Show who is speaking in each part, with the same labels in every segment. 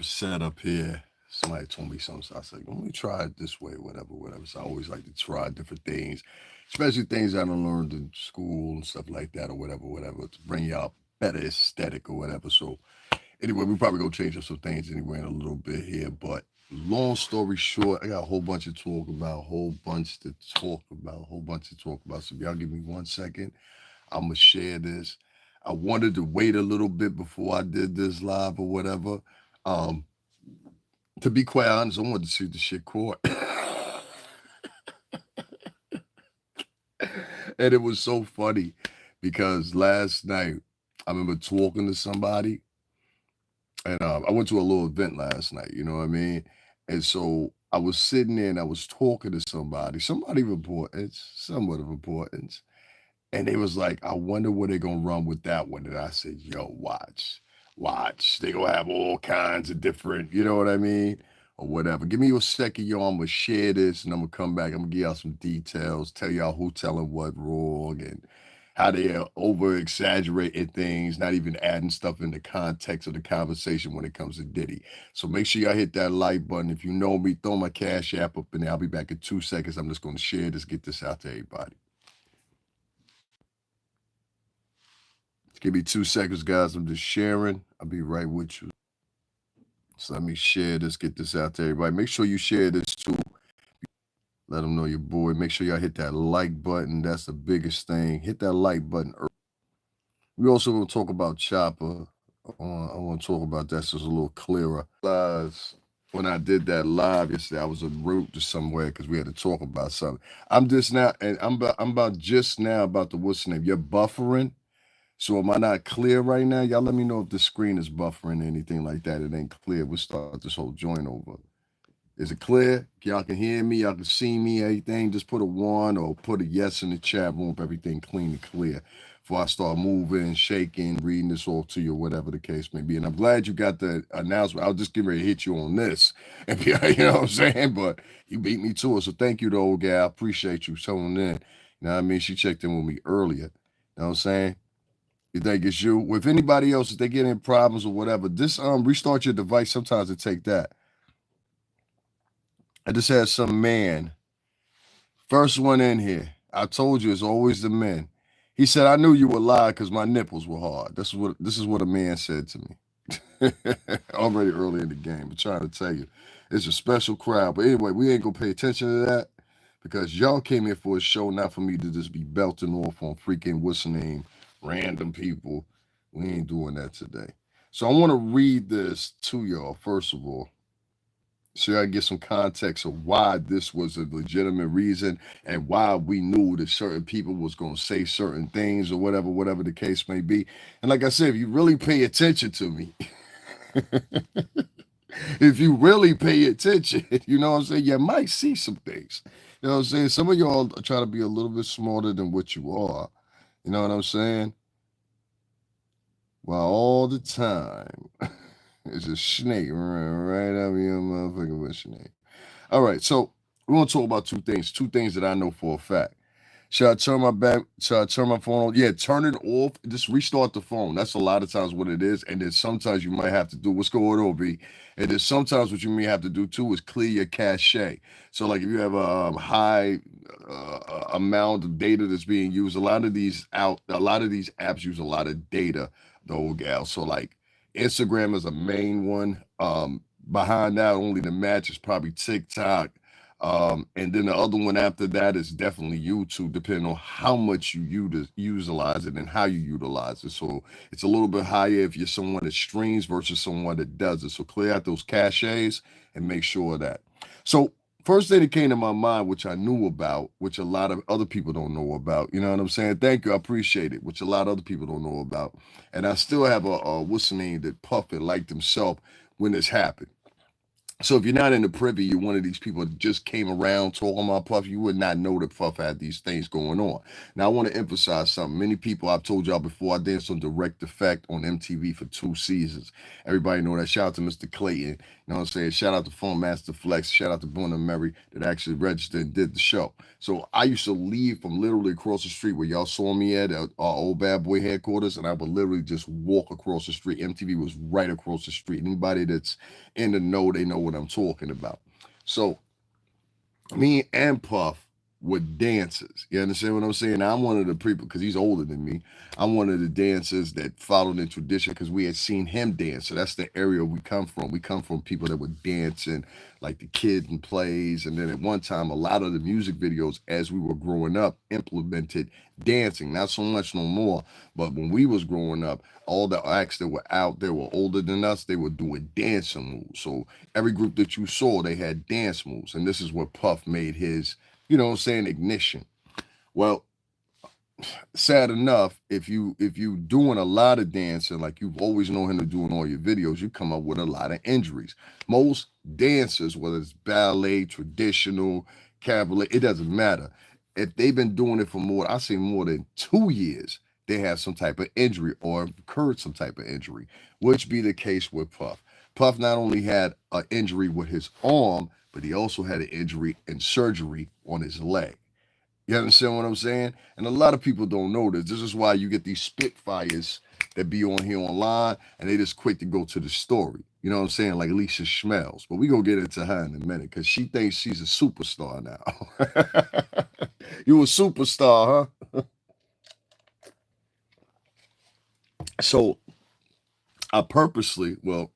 Speaker 1: set up here. Somebody told me something, so I said, let me try it this way, whatever. So I always like to try different things, especially things I don't learned in school and stuff like that, or whatever, to bring y'all better aesthetic or whatever. So anyway, we probably gonna change up some things anyway in a little bit here. But long story short, I got a whole bunch to talk about, a whole bunch to talk about. So if y'all give me 1 second, I'm gonna share this. I wanted to wait a little bit before I did this live or whatever. Um, to be quite honest, I wanted to see the shit caught. And it was so funny because last night I remember talking to somebody, and I went to a little event last night. You know what I mean? And so I was sitting there and I was talking to somebody of importance, somewhat of importance, and they was like, "I wonder where they're gonna run with that one." And I said, "Yo, watch. They gonna have all kinds of different, you know what I mean, or whatever. Give me a second, y'all. I'm gonna share this, and I'm gonna come back. I'm gonna give y'all some details, tell y'all who telling what wrong, and how they are over exaggerating things, not even adding stuff in the context of the conversation when it comes to Diddy. So make sure y'all hit that like button. If you know me, throw my cash app up in there. I'll be back in 2 seconds. I'm just gonna share this, get this out to everybody. Give me 2 seconds, guys. I'm just sharing. I'll be right with you. So let me share this, get this out to everybody. Make sure you share this too. Let them know your boy. Make sure y'all hit that like button. That's the biggest thing. Hit that like button. We also going to talk about Chopper. I want to talk about that so it's a little clearer. When I did that live yesterday, I was en route to somewhere because we had to talk about something. I'm just now, and I'm about just now about the what's the name. You're buffering. So am I not clear right now? Y'all let me know if the screen is buffering or anything like that. It ain't clear. We'll start this whole joint over. Is it clear? Y'all can hear me. Y'all can see me. Everything. Just put a one or put a yes in the chat room if everything clean and clear. Before I start moving, shaking, reading this off to you, whatever the case may be. And I'm glad you got the announcement. I was just getting ready to hit you on this. And you know what I'm saying? But you beat me to it. So thank you, the old guy. I appreciate you tuning in. You know what I mean? She checked in with me earlier. You know what I'm saying? You think it's you? With anybody else, if they get in problems or whatever, this restart your device. Sometimes it take that. I just had some man, first one in here. I told you it's always the men. He said, I knew you were lying because my nipples were hard. This is what a man said to me. Already early in the game. I'm trying to tell you. It's a special crowd. But anyway, we ain't gonna pay attention to that because y'all came here for a show, not for me to just be belting off on freaking what's the name, random people. We ain't doing that today. So I want to read this to y'all, first of all, so I get some context of why this was a legitimate reason and why we knew that certain people was going to say certain things or whatever the case may be. And like I said, if you really pay attention to me, if you really pay attention, you know what I'm saying, you might see some things. You know what I'm saying? Some of y'all try to be a little bit smarter than what you are. You know what I'm saying? While all the time, it's a snake right up your motherfucking with snake. All right, so we're gonna talk about two things that I know for a fact. Should I turn my back? Should I turn my phone on? Yeah, turn it off. Just restart the phone. That's a lot of times what it is. And then sometimes you might have to do what's going on, B. And then sometimes what you may have to do too is clear your cache. So like if you have a high amount of data that's being used, a lot of these apps use a lot of data, though, gal. So like Instagram is a main one. Behind that, only the match is probably TikTok. And then the other one after that is definitely YouTube, depending on how much you utilize it and how you utilize it. So it's a little bit higher if you're someone that streams versus someone that does it. So clear out those caches and make sure of that. So first thing that came to my mind, which I knew about, which a lot of other people don't know about, you know what I'm saying? Thank you, I appreciate it, which a lot of other people don't know about. And I still have a what's the name that Puffin liked himself when this happened. So if you're not in the privy, you're one of these people that just came around talking about Puff, you would not know that Puff had these things going on. Now, I want to emphasize something. Many people, I've told y'all before, I danced on Direct Effect on MTV for 2 seasons. Everybody know that. Shout out to Mr. Clayton. You know what I'm saying? Shout out to Phone Master Flex. Shout out to Boone and Mary that actually registered and did the show. So I used to leave from literally across the street where y'all saw me at our old bad boy headquarters, and I would literally just walk across the street. MTV was right across the street. Anybody that's in the know, they know what I'm talking about. So me and Puff were dancers. You understand what I'm saying? I'm one of the people, because he's older than me. I'm one of the dancers that followed in tradition because we had seen him dance. So that's the area we come from. We come from people that were dancing, like the kids and plays. And then at one time, a lot of the music videos as we were growing up implemented dancing. Not so much no more, but when we was growing up, all the acts that were out there were older than us, they were doing dancing moves. So every group that you saw, they had dance moves. And this is where Puff made his, you know what I'm saying, ignition. Well, sad enough, if you doing a lot of dancing, like you've always known him to do in all your videos, you come up with a lot of injuries. Most dancers, whether it's ballet, traditional, cabaret, it doesn't matter. If they've been doing it for more, I say more than 2 years, they have some type of injury or incurred some type of injury, which be the case with Puff. Puff not only had an injury with his arm, but he also had an injury and surgery on his leg. You understand what I'm saying? And a lot of people don't know this. This is why you get these spitfires that be on here online and they just quick to go to the story. You know what I'm saying? Like Lisa Schmells. But we going to get into her in a minute because she thinks she's a superstar now. You a superstar, huh? So I purposely, well,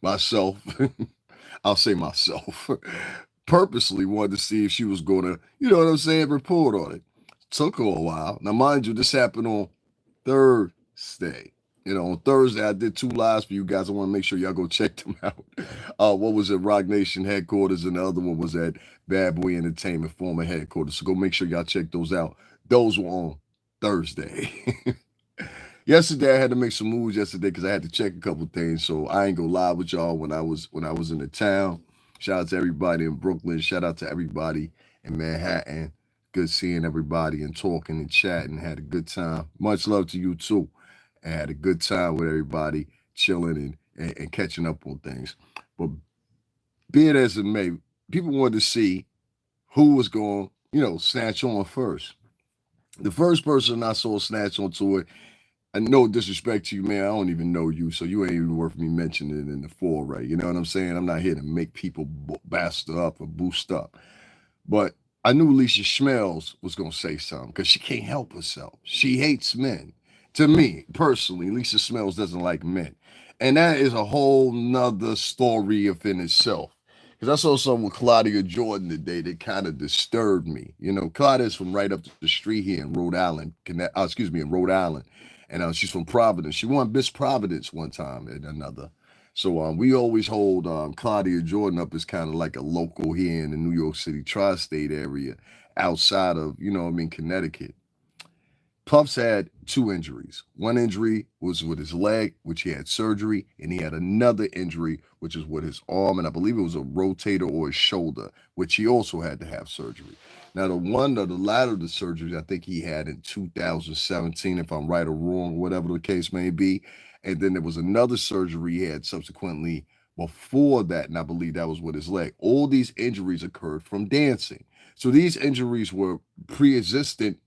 Speaker 1: myself, I'll say myself, purposely wanted to see if she was going to, you know what I'm saying, report on it. Took her a while. Now, mind you, this happened on Thursday. You know, on Thursday, I did 2 lives for you guys. I want to make sure y'all go check them out. One was at Rock Nation headquarters, and the other one was at Bad Boy Entertainment former headquarters. So go make sure y'all check those out. Those were on Thursday. Yesterday, I had to make some moves yesterday because I had to check a couple things. So I ain't gonna lie with y'all when I was in the town. Shout out to everybody in Brooklyn. Shout out to everybody in Manhattan. Good seeing everybody and talking and chatting. Had a good time. Much love to you too. And had a good time with everybody, chilling and catching up on things. But be it as it may, people wanted to see who was going, snatch on first. The first person I saw snatch onto it, and no disrespect to you, man. I don't even know you, so you ain't even worth me mentioning in the foray. You know what I'm saying? I'm not here to make people bastard up or boost up. But I knew Lisa Schmells was going to say something because she can't help herself. She hates men. To me, personally, Lisa Schmells doesn't like men. And that is a whole nother story within itself. Because I saw something with Claudia Jordan today that kind of disturbed me. You know, Claudia's from right up the street here in Rhode Island, in Rhode Island. And she's from Providence. She won Miss Providence one time and another. So we always hold Claudia Jordan up as kind of like a local here in the New York City tri-state area outside of, Connecticut. Puff's had 2 injuries. One injury was with his leg, which he had surgery, and he had another injury, which is with his arm, and I believe it was a rotator or his shoulder, which he also had to have surgery. Now, the latter of the surgeries, I think he had in 2017, if I'm right or wrong, whatever the case may be. And then there was another surgery he had subsequently before that, and I believe that was with his leg. All these injuries occurred from dancing. So these injuries were pre-existent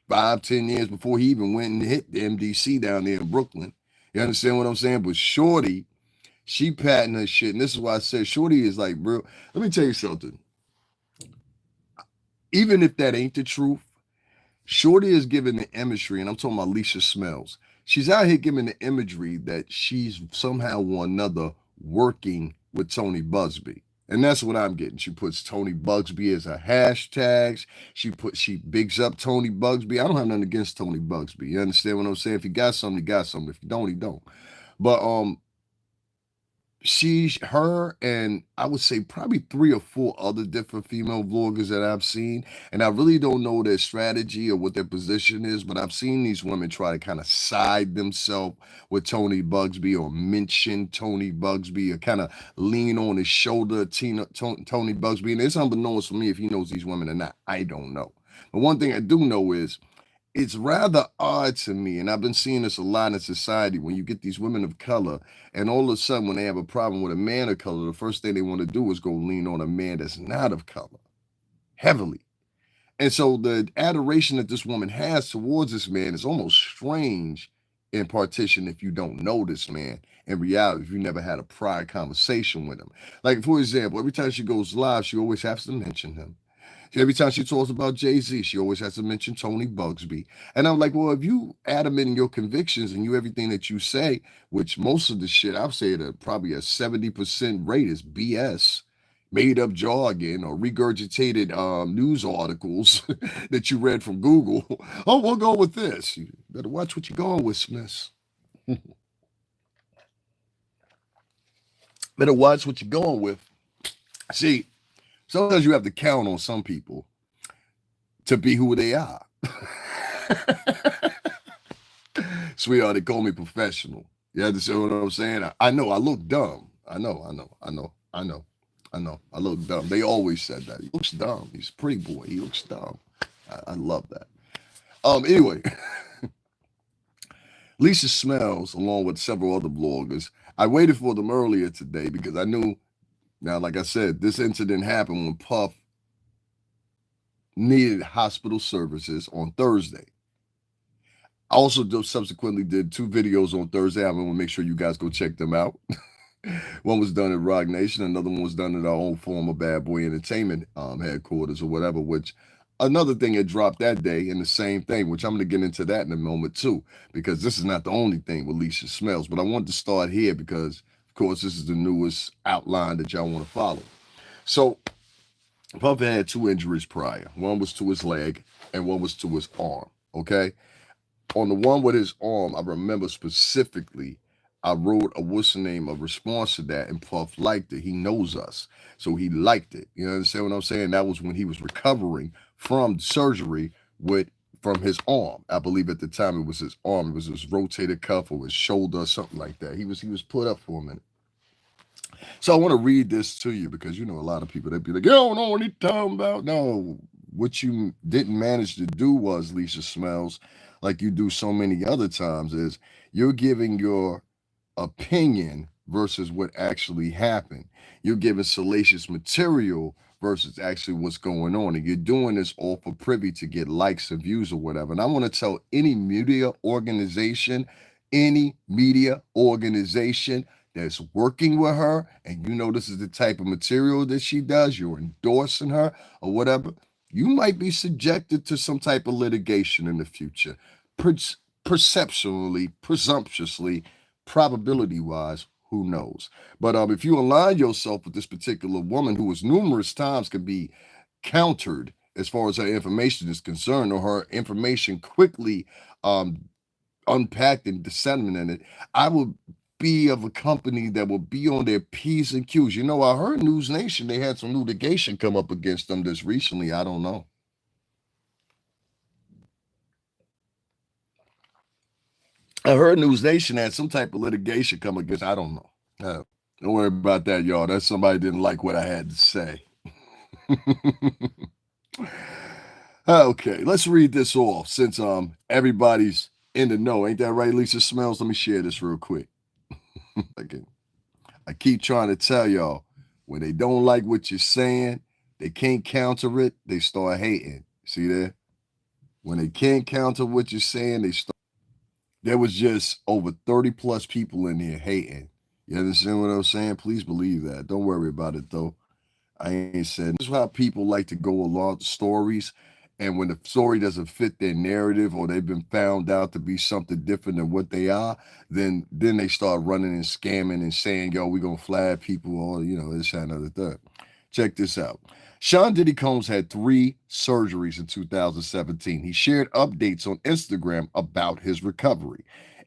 Speaker 1: 5, 10 years before he even went and hit the MDC down there in Brooklyn. You understand what I'm saying? But Shorty, she patting her shit. And this is why I said Shorty is like, bro, let me tell you something. Even if that ain't the truth, Shorty is giving the imagery, and I'm talking about Lisa Smells. She's out here giving the imagery that she's somehow or another working with Tony Busby. And that's what I'm getting. She puts Tony Bugsby as her hashtags. She bigs up Tony Bugsby. I don't have nothing against Tony Bugsby. You understand what I'm saying? If you got something, you got something. If you don't, you don't. But her, and I would say probably 3 or 4 other different female vloggers that I've seen, and I really don't know their strategy or what their position is, but I've seen these women try to kind of side themselves with Tony Bugsby or mention Tony Bugsby or kind of lean on his shoulder at Tony Bugsby, and it's unbeknownst to me if he knows these women or not. I don't know. But one thing I do know is it's rather odd to me, and I've been seeing this a lot in society when you get these women of color, and all of a sudden, when they have a problem with a man of color, the first thing they want to do is go lean on a man that's not of color heavily. And so the adoration that this woman has towards this man is almost strange in partition if you don't know this man. In reality, if you never had a prior conversation with him. Like, for example, every time she goes live, she always has to mention him. Every time she talks about Jay-Z, she always has to mention Tony Bugsby. And I'm like, well, if you adamant in your convictions and you everything that you say, which most of the shit I've said probably a 70% rate is BS, made up jargon or regurgitated news articles that you read from Google. Oh, we'll go with this. You better watch what you're going with, Smith. Better watch what you're going with. See, sometimes you have to count on some people to be who they are. Sweetheart, they call me professional. You understand what I'm saying? I know I look dumb. I know. I look dumb. They always said that. He looks dumb. He's a pretty boy. He looks dumb. I love that. Anyway, Lisa Smells, along with several other bloggers, I waited for them earlier today because I knew. Now, like I said, this incident happened when Puff needed hospital services on Thursday. I also subsequently did 2 videos on Thursday. I'm going to make sure you guys go check them out. One was done at Rock Nation. Another one was done at our own former Bad Boy Entertainment headquarters or whatever, which another thing had dropped that day in the same thing, which I'm going to get into that in a moment too, because this is not the only thing with Lisa Smells. But I wanted to start here because, of course, this is the newest outline that y'all want to follow. So Puff had 2 injuries prior. One was to his leg and one was to his arm, okay? On the one with his arm, I remember specifically, I wrote a response to that, and Puff liked it. He knows us, so he liked it. You understand what I'm saying? That was when he was recovering from surgery from his arm. I believe at the time it was his arm. It was his rotator cuff or his shoulder or something like that. He was put up for a minute. So I want to read this to you because a lot of people, they'd be like, you don't know what he's talking about. No, what you didn't manage to do was, Lisa Smells, like you do so many other times, is you're giving your opinion versus what actually happened. You're giving salacious material versus actually what's going on. And you're doing this all for privy to get likes and views or whatever. And I want to tell any media organization that's working with her, and this is the type of material that she does, you're endorsing her or whatever, you might be subjected to some type of litigation in the future. Perceptually, presumptuously, probability-wise, who knows? But if you align yourself with this particular woman who was numerous times could be countered as far as her information is concerned, or her information quickly unpacked and disseminated, I would be of a company that will be on their P's and Q's. I heard News Nation, they had some litigation come up against them just recently. I don't know. I heard News Nation had some type of litigation come against. I don't know. Don't worry about that, y'all. That's somebody didn't like what I had to say. Okay, let's read this off since everybody's in the know. Ain't that right, Lisa Smells? Let me share this real quick. Again, I keep trying to tell y'all, when they don't like what you're saying, they can't counter it, they start hating. See there? When they can't counter what you're saying, they start. There was just over 30 plus people in here hating. You understand what I'm saying? Please believe that. Don't worry about it though. I ain't saying this is how people like to go along stories. And when the story doesn't fit their narrative or they've been found out to be something different than what they are, then they start running and scamming and saying, yo, we're going to flag people or, this, that, and other thing. Check this out. Sean Diddy Combs had 3 surgeries in 2017. He shared updates on Instagram about his recovery.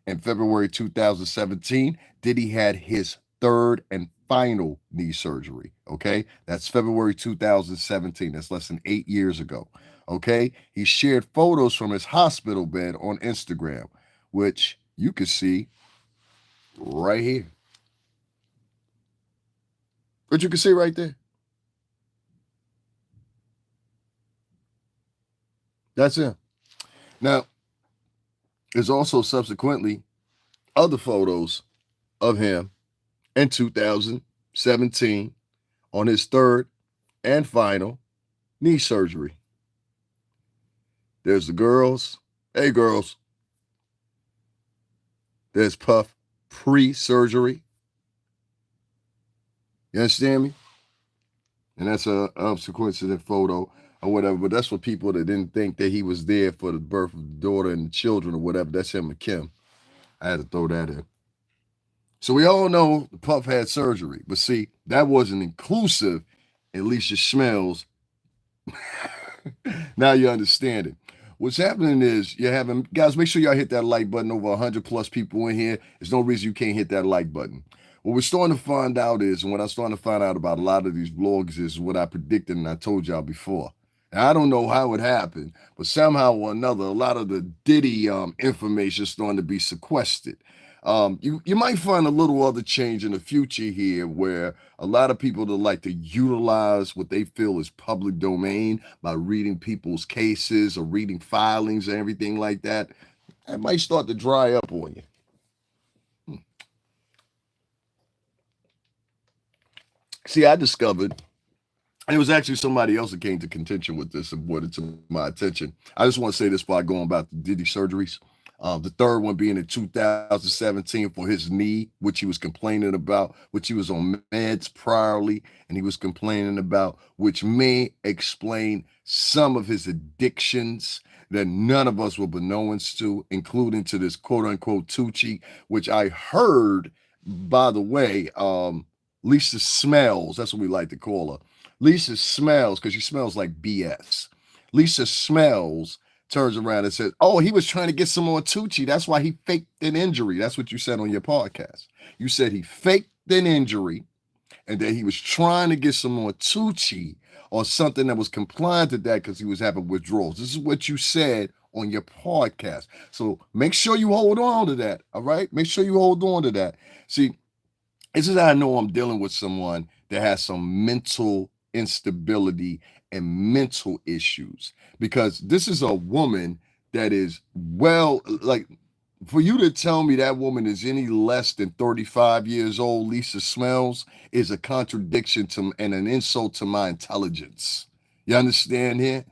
Speaker 1: In February 2017, Diddy had his third and final knee surgery. Okay. That's February 2017. That's less than 8 years ago. Okay. He shared photos from his hospital bed on Instagram, which you can see right here. What you can see right there. That's him. Now, there's also subsequently other photos of him in 2017 on his third and final knee surgery. There's the girls. Hey, girls. There's Puff pre-surgery. You understand me? And that's a coincident photo or whatever. But that's for people that didn't think that he was there for the birth of the daughter and the children or whatever. That's him and Kim. I had to throw that in. So we all know Puff had surgery. But see, that wasn't inclusive in Lisa Schmel's. Now you understand it. What's happening is you're having, guys, make sure y'all hit that like button. Over 100 plus people in here. There's no reason you can't hit that like button. What we're starting to find out is, and what I'm starting to find out about a lot of these blogs is what I predicted and I told y'all before. And I don't know how it happened, but somehow or another, a lot of the Diddy information is starting to be sequestered. You might find a little other change in the future here where a lot of people that like to utilize what they feel is public domain by reading people's cases or reading filings and everything like that, that might start to dry up on you. See, I discovered, and it was actually somebody else that came to contention with this and brought it to my attention. I just want to say this before I go on about the Diddy surgeries. The third one being in 2017 for his knee, which he was complaining about, which he was on meds priorly, and he was complaining about, which may explain some of his addictions that none of us were beknowns to, including to this quote unquote Tucci, which I heard, by the way, Lisa Smells, that's what we like to call her. Lisa Smells, because she smells like BS. Lisa Smells turns around and says, oh, he was trying to get some more Tucci. That's why he faked an injury. That's what you said on your podcast. You said he faked an injury and that he was trying to get some more Tucci or something that was compliant to that because he was having withdrawals. This is what you said on your podcast. So make sure you hold on to that. All right. Make sure you hold on to that. See, this is how I know I'm dealing with someone that has some mental instability and mental issues, because this is a woman that is, well, like, for you to tell me that woman is any less than 35 years old, Lisa Smells, is a contradiction to and an insult to my intelligence. You understand here?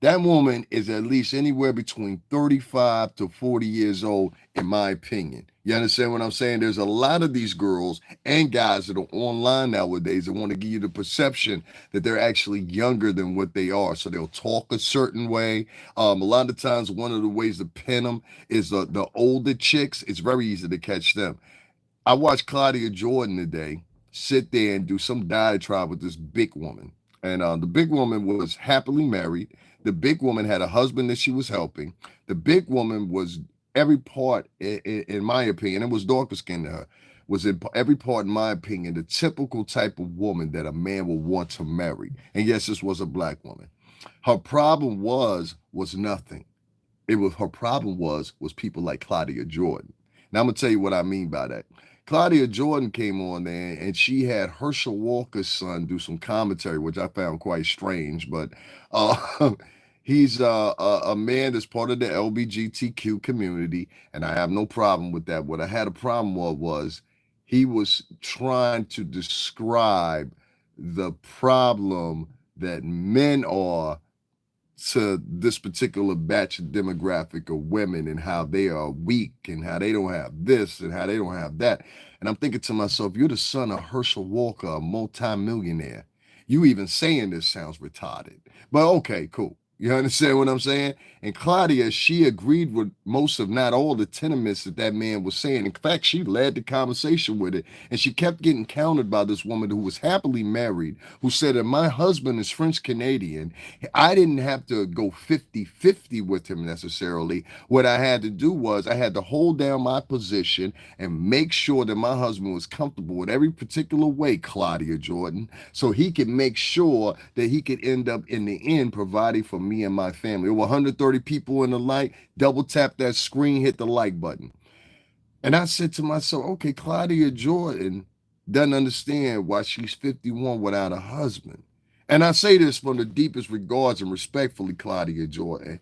Speaker 1: That woman is at least anywhere between 35 to 40 years old, in my opinion. You understand what I'm saying? There's a lot of these girls and guys that are online nowadays that want to give you the perception that they're actually younger than what they are. So they'll talk a certain way. A lot of times, one of the ways to pin them is the older chicks. It's very easy to catch them. I watched Claudia Jordan today sit there and do some diatribe with this big woman. And the big woman was happily married. The big woman had a husband that she was helping. The big woman was every part, in my opinion, it was darker skin to her, was in every part, in my opinion, the typical type of woman that a man would want to marry. And yes, this was a black woman. Her problem was nothing. It was her problem was people like Claudia Jordan. Now I'm gonna tell you what I mean by that. Claudia Jordan came on there and she had Herschel Walker's son do some commentary, which I found quite strange. But he's a man that's part of the LGBTQ community, and I have no problem with that. What I had a problem with was he was trying to describe the problem that men are to this particular batch of demographic of women and how they are weak and how they don't have this and how they don't have that. And I'm thinking to myself, you're the son of Herschel Walker, a multimillionaire. You even saying this sounds retarded. But okay, cool. You understand what I'm saying? And Claudia, she agreed with most of not all the sentiments that man was saying. In fact, she led the conversation with it. And she kept getting countered by this woman who was happily married, who said that my husband is French Canadian. I didn't have to go 50-50 with him necessarily. What I had to do was I had to hold down my position and make sure that my husband was comfortable in every particular way, Claudia Jordan, so he could make sure that he could end up in the end providing for me and my family. There were 130 people in the like. Double tap that screen, hit the like button. And I said to myself, okay, Claudia Jordan doesn't understand why she's 51 without a husband. And I say this from the deepest regards and respectfully, Claudia Jordan.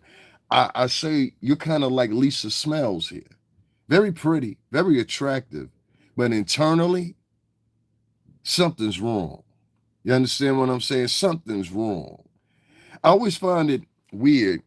Speaker 1: I say you're kind of like Lisa Smells here. Very pretty, very attractive, but internally, something's wrong. You understand what I'm saying? Something's wrong. I always find it weird,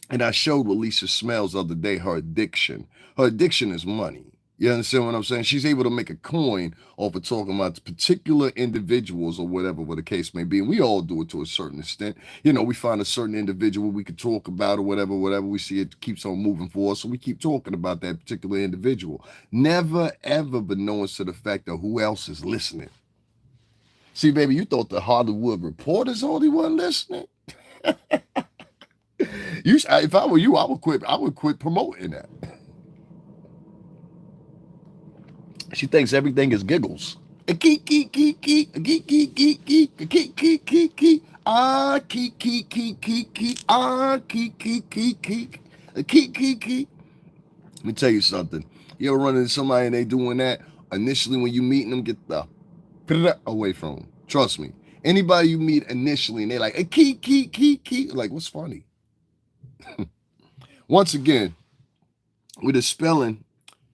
Speaker 1: and I showed with Lisa Smells the other day her addiction. Her addiction is money. You understand what I'm saying? She's able to make a coin off of talking about particular individuals or whatever the case may be. And we all do it to a certain extent. You know, we find a certain individual we could talk about or whatever, we see it keeps on moving for us. So we keep talking about that particular individual. Never, ever beknowns to the fact of who else is listening. See, baby, you thought the Hollywood Reporters only one listening? If I were you, I would quit. I would quit promoting that. She thinks everything is giggles. Let me tell you something. You ever run into somebody and they doing that? Initially, when you meeting them, get the away from them. Trust me. Anybody you meet initially and they like, like, what's funny? Once again, with the spelling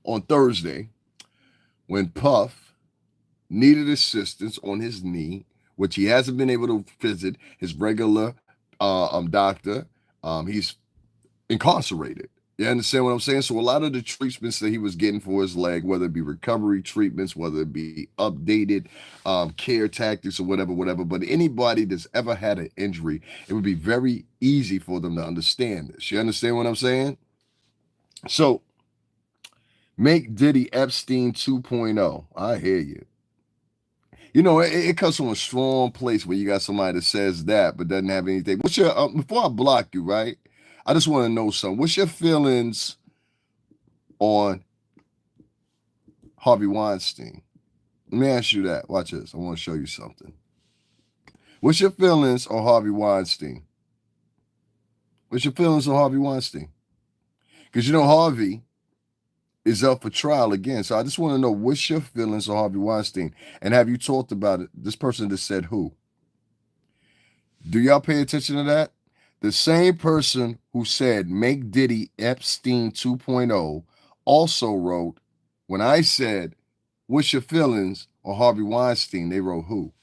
Speaker 1: on Thursday, when Puff needed assistance on his knee, which he hasn't been able to visit his regular doctor, he's incarcerated. You understand what I'm saying? So a lot of the treatments that he was getting for his leg, whether it be recovery treatments, whether it be updated care tactics or whatever, but anybody that's ever had an injury, it would be very easy for them to understand this. You understand what I'm saying? So make Diddy Epstein 2.0. I hear you. You know, it comes from a strong place where you got somebody that says that but doesn't have anything. What's your before I block you, right? I just want to know something. What's your feelings on Harvey Weinstein? Let me ask you that. Watch this. I want to show you something. What's your feelings on Harvey Weinstein? What's your feelings on Harvey Weinstein? Because you know Harvey is up for trial again. So I just want to know what's your feelings on Harvey Weinstein? And have you talked about it? This person that said who? Do y'all pay attention to that? The same person who said make Diddy Epstein 2.0 also wrote, when I said, what's your feelings on Harvey Weinstein? They wrote who?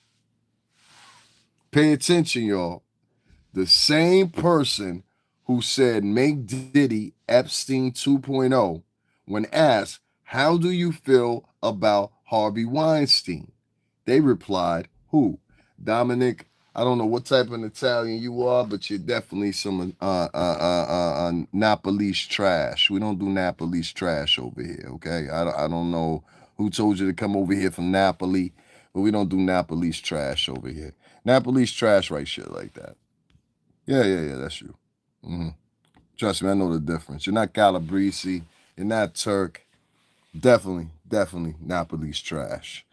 Speaker 1: Pay attention, y'all. The same person who said make Diddy Epstein 2.0, when asked, how do you feel about Harvey Weinstein? They replied, who? Dominic, I don't know what type of Italian you are, but you're definitely some Napoli's trash. We don't do Napoli's trash over here, okay? I don't know who told you to come over here from Napoli, but we don't do Napoli's trash over here. Napoli's trash right shit like that. Yeah, that's you. Mm-hmm. Trust me, I know the difference. You're not Calabrese. You're not Turk. Definitely Napoli's trash.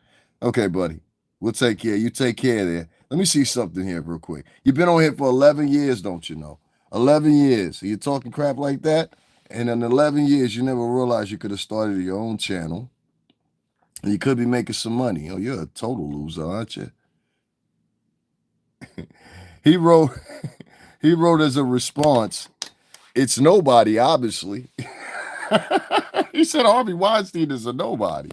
Speaker 1: Okay, buddy. We'll take care. You take care there. Let me see something here real quick. You've been on here for 11 years, don't you know? 11 years. So you're talking crap like that? And in 11 years, you never realized you could have started your own channel. And you could be making some money. Oh, you're a total loser, aren't you? He wrote as a response, it's nobody, obviously. He said Harvey Weinstein is a nobody.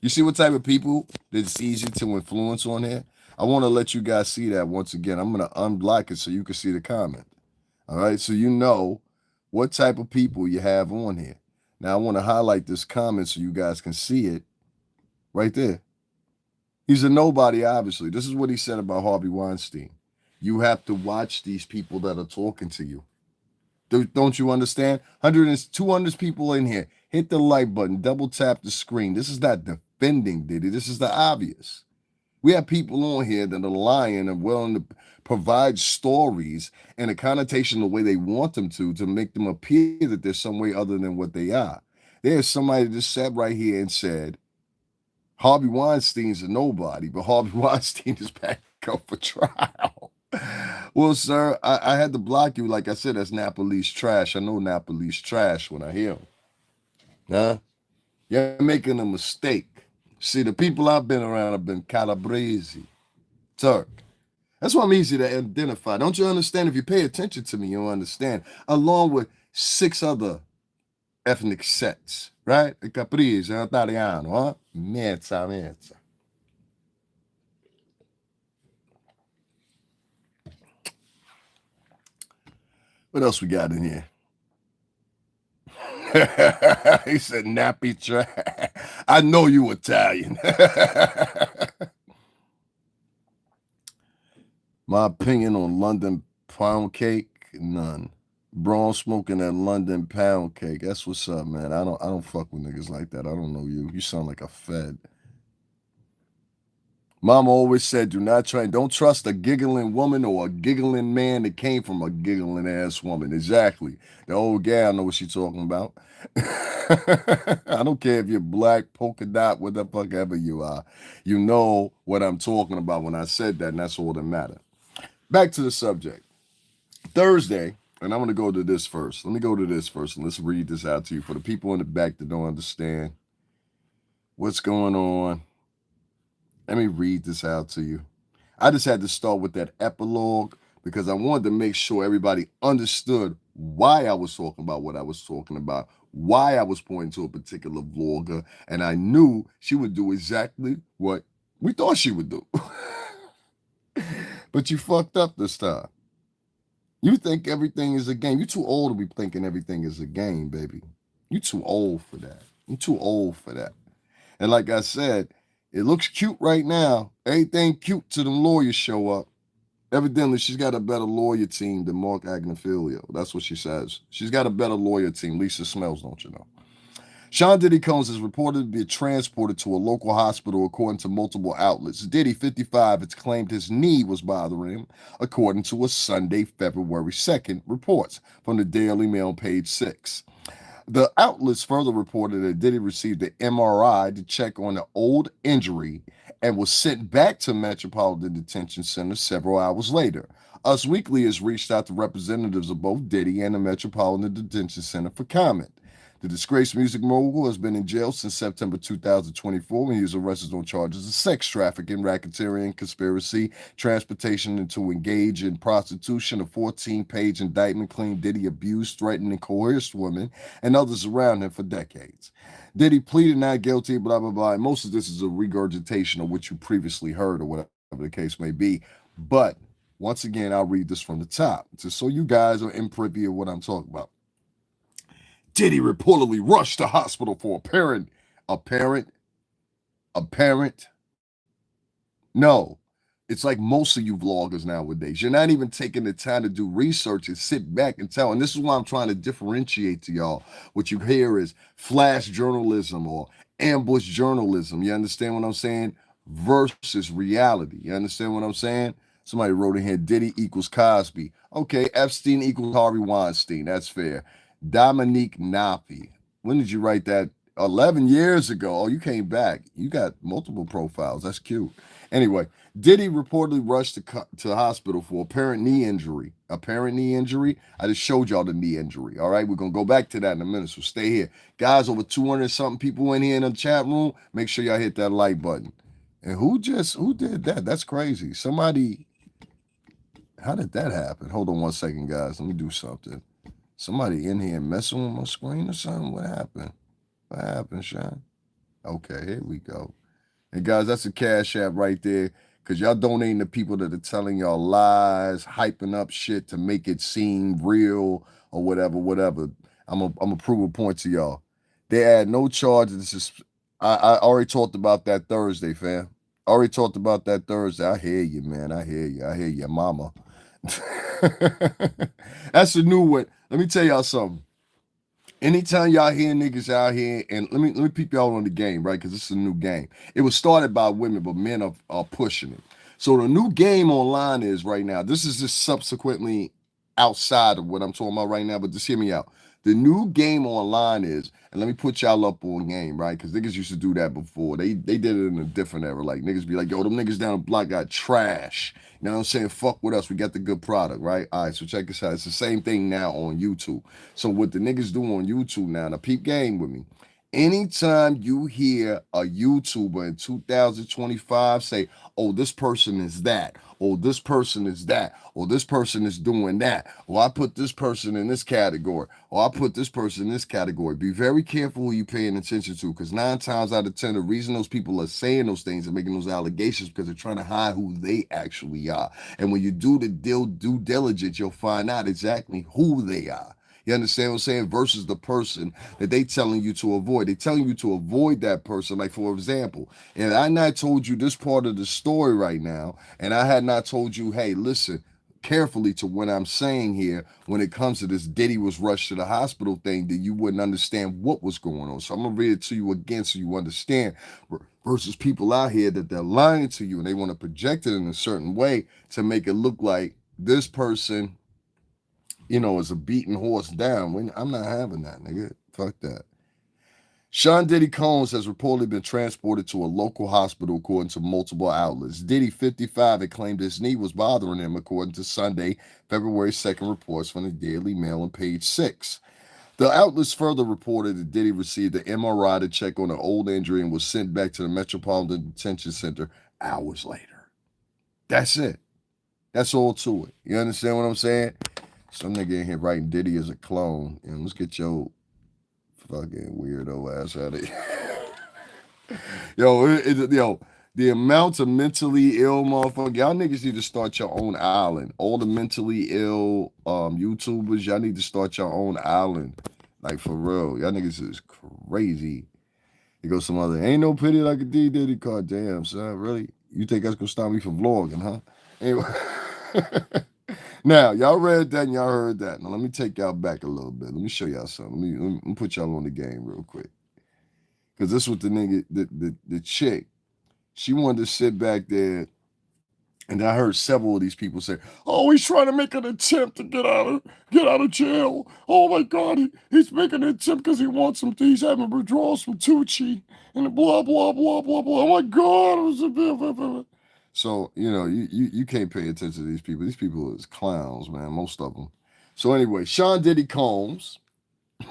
Speaker 1: You see what type of people that's easy to influence on here? I want to let you guys see that once again. I'm going to unblock it so you can see the comment. All right, so you know what type of people you have on here. Now, I want to highlight this comment so you guys can see it right there. He's a nobody, obviously. This is what he said about Harvey Weinstein. You have to watch these people that are talking to you. Don't you understand? 100 and 200 people in here. Hit the like button, double tap the screen. This is not defending Diddy. This is the obvious. We have people on here that are lying and willing to provide stories and a connotation the way they want them to make them appear that they're some way other than what they are. There's somebody that just sat right here and said, Harvey Weinstein's a nobody, but Harvey Weinstein is back up for trial. Well, sir, I had to block you. Like I said, that's Napoli's trash. I know Napoli's trash when I hear him. Huh? You're making a mistake. See, the people I've been around have been Calabrese, Turk. That's why I'm easy to identify. Don't you understand? If you pay attention to me, you'll understand. Along with 6 other ethnic sets, right? Caprese, Italiano, huh? Mezza. What else we got in here? He said nappy trash. I know you Italian. My opinion on London pound cake, none. Braun smoking that London pound cake. That's what's up, man. I don't fuck with niggas like that. I don't know you. You sound like a fed. Mama always said, don't trust a giggling woman or a giggling man that came from a giggling ass woman. Exactly. The old gal know what she's talking about. I don't care if you're black, polka dot, what the fuck ever you are. You know what I'm talking about when I said that, and that's all that matters. Back to the subject. Thursday, and I'm going to go to this first. Let me go to this first, and let's read this out to you for the people in the back that don't understand what's going on. Let me read this out to you. I just had to start with that epilogue because I wanted to make sure everybody understood why I was talking about what I was talking about, why I was pointing to a particular vlogger, and I knew she would do exactly what we thought she would do. But you fucked up this time. You think everything is a game. You're too old to be thinking everything is a game, baby. You're too old for that. You're too old for that. And like I said, it looks cute right now. Everything cute till the lawyers show up. Evidently, she's got a better lawyer team than Mark Agnifilio. That's what she says. She's got a better lawyer team. Lisa Smells, don't you know? Sean Diddy Combs is reported to be transported to a local hospital according to multiple outlets. Diddy, 55, has claimed his knee was bothering him, according to a Sunday, February 2nd, reports from the Daily Mail, page 6. The outlets further reported that Diddy received an MRI to check on an old injury and was sent back to Metropolitan Detention Center several hours later. Us Weekly has reached out to representatives of both Diddy and the Metropolitan Detention Center for comment. The disgraced music mogul has been in jail since September 2024 when he was arrested on charges of sex trafficking, racketeering, conspiracy, transportation, and to engage in prostitution. A 14-page indictment claimed Diddy abused, threatened, and coerced women and others around him for decades. Diddy pleaded not guilty, blah, blah, blah. And most of this is a regurgitation of what you previously heard or whatever the case may be. But once again, I'll read this from the top, just so you guys are in privy of what I'm talking about. Diddy reportedly rushed to hospital for apparent. No, it's like most of you vloggers nowadays. You're not even taking the time to do research and sit back and tell. And this is why I'm trying to differentiate to y'all. What you hear is flash journalism or ambush journalism. You understand what I'm saying? Versus reality. You understand what I'm saying? Somebody wrote in here, Diddy equals Cosby. Okay, Epstein equals Harvey Weinstein. That's fair. Dominique Napi. When did you write that? 11 years ago. Oh, you came back. You got multiple profiles. That's cute. Anyway, Diddy reportedly rushed to hospital for apparent knee injury. Apparent knee injury? I just showed y'all the knee injury. All right, we're going to go back to that in a minute, so stay here. Guys, over 200-something people in here in the chat room. Make sure y'all hit that like button. And who did that? That's crazy. Somebody, how did that happen? Hold on one second, guys. Let me do something. Somebody in here messing with my screen or something? What happened? What happened, Sean? Okay, here we go. And guys, that's a Cash App right there. Because y'all donating to people that are telling y'all lies, hyping up shit to make it seem real or whatever. I'm a prove a point to y'all. They add no charges. I already talked about that Thursday, fam. I hear you, man. I hear you, mama. That's a new one. Let me tell y'all something. Anytime y'all hear niggas out here, and let me peep y'all on the game, right? Because this is a new game. It was started by women, but men are pushing it. So the new game online is right now. This is just subsequently outside of what I'm talking about right now, but just hear me out. The new game online is, and let me put y'all up on game, right? Because niggas used to do that before. They did it in a different era. Like niggas be like, yo, them niggas down the block got trash. You know what I'm saying? Fuck with us. We got the good product, right? All right, so check this out. It's the same thing now on YouTube. So what the niggas do on YouTube now peep game with me. Anytime you hear a YouTuber in 2025 say, oh, this person is that, oh, this person is that, or this person is doing that, or I put this person in this category, or I put this person in this category, be very careful who you're paying attention to, because 9 times out of 10, the reason those people are saying those things and making those allegations because they're trying to hide who they actually are. And when you do the due diligence, you'll find out exactly who they are. You understand what I'm saying? Versus the person that they telling you to avoid. They telling you to avoid that person. Like, for example, and I not told you this part of the story right now, and I had not told you, hey, listen carefully to what I'm saying here when it comes to this Diddy was rushed to the hospital thing, that you wouldn't understand what was going on. So I'm going to read it to you again so you understand. Versus people out here that they're lying to you and they want to project it in a certain way to make it look like this person is a beaten horse down. I'm not having that, nigga. Fuck that. Sean Diddy Combs has reportedly been transported to a local hospital, according to multiple outlets. Diddy, 55, had claimed his knee was bothering him, according to Sunday, February 2nd reports from the Daily Mail on page 6. The outlets further reported that Diddy received an MRI to check on an old injury and was sent back to the Metropolitan Detention Center hours later. That's it. That's all to it. You understand what I'm saying? Some nigga in here writing Diddy is a clone. And let's get your fucking weirdo ass out of here. yo, the amount of mentally ill motherfucker, y'all niggas need to start your own island. All the mentally ill YouTubers, y'all need to start your own island. Like, for real. Y'all niggas is crazy. You go some other, ain't no pity like a D Diddy card. Damn, son, really? You think that's gonna stop me from vlogging, huh? Anyway. Now, y'all read that and y'all heard that. Now, let me take y'all back a little bit. Let me show y'all something. Let me put y'all on the game real quick. Because this was the nigga, the chick. She wanted to sit back there, and I heard several of these people say, "Oh, he's trying to make an attempt to get out of jail. Oh my God, he's making an attempt because he wants some. He's having withdrawals from Tucci and blah blah blah blah blah. Oh my God." So, you can't pay attention to these people. These people is clowns, man, most of them. So anyway, Sean Diddy Combs had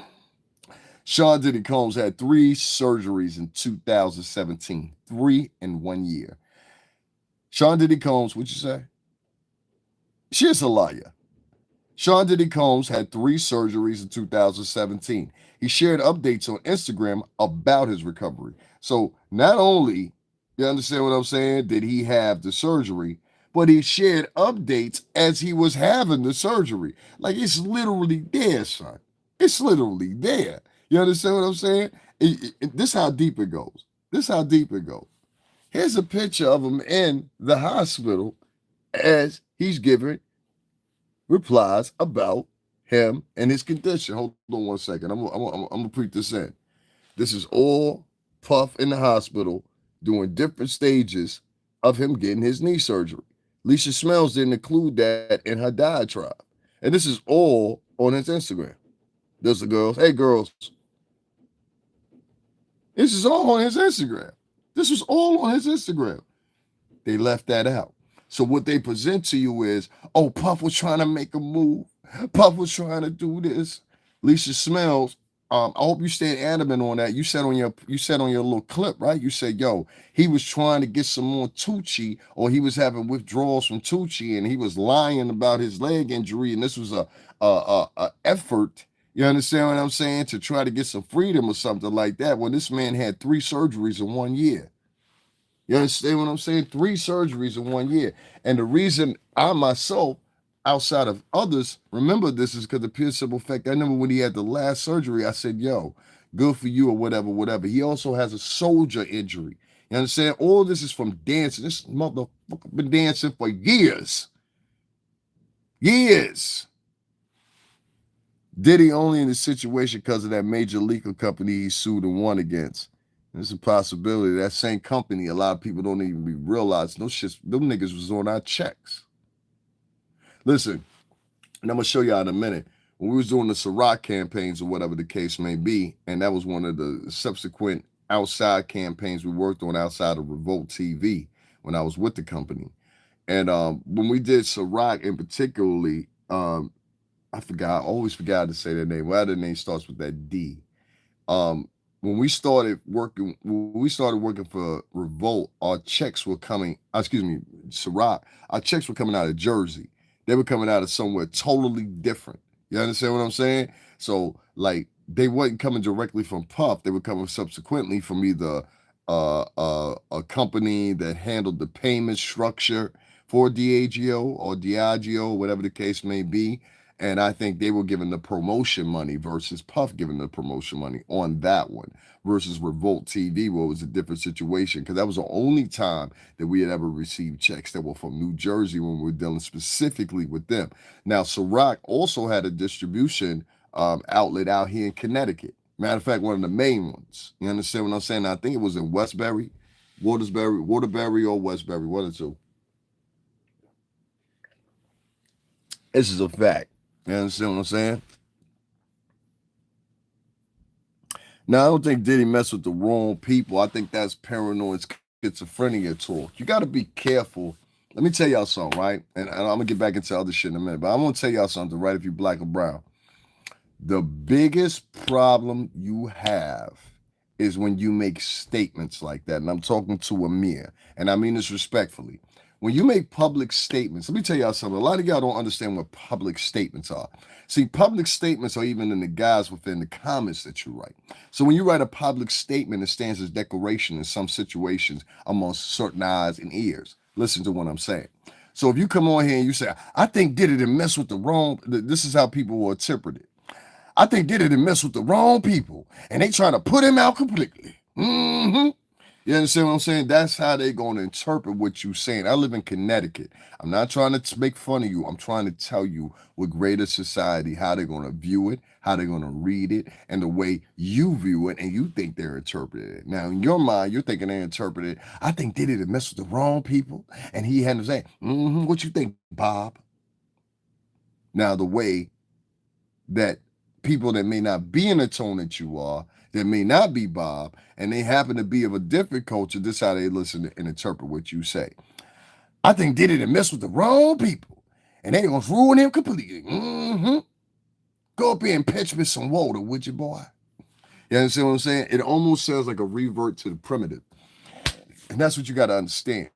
Speaker 1: 3 surgeries in 2017. 3 in 1 year. Sean Diddy Combs, what'd you say? She's a liar. Sean Diddy Combs had 3 surgeries in 2017. He shared updates on Instagram about his recovery. So not only, you understand what I'm saying, did he have the surgery, but he shared updates as he was having the surgery. Like, it's literally there, son. It's literally there. You understand what I'm saying? This how deep it goes. Here's a picture of him in the hospital as he's giving replies about him and his condition. Hold on 1 second. I'm gonna put this in. This is all Puff in the hospital doing different stages of him getting his knee surgery. Leisha Smells didn't include that in her diatribe. And this is all on his Instagram. There's the girls. Hey, girls. This is all on his Instagram. They left that out. So what they present to you is, oh, Puff was trying to make a move. Puff was trying to do this. Leisha Smells, I hope you stayed adamant on that. You said on your little clip, right? You said, yo, he was trying to get some more Tucci, or he was having withdrawals from Tucci, and he was lying about his leg injury, and this was a effort. You understand what I'm saying? To try to get some freedom or something like that. When this man had 3 surgeries in 1 year. You understand what I'm saying? 3 surgeries in 1 year. And the reason I myself, outside of others, remember this is because the pure simple fact, I remember when he had the last surgery, I said, yo, good for you or whatever. He also has a soldier injury. You understand? All this is from dancing. This motherfucker been dancing for years. Years. Diddy only in the situation because of that major legal company he sued and won against. There's a possibility that same company, a lot of people don't even realize no shit, them niggas was on our checks. Listen, and I'm gonna show y'all in a minute. When we was doing the Ciroc campaigns or whatever the case may be, and that was one of the subsequent outside campaigns we worked on outside of Revolt TV when I was with the company. And when we did Ciroc in particularly, I forgot, I always forgot to say their name. Well, their name starts with that D. When we started working for Revolt, our checks were coming, Ciroc, our checks were coming out of Jersey. They were coming out of somewhere totally different. You understand what I'm saying? So, like, they wasn't coming directly from Puff. They were coming subsequently from either a company that handled the payment structure for Diageo or Diageo, whatever the case may be. And I think they were giving the promotion money versus Puff giving the promotion money on that one versus Revolt TV, where it was a different situation. Because that was the only time that we had ever received checks that were from New Jersey when we were dealing specifically with them. Now, Ciroc also had a distribution outlet out here in Connecticut. Matter of fact, one of the main ones. You understand what I'm saying? I think it was in Waterbury or Westbury, one or two. This is a fact. You understand what I'm saying? Now, I don't think Diddy messed with the wrong people. I think that's paranoid schizophrenia talk. You got to be careful. Let me tell y'all something, right? And I'm going to get back into other shit in a minute, but I'm going to tell y'all something, right, if you're black or brown. The biggest problem you have is when you make statements like that. And I'm talking to Amir, and I mean this respectfully. When you make public statements, let me tell y'all something. A lot of y'all don't understand what public statements are. See, public statements are even in the guise within the comments that you write. So when you write a public statement, it stands as declaration in some situations amongst certain eyes and ears. Listen to what I'm saying. So if you come on here and you say, I think Diddy didn't mess with the wrong, this is how people will interpret it. I think Diddy didn't mess with the wrong people, and they trying to put him out completely. Mm-hmm. You understand what I'm saying? That's how they going to interpret what you're saying. I live in Connecticut. I'm not trying to make fun of you. I'm trying to tell you with greater society how they're going to view it, how they're going to read it, and the way you view it, and you think they're interpreting it. Now, in your mind, you're thinking they interpreted it. I think Diddy did mess with the wrong people, and he had to say, what you think, Bob? Now, the way that people that may not be in the tone that you are, that may not be Bob, and they happen to be of a different culture, this is how they listen and interpret what you say. I think Diddy done mess with the wrong people, and they gonna ruin him completely. Go up here and pitch me some water, would you, boy? You understand what I'm saying? It almost sounds like a revert to the primitive. And that's what you got to understand.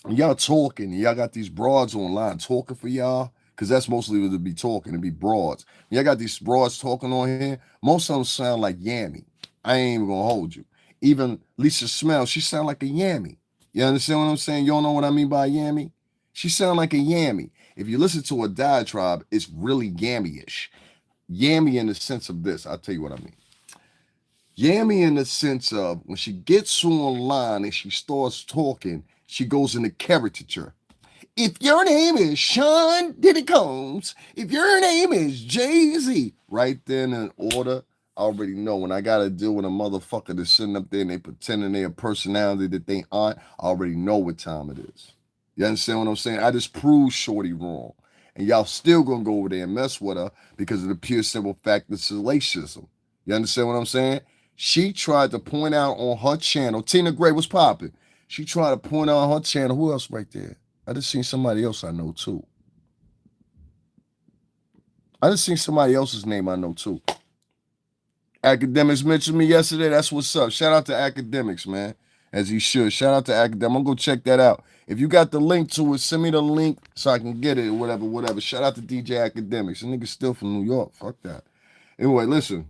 Speaker 1: When y'all talking, y'all got these broads online talking for y'all, because that's mostly what it be talking, it be broads. Y'all got these broads talking on here. Most of them sound like Yammy. I ain't even gonna hold you. Even Lisa Smell, she sound like a Yammy. You understand what I'm saying? You don't know what I mean by Yammy? She sound like a Yammy. If you listen to a diatribe, it's really Yammy-ish. Yammy in the sense of this, I'll tell you what I mean. Yammy in the sense of when she gets online and she starts talking, she goes into caricature. If your name is Sean Diddy Combs, if your name is Jay-Z, right then in order, I already know when I got to deal with a motherfucker that's sitting up there and they pretending they a personality that they aren't, I already know what time it is. You understand what I'm saying? I just proved Shorty wrong. And y'all still gonna go over there and mess with her because of the pure simple fact of salacism. You understand what I'm saying? She tried to point out on her channel, Tina Gray was popping. She tried to point out on her channel, who else right there? I just seen somebody else I know too. I just seen somebody else's name I know too. Academics mentioned me yesterday. That's what's up. Shout out to Academics, man. As he should. Shout out to Academics. I'm going to go check that out. If you got the link to it, send me the link so I can get it or whatever. Shout out to DJ Academics. The nigga's still from New York. Fuck that. Anyway, listen.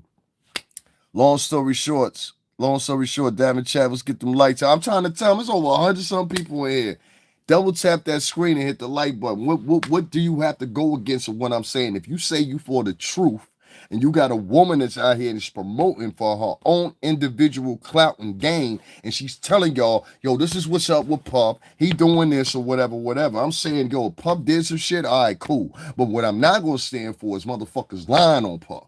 Speaker 1: Long story short, Diamond Chat, let's get them lights out. I'm trying to tell them, it's over 100-some people in here. Double tap that screen and hit the like button. What do you have to go against of what I'm saying? If you say you for the truth, and you got a woman that's out here that's promoting for her own individual clout and gain, and she's telling y'all, yo, this is what's up with Puff. He doing this or whatever, whatever. I'm saying, yo, Puff did some shit. All right, cool. But what I'm not gonna stand for is motherfuckers lying on Puff.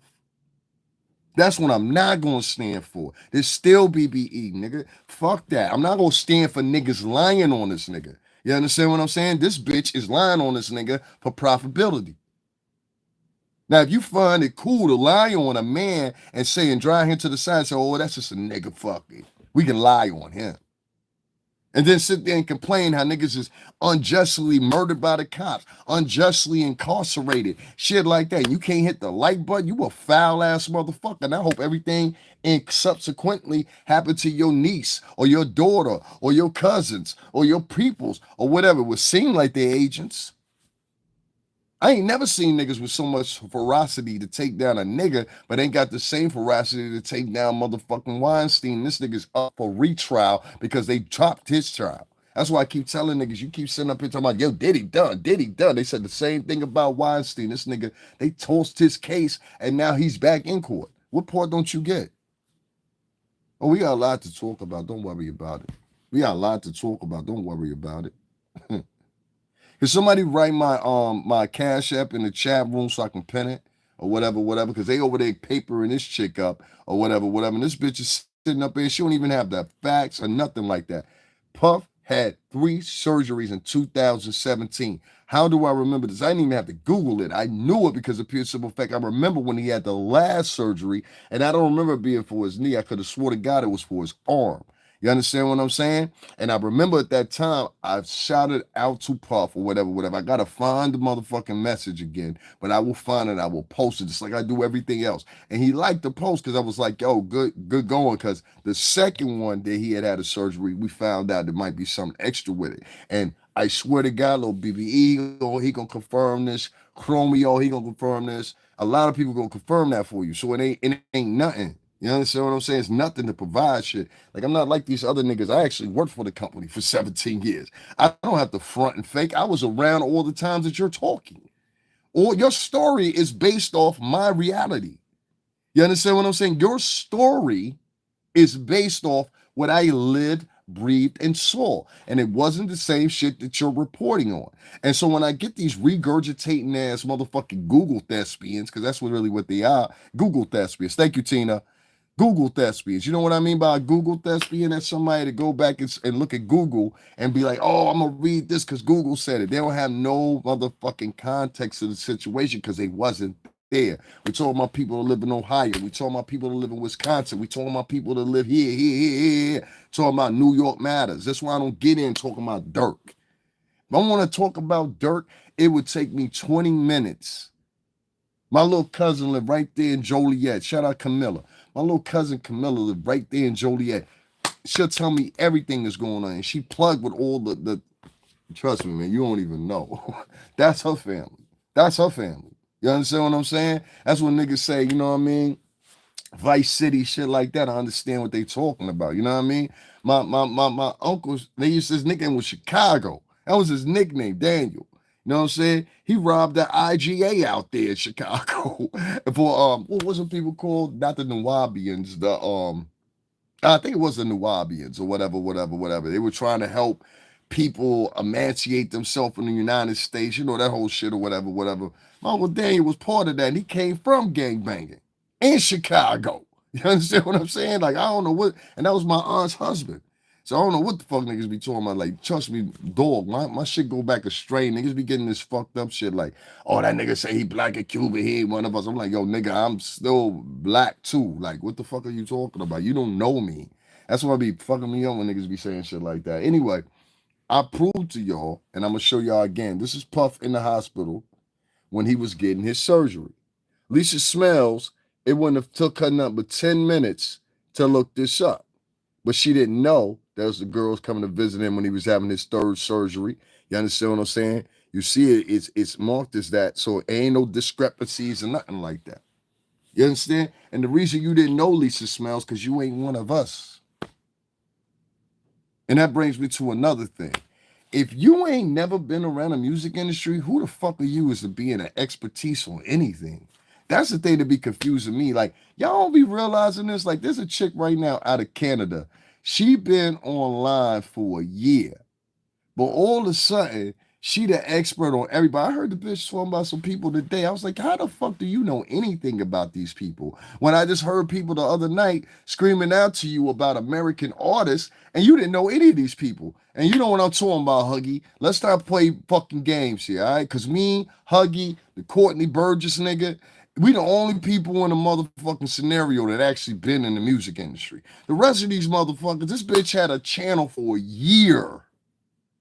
Speaker 1: That's what I'm not gonna stand for. There's still BBE, nigga. Fuck that. I'm not gonna stand for niggas lying on this nigga. You understand what I'm saying? This bitch is lying on this nigga for profitability. Now, if you find it cool to lie on a man and say and drive him to the side and say, oh, that's just a nigga fucking, we can lie on him. And then sit there and complain how niggas is unjustly murdered by the cops, unjustly incarcerated, shit like that. You can't hit the like button. You a foul ass motherfucker. And I hope everything and subsequently happen to your niece or your daughter or your cousins or your peoples or whatever. It would seem like they're agents. I ain't never seen niggas with so much ferocity to take down a nigga, but ain't got the same ferocity to take down motherfucking Weinstein. This nigga's up for retrial because they dropped his trial. That's why I keep telling niggas, you keep sitting up here talking about, yo, Diddy done, Diddy done. They said the same thing about Weinstein. This nigga, they tossed his case and now he's back in court. What part don't you get? Oh, we got a lot to talk about. Don't worry about it. We got a lot to talk about. Don't worry about it. Can somebody write my Cash App in the chat room so I can pin it or whatever, whatever? Because they over there papering this chick up or whatever, whatever. And this bitch is sitting up there. She don't even have the facts or nothing like that. Puff had 3 surgeries in 2017. How do I remember this? I didn't even have to Google it. I knew it because of pure simple fact. I remember when he had the last surgery, and I don't remember it being for his knee. I could have swore to God it was for his arm. You understand what I'm saying? And I remember at that time, I shouted out to Puff or whatever, whatever. I got to find the motherfucking message again, but I will find it. I will post it just like I do everything else. And he liked the post because I was like, yo, good going. Because the second one that he had a surgery, we found out there might be something extra with it. And I swear to God, little BBE, oh, he gonna confirm this. Chromeo, he gonna confirm this. A lot of people gonna confirm that for you. So it ain't nothing. You understand what I'm saying? It's nothing to provide shit. Like, I'm not like these other niggas. I actually worked for the company for 17 years. I don't have to front and fake. I was around all the times that you're talking. Or your story is based off my reality. You understand what I'm saying? Your story is based off what I lived, breathed, and saw. And it wasn't the same shit that you're reporting on. And so when I get these regurgitating ass motherfucking Google thespians, because that's really what they are, Google thespians. Thank you, Tina. Google thespians. You know what I mean by a Google thespian? That's somebody to go back and look at Google and be like, oh, I'm going to read this because Google said it. They don't have no motherfucking context of the situation because they wasn't there. We're talking about people that live in Ohio. We're talking about people that live in Wisconsin. We're talking about people that live here. Talking about New York matters. That's why I don't get in talking about Dirk. If I want to talk about Dirk, it would take me 20 minutes. My little cousin lived right there in Joliet. Shout out Camilla. My little cousin Camilla lived right there in Joliet. She'll tell me everything that's going on. And she plugged with all the trust me, man, you don't even know. That's her family. That's her family. You understand what I'm saying? That's what niggas say, you know what I mean? Vice City, shit like that. I understand what they talking about. You know what I mean? My uncles, they used his nickname was Chicago. That was his nickname, Daniel. You know what I'm saying? He robbed the IGA out there in Chicago. For what was it people called? Not the Nuwabians, I think it was the Nuwabians or whatever. They were trying to help people emancipate themselves in the United States, you know, that whole shit or whatever. My Uncle Daniel was part of that, and he came from gangbanging in Chicago. You understand what I'm saying? Like, I don't know what, and that was my aunt's husband. So I don't know what the fuck niggas be talking about. Like, trust me, dog, my shit go back astray. Niggas be getting this fucked up shit like, oh, that nigga say he black and Cuban, he ain't one of us. I'm like, yo, nigga, I'm still black too. Like, what the fuck are you talking about? You don't know me. That's why I be fucking me up when niggas be saying shit like that. Anyway, I proved to y'all, and I'm gonna show y'all again. This is Puff in the hospital when he was getting his surgery. Lisa Smells, it wouldn't have took her nothing but 10 minutes to look this up. But she didn't know that was the girls coming to visit him when he was having his third surgery. You understand what I'm saying? You see it, it's marked as that, so it ain't no discrepancies or nothing like that. You understand? And the reason you didn't know Lisa Smells because you ain't one of us. And that brings me to another thing. If you ain't never been around the music industry, who the fuck are you as to be an expertise on anything? That's the thing to be confusing me. Like, y'all don't be realizing this. Like, there's a chick right now out of Canada. She been online for a year. But all of a sudden, she the expert on everybody. I heard the bitch talking about some people today. I was like, how the fuck do you know anything about these people? When I just heard people the other night screaming out to you about American artists, and you didn't know any of these people. And you know what I'm talking about, Huggy. Let's not play fucking games here, all right? Because me, Huggy, the Courtney Burgess nigga, we the only people in the motherfucking scenario that actually been in the music industry. The rest of these motherfuckers, this bitch had a channel for a year.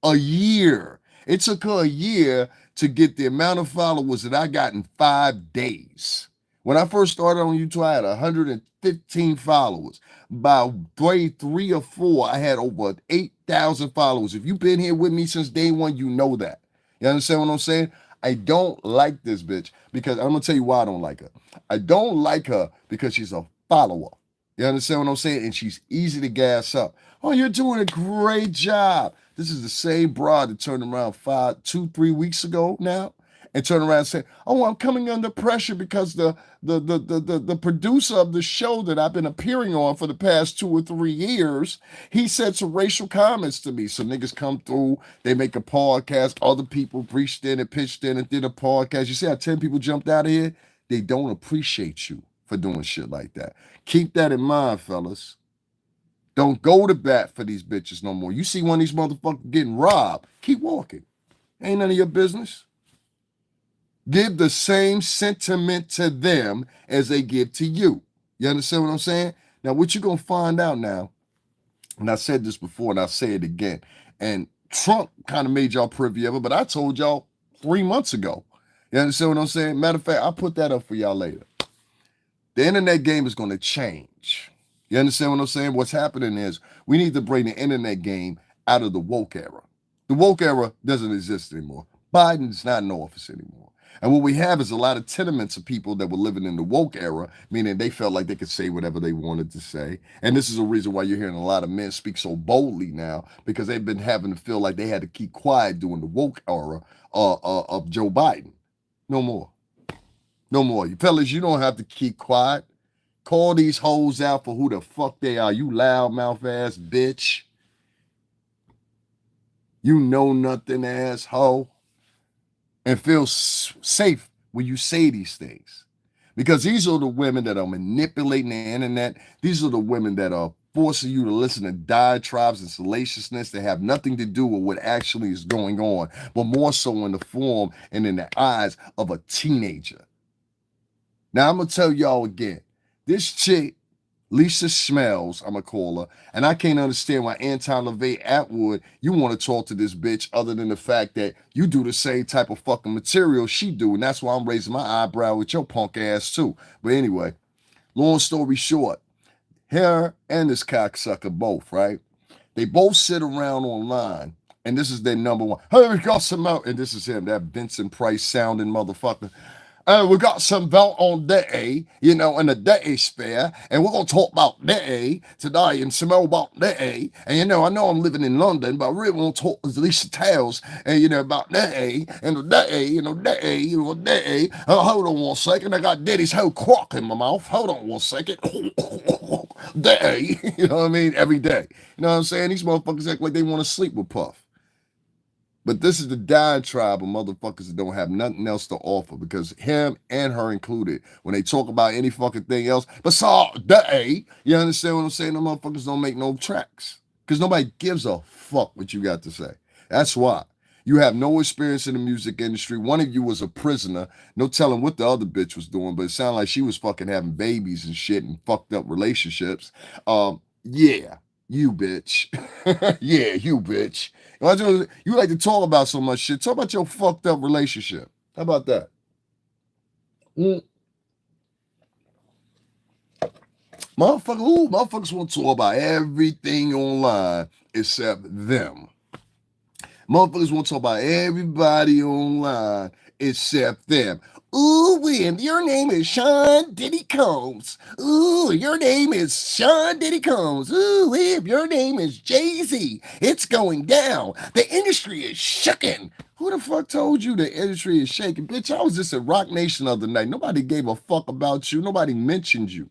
Speaker 1: A year. It took her a year to get the amount of followers that I got in 5 days. When I first started on YouTube, I had 115 followers. By day 3 or 4, I had over 8,000 followers. If you've been here with me since day one, you know that. You understand what I'm saying? I don't like this bitch because I'm going to tell you why I don't like her. I don't like her because she's a follower. You understand what I'm saying? And she's easy to gas up. Oh, you're doing a great job. This is the same broad that turned around 3 weeks ago now and turned around and said, oh, I'm coming under pressure because the producer of the show that I've been appearing on for the past 2 or 3 years, he said some racial comments to me. So niggas come through, they make a podcast, other people breached in and pitched in and did a podcast. You see how 10 people jumped out of here? They don't appreciate you for doing shit like that. Keep that in mind, fellas. Don't go to bat for these bitches no more. You see one of these motherfuckers getting robbed, keep walking. Ain't none of your business. Give the same sentiment to them as they give to you. You understand what I'm saying? Now, what you're going to find out now, and I said this before and I'll say it again, and Trump kind of made y'all privy of it, but I told y'all 3 months ago. You understand what I'm saying? Matter of fact, I'll put that up for y'all later. The internet game is going to change. You understand what I'm saying? What's happening is we need to bring the internet game out of the woke era. The woke era doesn't exist anymore. Biden's not in office anymore. And what we have is a lot of tenements of people that were living in the woke era, meaning they felt like they could say whatever they wanted to say. And this is a reason why you're hearing a lot of men speak so boldly now, because they've been having to feel like they had to keep quiet during the woke era of Joe Biden. No more. No more. You fellas, you don't have to keep quiet. Call these hoes out for who the fuck they are. You loudmouth ass bitch. You know nothing ass hoe. And feel safe when you say these things. Because these are the women that are manipulating the internet. These are the women that are forcing you to listen to diatribes and salaciousness that have nothing to do with what actually is going on, but more so in the form and in the eyes of a teenager. Now, I'm going to tell y'all again. This chick, Lisa Smells, I'm going to call her, and I can't understand why Anton LaVey Atwood, you want to talk to this bitch other than the fact that you do the same type of fucking material she do, and that's why I'm raising my eyebrow with your punk ass too. But anyway, long story short, her and this cocksucker both, right? They both sit around online, and this is their number one. Hey, we got some out, and this is him, that Vincent Price sounding motherfucker. We got some vote on Diddy, in the Diddy sphere, and we're going to talk about Diddy today and some more about Diddy. And, I know I'm living in London, but I really want to talk to Lisa Tales, and, about Diddy, and Diddy, Diddy. Hold on one second, I got Diddy's whole crock in my mouth. Hold on one second. Diddy, you know what I mean? Every day. You know what I'm saying? These motherfuckers act like they want to sleep with Puff. But this is the diatribe of motherfuckers that don't have nothing else to offer, because him and her included, when they talk about any fucking thing else, besides Diddy, you understand what I'm saying? The motherfuckers don't make no tracks because nobody gives a fuck what you got to say. That's why. You have no experience in the music industry. One of you was a prisoner. No telling what the other bitch was doing, but it sounded like she was fucking having babies and shit and fucked up relationships. Yeah, you bitch. Yeah, you bitch. You like to talk about so much shit. Talk about your fucked up relationship. How about that? Motherfuckers want to talk about everything online except them. Motherfuckers want to talk about everybody online except them. Ooh, William, your name is Sean Diddy Combs. Ooh, your name is Sean Diddy Combs. Ooh, William, your name is Jay-Z. It's going down. The industry is shooken. Who the fuck told you the industry is shaking? Bitch, I was just at Rock Nation the other night. Nobody gave a fuck about you. Nobody mentioned you.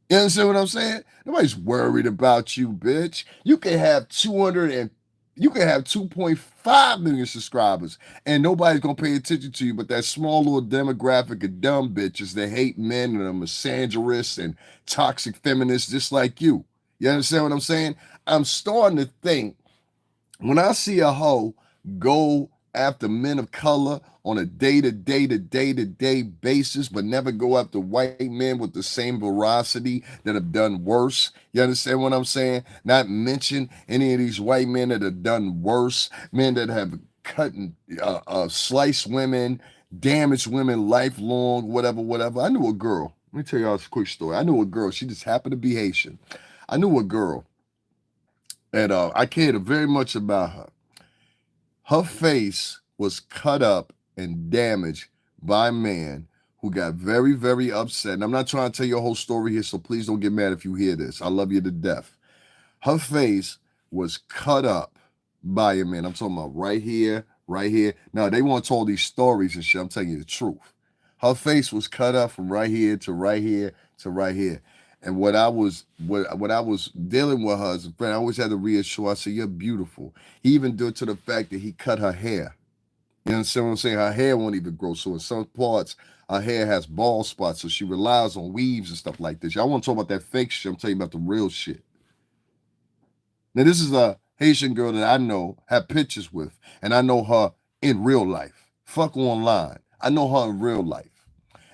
Speaker 1: You understand what I'm saying? Nobody's worried about you, bitch. You can have 2.5 million subscribers and nobody's gonna pay attention to you, but that small little demographic of dumb bitches that hate men and are misandrous and toxic feminists just like you. You understand what I'm saying? I'm starting to think when I see a hoe go after men of color on a day-to-day basis, but never go after white men with the same veracity that have done worse. You understand what I'm saying? Not mention any of these white men that have done worse, men that have cut and sliced women, damaged women lifelong, whatever. I knew a girl. Let me tell y'all a quick story. I knew a girl. She just happened to be Haitian. I knew a girl, and I cared very much about her. Her face was cut up and damaged by a man who got very, very upset. And I'm not trying to tell you a whole story here, so please don't get mad if you hear this. I love you to death. Her face was cut up by a man. I'm talking about right here, right here. Now, they want to tell these stories and shit. I'm telling you the truth. Her face was cut up from right here to right here to right here. And what I was dealing with her as a friend, I always had to reassure. I said, "You're beautiful." He even did to the fact that he cut her hair. You understand what I'm saying? Her hair won't even grow. So in some parts, her hair has bald spots. So she relies on weaves and stuff like this. Y'all want to talk about that fake shit? I'm telling you about the real shit. Now, this is a Haitian girl that I know, have pictures with, and I know her in real life. Fuck online. I know her in real life.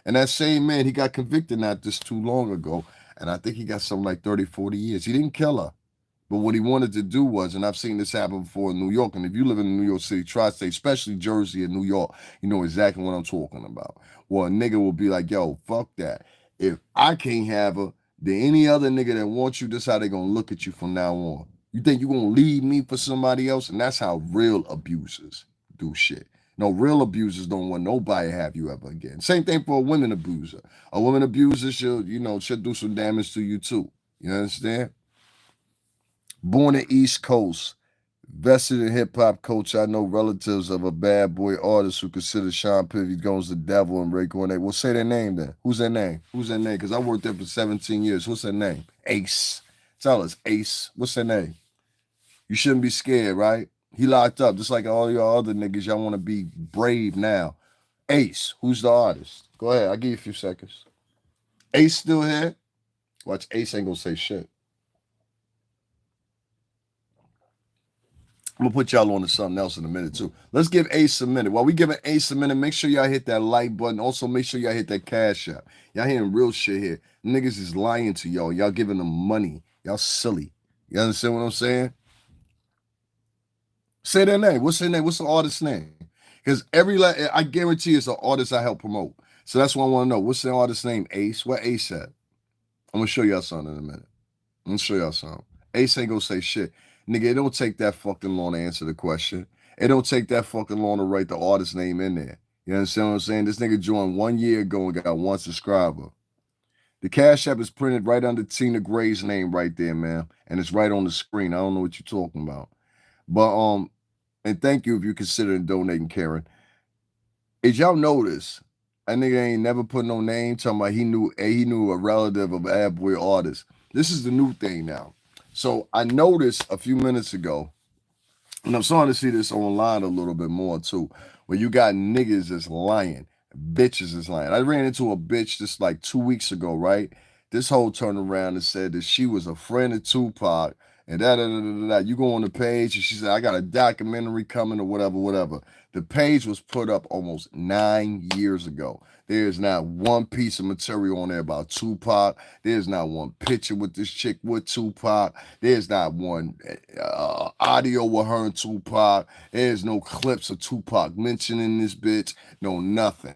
Speaker 1: And that same man, he got convicted not this too long ago, and I think he got something like 30, 40 years. He didn't kill her. But what he wanted to do was, and I've seen this happen before in New York, and if you live in New York City, tri-state, especially Jersey and New York, you know exactly what I'm talking about. Well, a nigga will be like, yo, fuck that. If I can't have her, then any other nigga that wants you, this how they gonna look at you from now on. You think you gonna leave me for somebody else? And that's how real abusers do shit. No, real abusers don't want nobody to have you ever again. Same thing for a women abuser. A woman abuser should do some damage to you too. You understand? Born in East Coast, vested in hip hop culture. I know relatives of a bad boy artist who consider Sean Puffy Jones the devil and Ray Cornet. Well, say their name then. Who's their name? Who's their name? Because I worked there for 17 years. What's their name? Ace. Tell us, Ace. What's their name? You shouldn't be scared, right? He locked up, just like all y'all other niggas. Y'all want to be brave now. Ace, who's the artist? Go ahead. I'll give you a few seconds. Ace still here? Watch, Ace ain't gonna say shit. I'm gonna put y'all on to something else in a minute too. Let's give Ace a minute. While we giving Ace a minute, make sure y'all hit that like button. Also, make sure y'all hit that cash app. Y'all hearing real shit here. Niggas is lying to y'all. Y'all giving them money. Y'all silly. You understand what I'm saying? Say their name. What's their name? What's the artist's name? Because I guarantee it's an artist I help promote. So that's what I want to know. What's the artist's name? Ace. Where Ace at? I'm gonna show y'all something in a minute. I'm gonna show y'all something. Ace ain't gonna say shit. Nigga, it don't take that fucking long to answer the question. It don't take that fucking long to write the artist name in there. You understand what I'm saying? This nigga joined 1 year ago and got 1 subscriber. The Cash App is printed right under Tina Gray's name right there, man. And it's right on the screen. I don't know what you're talking about. But and thank you if you're considering donating, Karen. As y'all notice, that nigga ain't never put no name talking about he knew a relative of Bad Boy artist. This is the new thing now. So I noticed a few minutes ago, and I'm starting to see this online a little bit more too, where you got niggas that's lying, bitches is lying. I ran into a bitch just like 2 weeks ago, right? This whole turned around and said that she was a friend of Tupac and da. You go on the page and she said, I got a documentary coming or whatever. The page was put up almost 9 years ago. There's not one piece of material on there about Tupac. There's not one picture with this chick with Tupac. There's not one audio with her and Tupac. There's no clips of Tupac mentioning this bitch. No, nothing.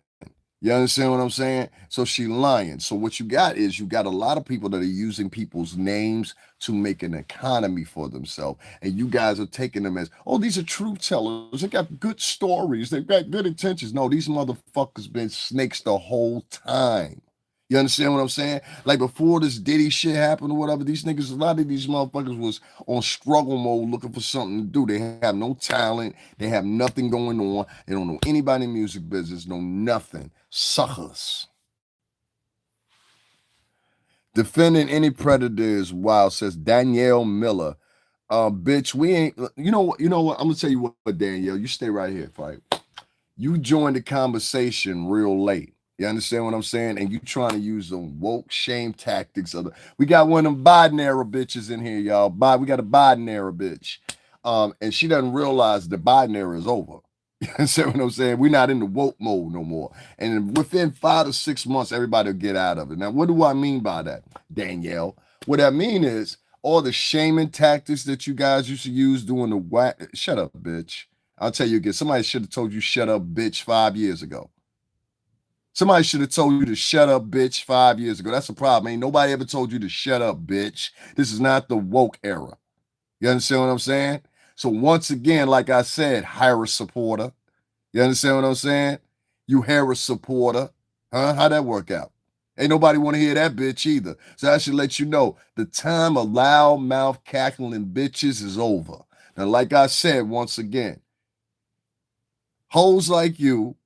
Speaker 1: You understand what I'm saying? So she lying. So what you got is you got a lot of people that are using people's names to make an economy for themselves. And you guys are taking them as, oh, these are truth tellers. They got good stories. They've got good intentions. No, these motherfuckers been snakes the whole time. You understand what I'm saying? Like before this Diddy shit happened or whatever, these niggas, a lot of these motherfuckers was on struggle mode looking for something to do. They have no talent. They have nothing going on. They don't know anybody in music business, know nothing. Suckers. Defending any predator is wild, says Danielle Miller. Bitch, we ain't, you know what? I'm gonna tell you what, Danielle, you stay right here, fight. You joined the conversation real late. You understand what I'm saying? And you trying to use the woke shame tactics of the. We got one of them Biden era bitches in here, y'all. We got a Biden era bitch, and she doesn't realize the Biden era is over. You understand what I'm saying? We're not in the woke mode no more. And within 5 to 6 months, everybody will get out of it. Now, what do I mean by that, Danielle? What I mean is all the shaming tactics that you guys used to use doing the whack. Shut up, bitch. I'll tell you again, somebody should have told you shut up, bitch, 5 years ago. Somebody should have told you to shut up, bitch, 5 years ago. That's the problem. Ain't nobody ever told you to shut up, bitch. This is not the woke era. You understand what I'm saying? So once again, like I said, hire a supporter. You understand what I'm saying? You hire a supporter. Huh? How'd that work out? Ain't nobody want to hear that bitch either. So I should let you know the time of loudmouth cackling bitches is over. Now, like I said, once again, hoes like you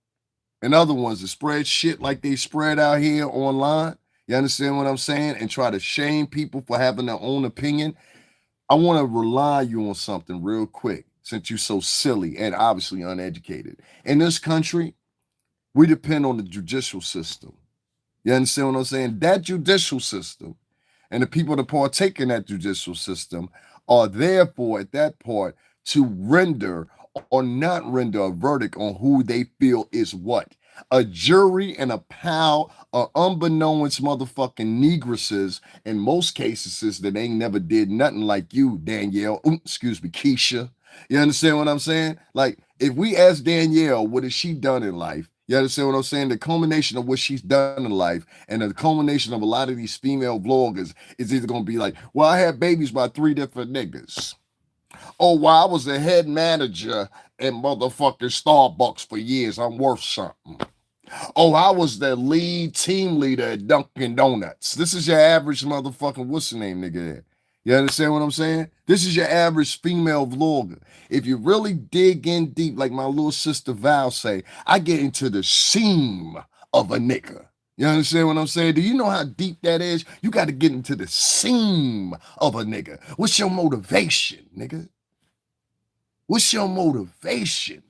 Speaker 1: and other ones that spread shit like they spread out here online, you understand what I'm saying? And try to shame people for having their own opinion. I want to rely you on something real quick since you're so silly and obviously uneducated. In this country, we depend on the judicial system. You understand what I'm saying? That judicial system and the people that partake in that judicial system are therefore at that part to render or not render a verdict on who they feel is what. A jury and a pile of unbeknownst motherfucking negresses in most cases that ain't never did nothing like you, Danielle. Excuse me, Keisha. You understand what I'm saying? Like, if we ask Danielle, what has she done in life? You understand what I'm saying? The culmination of what she's done in life and the culmination of a lot of these female vloggers is either going to be like, well, I had babies by 3 different niggas. Oh, well, I was the head manager at motherfucking Starbucks for years. I'm worth something. Oh, I was the lead team leader at Dunkin' Donuts. This is your average motherfucking, what's the name, nigga? You understand what I'm saying? This is your average female vlogger. If you really dig in deep, like my little sister Val say, I get into the seam of a nigga. You understand what I'm saying? Do you know how deep that is? You got to get into the seam of a nigga. What's your motivation, nigga? What's your motivation?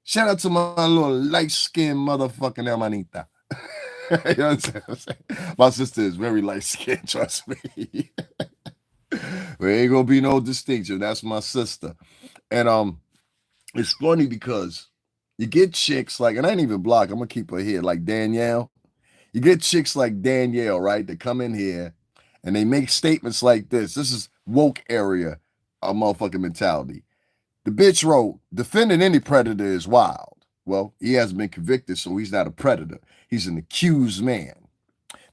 Speaker 1: Shout out to my little light-skinned motherfucking hermanita. You know what I'm saying? My sister is very light-skinned, trust me. There ain't gonna be no distinction. That's my sister. And it's funny because you get chicks like, and I ain't even block, I'm gonna keep her here, like Danielle. You get chicks like Danielle, right, that come in here and they make statements like this. This is woke area motherfucking mentality. The bitch wrote, defending any predator is wild. Well, he hasn't been convicted, so he's not a predator. He's an accused man.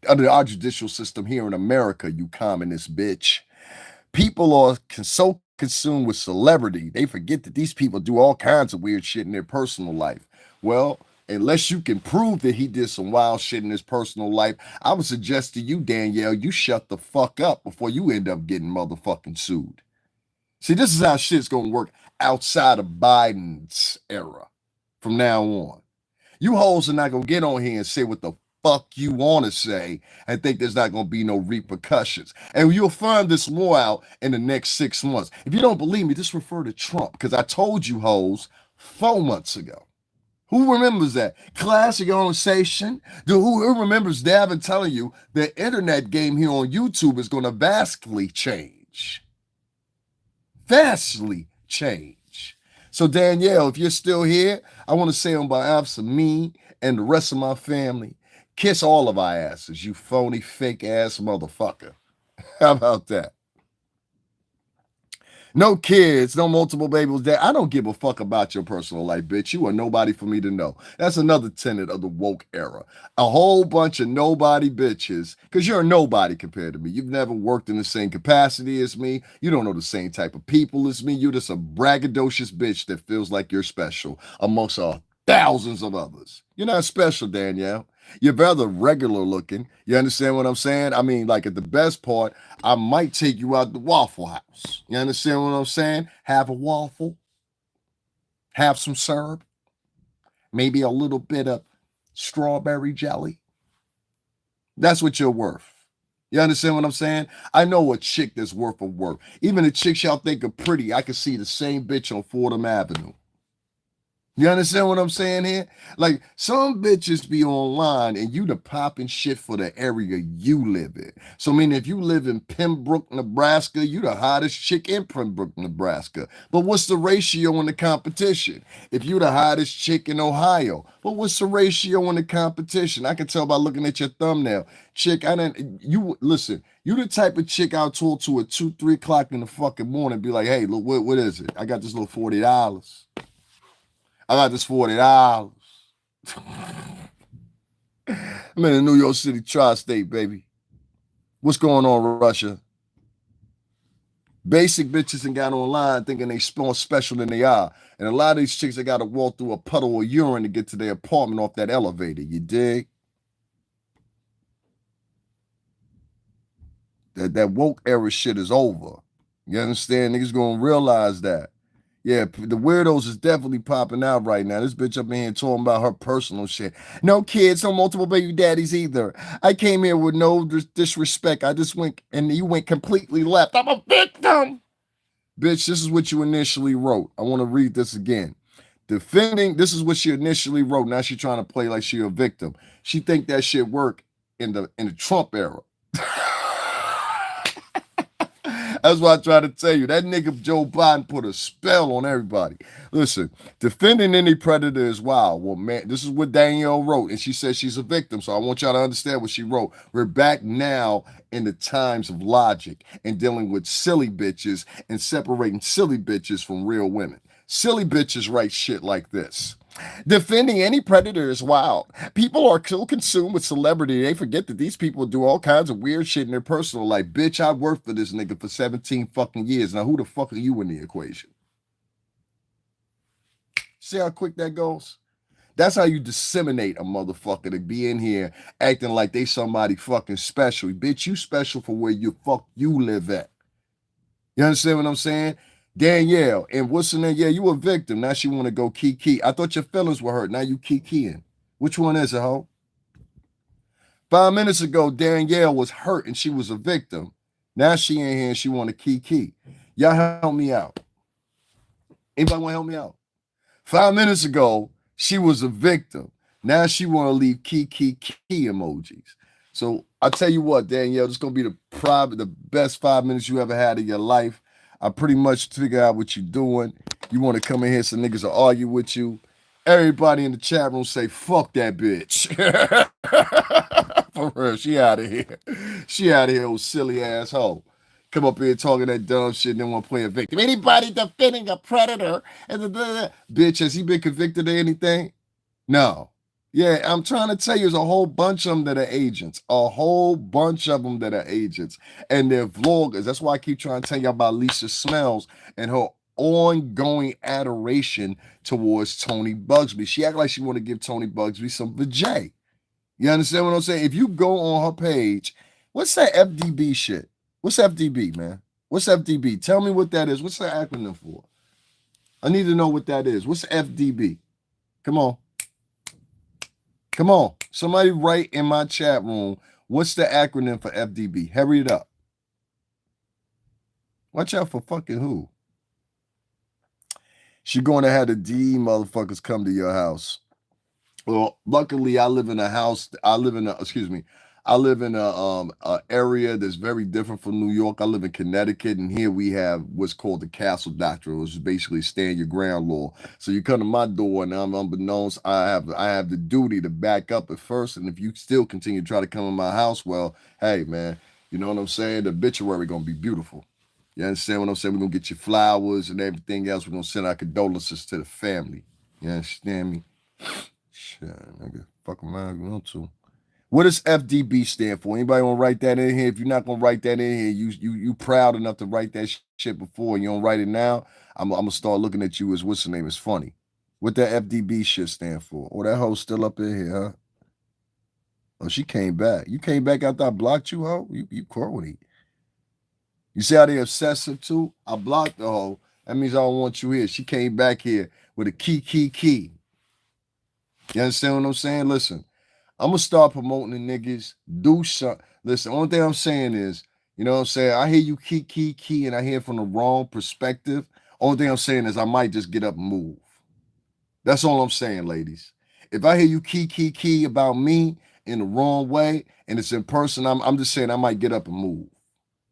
Speaker 1: Under our judicial system here in America, you communist bitch, people are so consumed with celebrity, they forget that these people do all kinds of weird shit in their personal life. Well, unless you can prove that he did some wild shit in his personal life, I would suggest to you, Danielle, you shut the fuck up before you end up getting motherfucking sued. See, this is how shit's gonna work outside of Biden's era from now on. You hoes are not gonna get on here and say what the fuck you want to say and think there's not gonna be no repercussions. And you'll find this more out in the next 6 months. If you don't believe me, just refer to Trump, because I told you hoes 4 months ago. Who remembers that? Classic conversation. Dude, who remembers Davin telling you the internet game here on YouTube is gonna vastly change? Vastly change. So Danielle, if you're still here, I want to say on behalf of me and the rest of my family, kiss all of our asses, you phony, fake ass motherfucker. How about that? No kids, no multiple babies. Dad, I don't give a fuck about your personal life, bitch. You are nobody for me to know. That's another tenet of the woke era. A whole bunch of nobody bitches, because you're a nobody compared to me. You've never worked in the same capacity as me. You don't know the same type of people as me. You're just a braggadocious bitch that feels like you're special amongst thousands of others. You're not special, Danielle. You're rather regular looking. You understand what I'm saying? I mean, like at the best part, I might take you out the Waffle House. You understand what I'm saying? Have a waffle, have some syrup, maybe a little bit of strawberry jelly. That's what you're worth. You understand what I'm saying? I know a chick that's worth of work. Even the chicks y'all think are pretty, I can see the same bitch on Fordham Avenue. You understand what I'm saying here? Like some bitches be online and you the popping shit for the area you live in. So I mean, if you live in Pembroke, Nebraska, you the hottest chick in Pembroke, Nebraska. But what's the ratio in the competition? If you the hottest chick in Ohio, but what's the ratio in the competition? I can tell by looking at your thumbnail. Chick, I didn't you listen, you the type of chick I'll talk to at 2, 3 o'clock in the fucking morning, be like, hey, look, what is it? I got this little $40. I got this $40. I'm in the New York City tri-state, baby. What's going on, Russia? Basic bitches and got online thinking they more special than they are. And a lot of these chicks, they got to walk through a puddle of urine to get to their apartment off that elevator. You dig? That woke era shit is over. You understand? Niggas gonna realize that. Yeah, the weirdos is definitely popping out right now. This bitch up in here talking about her personal shit. No kids, no multiple baby daddies either. I came here with no disrespect. I just went, and you went completely left. I'm a victim. Bitch, this is what you initially wrote. I want to read this again. Defending, this is what she initially wrote. Now she trying to play like she a victim. She think that shit work in the Trump era. That's why I try to tell you. That nigga Joe Biden put a spell on everybody. Listen, defending any predator is wild. Well, man, this is what Danielle wrote, and she says she's a victim. So I want y'all to understand what she wrote. We're back now in the times of logic and dealing with silly bitches and separating silly bitches from real women. Silly bitches write shit like this. Defending any predator is wild. People are so consumed with celebrity, they forget that these people do all kinds of weird shit in their personal life. Bitch, I worked for this nigga for 17 fucking years. Now, who the fuck are you in the equation? See how quick that goes? That's how you disseminate a motherfucker to be in here acting like they somebody fucking special. Bitch, you special for where you live at. You understand what I'm saying? Danielle, and what's her name? Yeah, you a victim. Now she want to go kiki. I thought your feelings were hurt. Now you kikiing. Which one is it, ho? 5 minutes ago, Danielle was hurt and she was a victim. Now she in here and she want to kiki. Y'all help me out. Anybody want to help me out? 5 minutes ago, she was a victim. Now she want to leave kiki emojis. So I tell you what, Danielle, this is gonna be the best 5 minutes you ever had in your life. I pretty much figure out what you're doing. You want to come in here so niggas will argue with you. Everybody in the chat room say, fuck that bitch. For real, she out of here. She out of here, old silly asshole. Come up here talking that dumb shit and then want to play a victim. Anybody defending a predator? Bitch, has he been convicted of anything? No. Yeah, I'm trying to tell you, there's a whole bunch of them that are agents. A whole bunch of them that are agents. And they're vloggers. That's why I keep trying to tell you about Lisa Smells and her ongoing adoration towards Tony Bugsby. She act like she want to give Tony Bugsby some vajay. You understand what I'm saying? If you go on her page, what's that FDB shit? What's FDB, man? What's FDB? Tell me what that is. What's the acronym for? I need to know what that is. What's FDB? Come on. Come on. Somebody write in my chat room, what's the acronym for FDB? Hurry it up. Watch out for fucking who? She going to have the DE motherfuckers come to your house. Well, luckily I live in a house. I live in a area that's very different from New York. I live in Connecticut, and here we have what's called the Castle Doctrine, which is basically stand your ground law. So you come to my door, and I'm unbeknownst, I have the duty to back up at first. And if you still continue to try to come in my house, well, hey man, you know what I'm saying? The obituary gonna be beautiful. You understand what I'm saying? We're gonna get you flowers and everything else. We're gonna send our condolences to the family. You understand me? Shit, nigga, fuck around, you want to. What does FDB stand for? Anybody want to write that in here? If you're not gonna write that in here, you proud enough to write that shit before and you don't write it now, I'm gonna start looking at you as what's the name is funny. What that FDB shit stand for? Oh, that hoe still up in here, huh? Oh, she came back. You came back after I blocked you, ho? You crony. You see how they obsessive too? I blocked the hoe. That means I don't want you here. She came back here with a key. You understand what I'm saying? Listen, I'm gonna start promoting the niggas. Do something. Listen, only thing I'm saying is, you know what I'm saying? I hear you key, and I hear from the wrong perspective. Only thing I'm saying is I might just get up and move. That's all I'm saying, ladies. If I hear you key about me in the wrong way and it's in person, I'm just saying I might get up and move.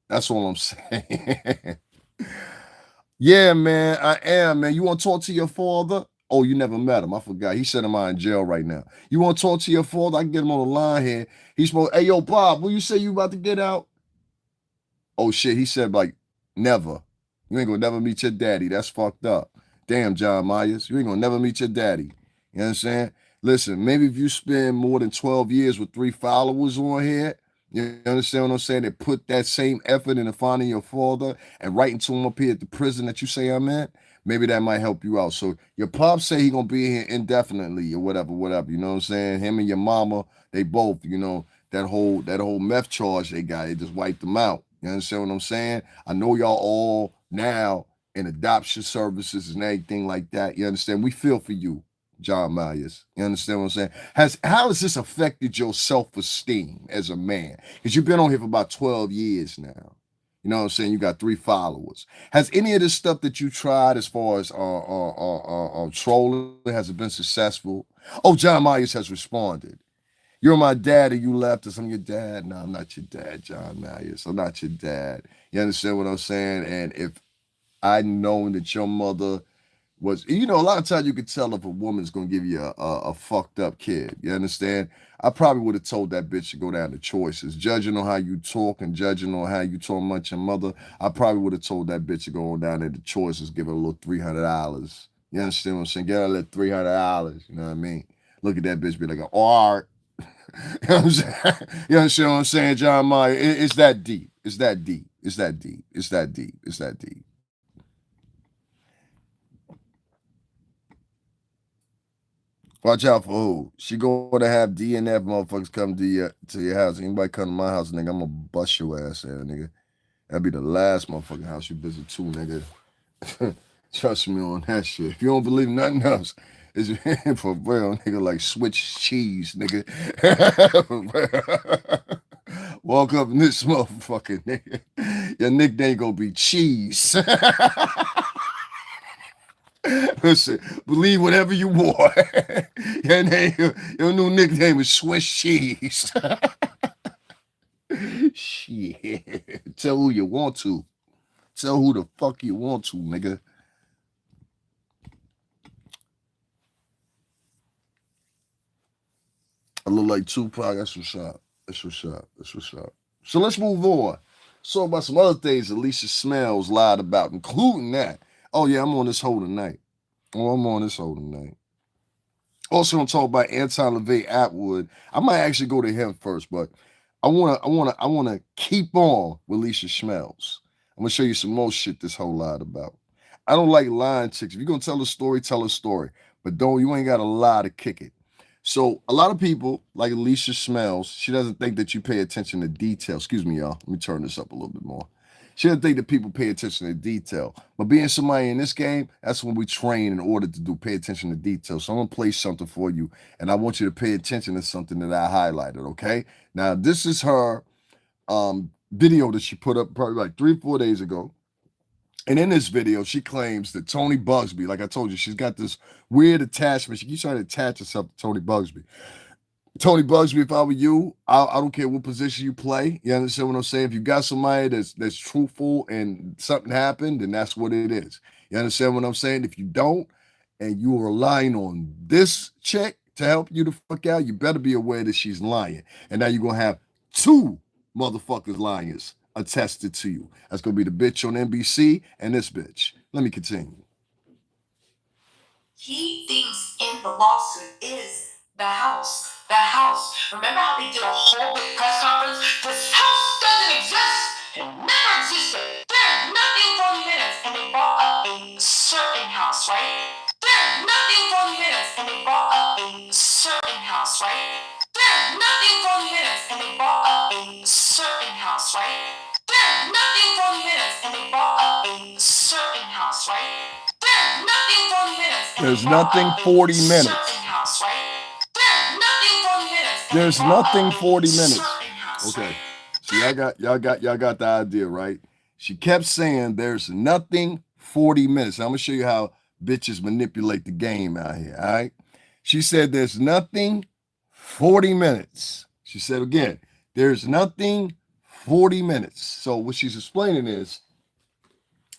Speaker 1: That's all I'm saying. Yeah, man, I am, man. You want to talk to your father? Oh, you never met him. I forgot. He said I'm out in jail right now. You want to talk to your father? I can get him on the line here. He's supposed, hey, yo, Bob, will you say you about to get out? Oh, shit. He said, like, never. You ain't gonna never meet your daddy. That's fucked up. Damn, John Myers. You ain't gonna never meet your daddy. You understand? Listen, maybe if you spend more than 12 years with 3 followers on here, you understand what I'm saying? They put that same effort into finding your father and writing to him up here at the prison that you say I'm at, maybe that might help you out. So your pop say he gonna be here indefinitely or whatever. You know what I'm saying? Him and your mama, they both, that whole meth charge they got, it just wiped them out. You understand what I'm saying? I know y'all all now in adoption services and everything like that. You understand? We feel for you, John Myers. You understand what I'm saying? How has this affected your self-esteem as a man? Because you've been on here for about 12 years now. You know what I'm saying? You got 3 followers. Has any of this stuff that you tried as far as trolling, has it been successful? Oh, John Myers has responded. You're my dad and you left us. I'm your dad. No, I'm not your dad, John Myers. I'm not your dad. You understand what I'm saying? And if I know that your mother was, a lot of times you could tell if a woman's gonna give you a fucked up kid. You understand? I probably would have told that bitch to go down to choices. Judging on how you talk and judging on how you talk about your mother, I probably would have told that bitch to go on down there to choices, give her a little $300. You understand what I'm saying? Get her a little $300. You know what I mean? Look at that bitch, be like, all right. You know what I'm saying? You understand what I'm saying, John Mayer? It's that deep. It's that deep. It's that deep. It's that deep. It's that deep. Watch out for who. She going to have DNF motherfuckers come to your house. Anybody come to my house, nigga, I'm gonna bust your ass there, nigga. That'd be the last motherfucking house you visit too, nigga. Trust me on that shit. If you don't believe nothing else, it's for real, nigga, like switch cheese, nigga. Walk up in this motherfucker, nigga. Your nickname gonna be Cheese. Listen, believe whatever you want. Your new nickname is Swiss Cheese. Shit. Tell who you want to. Tell who the fuck you want to, nigga. I look like Tupac. That's what's up. That's what's up. That's what's up. So let's move on. So about some other things Alicia Smells lied about, including that. Oh yeah, I'm on this whole tonight. Oh, I'm on this whole tonight. Also, I'm talking about Anton LaVey Atwood. I might actually go to him first, but I wanna keep on with Alicia Smells. I'm gonna show you some more shit this whole lot about. I don't like lying chicks. If you're gonna tell a story, tell a story. But you ain't got to lie to kick it. So a lot of people, like Alicia Smells, she doesn't think that you pay attention to detail. Excuse me, y'all. Let me turn this up a little bit more. She doesn't think that people pay attention to detail. But being somebody in this game, that's when we train in order to pay attention to detail. So I'm gonna play something for you, and I want you to pay attention to something that I highlighted. Okay. Now this is her video that she put up probably like 3 or 4 days ago. And in this video, she claims that Tony Bugsby, like I told you, she's got this weird attachment. She keeps trying to attach herself to Tony Bugsby. Tony Bugsby, if I were you, I don't care what position you play. You understand what I'm saying? If you got somebody that's truthful and something happened, then that's what it is. You understand what I'm saying? If you don't, and you are relying on this chick to help you the fuck out, you better be aware that she's lying. And now you're gonna have 2 motherfuckers liars attested to you. That's gonna be the bitch on NBC and this bitch. Let me continue.
Speaker 2: He thinks in the lawsuit is the house. The house. Remember how they did a whole big press conference? This house doesn't exist. It never existed. There's nothing 40 minutes. And they brought up a certain house, right? There's nothing 40 minutes. And they brought up a certain house, right? There's There's nothing 40 minutes, and they brought up a certain house, right? There's nothing 40 minutes, and they brought up a certain house, right? There's nothing 40 minutes, and
Speaker 1: There's
Speaker 2: they brought
Speaker 1: nothing
Speaker 2: up a
Speaker 1: 40 minutes.
Speaker 2: certain house, right? There's nothing 40 minutes, and
Speaker 1: There's
Speaker 2: they brought
Speaker 1: nothing
Speaker 2: up
Speaker 1: 40
Speaker 2: a
Speaker 1: minutes.
Speaker 2: certain house,
Speaker 1: Okay.
Speaker 2: right?
Speaker 1: So y'all got the idea, right? She kept saying there's nothing 40 minutes. I'm gonna show you how bitches manipulate the game out here. All right. She said there's nothing 40 minutes. She said again, there's nothing 40 minutes. So what she's explaining is,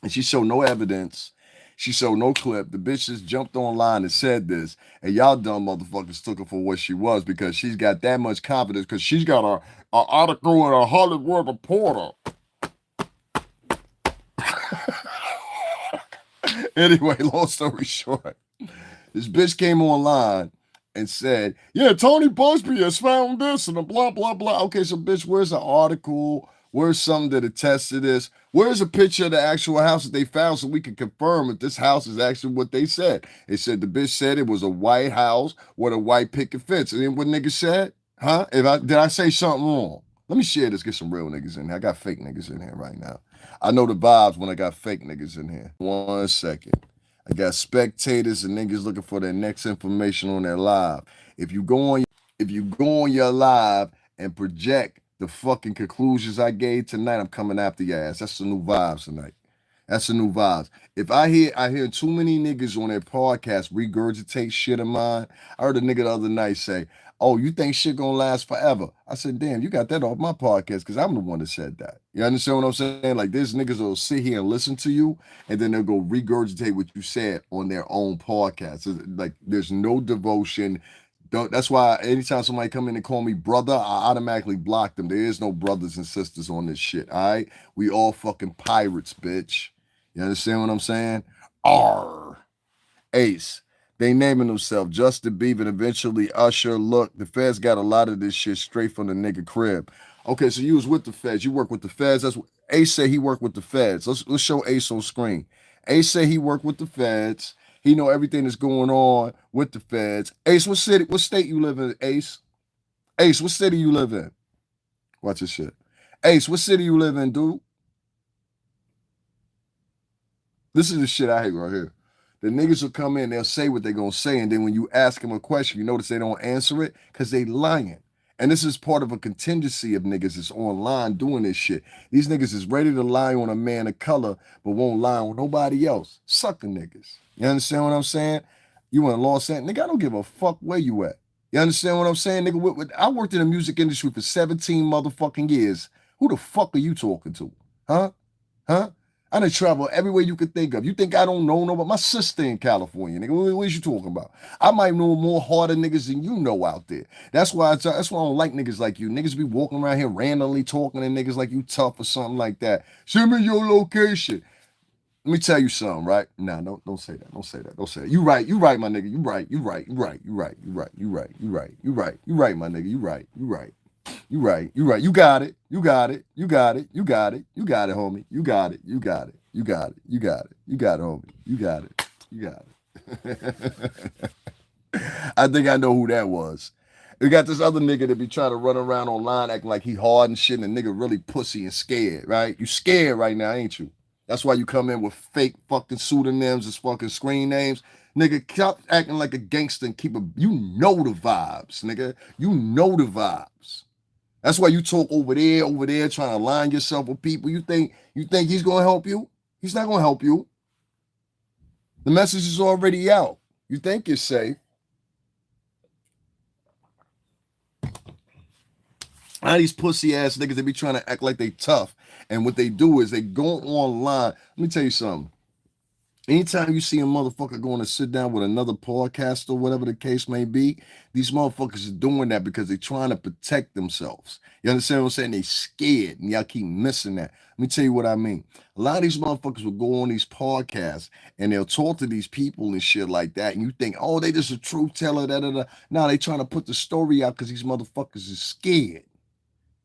Speaker 1: and she showed no evidence. She showed no clip. The bitch just jumped online and said this, and y'all dumb motherfuckers took her for what she was because she's got that much confidence because she's got a article in a Hollywood Reporter. Anyway, long story short, this bitch came online and said, yeah, Tony Busby has found this and a blah, blah, blah. Okay, so bitch, where's the article? Where's something that attests to this? Where's a picture of the actual house that they found so we can confirm if this house is actually what they said? They said the bitch said it was a white house with a white picket fence. And then what nigga said? Huh? Did I say something wrong? Let me share this, get some real niggas in here. I got fake niggas in here right now. I know the vibes when I got fake niggas in here. 1 second. I got spectators and niggas looking for their next information on their live. If you go on your live and project the fucking conclusions I gave tonight, I'm coming after your ass. That's the new vibes tonight. That's the new vibes. If I hear too many niggas on their podcast regurgitate shit of mine. I heard a nigga the other night say, oh, you think shit gonna last forever? I said, damn, you got that off my podcast because I'm the one that said that. You understand what I'm saying? Like, there's niggas that'll sit here and listen to you, and then they'll go regurgitate what you said on their own podcast. Like, there's no devotion. That's why anytime somebody come in and call me brother, I automatically block them. There is no brothers and sisters on this shit, all right? We all fucking pirates, bitch. You understand what I'm saying? R. Ace. They naming themselves Justin Bieber and eventually Usher. Look, the feds got a lot of this shit straight from the nigga crib. Okay, so you was with the feds. You work with the feds. That's what Ace said he worked with the feds. Let's show Ace on screen. Ace said he worked with the feds. He know everything that's going on with the feds. Ace, what state you live in, Ace? Ace, what city you live in? Watch this shit. Ace, what city you live in, dude? This is the shit I hate right here. The niggas will come in, they'll say what they're going to say, and then when you ask them a question, you notice they don't answer it because they lying. And this is part of a contingency of niggas that's online doing this shit. These niggas is ready to lie on a man of color, but won't lie on nobody else. Sucker niggas. You understand what I'm saying? You in Los Angeles, nigga, I don't give a fuck where you at. You understand what I'm saying, nigga? I worked in the music industry for 17 motherfucking years. Who the fuck are you talking to? Huh? Huh? I done travel everywhere you could think of. You think I don't know nobody? My sister in California, nigga. What is you talking about? I might know more harder niggas than you know out there. That's why I don't like niggas like you. Niggas be walking around here randomly talking to niggas like you tough or something like that. Send me your location. Let me tell you something, right? Nah, don't say that. Don't say that. Don't say that. You right, my nigga. You right, my nigga. You right. You right. You got it. You got it, homie. You got it, homie. You got it. I think I know who that was. We got this other nigga that be trying to run around online acting like he hard and shit, and the nigga really pussy and scared, right? You scared right now, ain't you? That's why you come in with fake fucking pseudonyms as fucking screen names. Nigga, stop acting like a gangster and you know the vibes, nigga. You know the vibes. That's why you talk over there, trying to align yourself with people. You think he's gonna help you? He's not gonna help you. The message is already out. You think you're safe. All these pussy ass niggas, they be trying to act like they tough. And what they do is they go online. Let me tell you something. Anytime you see a motherfucker going to sit down with another podcast or whatever the case may be, these motherfuckers are doing that because they're trying to protect themselves. You understand what I'm saying? They scared, and y'all keep missing that. Let me tell you what I mean. A lot of these motherfuckers will go on these podcasts and they'll talk to these people and shit like that, and you think, oh, they just a truth teller, da. Now they trying to put the story out because these motherfuckers is scared.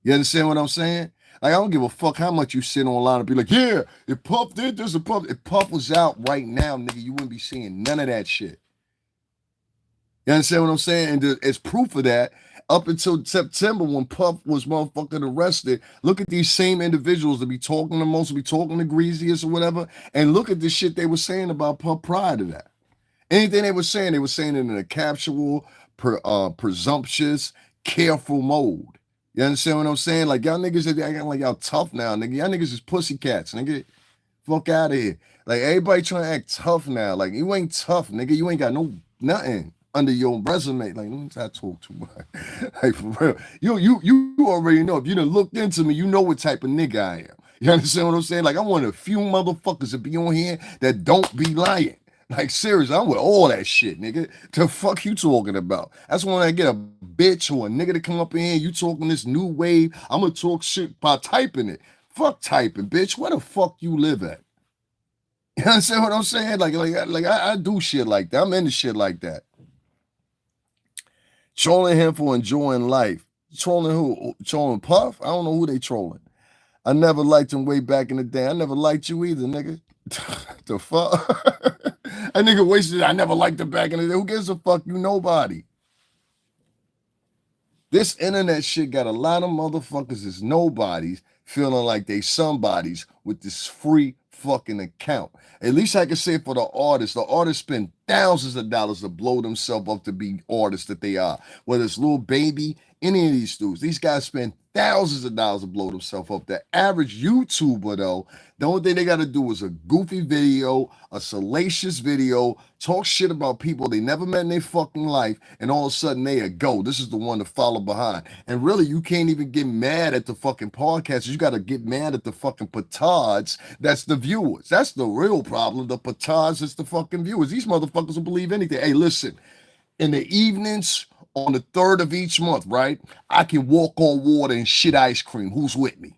Speaker 1: You understand what I'm saying? Like, I don't give a fuck how much you sit online and be like, yeah, if Puff did this, if Puff was out right now, nigga, you wouldn't be seeing none of that shit. You understand what I'm saying? And as proof of that, up until September when Puff was motherfucking arrested. Look at these same individuals that be talking the most, be talking the greasiest or whatever, and look at the shit they were saying about Puff prior to that. Anything they were saying it in a captual, presumptuous, careful mode. You understand what I'm saying? Like y'all niggas are acting like y'all tough now, nigga. Y'all niggas is pussycats, nigga. Fuck out of here. Like everybody trying to act tough now. Like you ain't tough, nigga. You ain't got nothing under your resume. Like I talk too much. Like for real. You already know. If you done looked into me, you know what type of nigga I am. You understand what I'm saying? Like I want a few motherfuckers to be on here that don't be lying. Like seriously, I'm with all that shit, nigga. The fuck you talking about? That's when I get a bitch or a nigga to come up in here. You talking this new wave? I'm gonna talk shit by typing it. Fuck typing, bitch. Where the fuck you live at? You understand what I'm saying? Like I do shit like that. I'm into shit like that. Trolling him for enjoying life. Trolling who? Trolling Puff? I don't know who they trolling. I never liked him way back in the day. I never liked you either, nigga. The fuck? That nigga wasted. I never liked him back in the day. Who gives a fuck? You nobody. This internet shit got a lot of motherfuckers as nobodies feeling like they somebodies with this free fucking account. At least I can say for the artists. The artists spend thousands of dollars to blow themselves up to be artists that they are. Whether it's Lil Baby, any of these dudes, these guys spend thousands of dollars to blow themselves up. The average YouTuber, though, the only thing they got to do is a goofy video, a salacious video, talk shit about people they never met in their fucking life, and all of a sudden they go. This is the one to follow behind. And really, you can't even get mad at the fucking podcasters. You got to get mad at the fucking petards. That's the viewers. That's the real problem. The petards is the fucking viewers. These motherfuckers will believe anything. Hey, listen, in the evenings, on the 3rd of each month, right? I can walk on water and shit ice cream. Who's with me?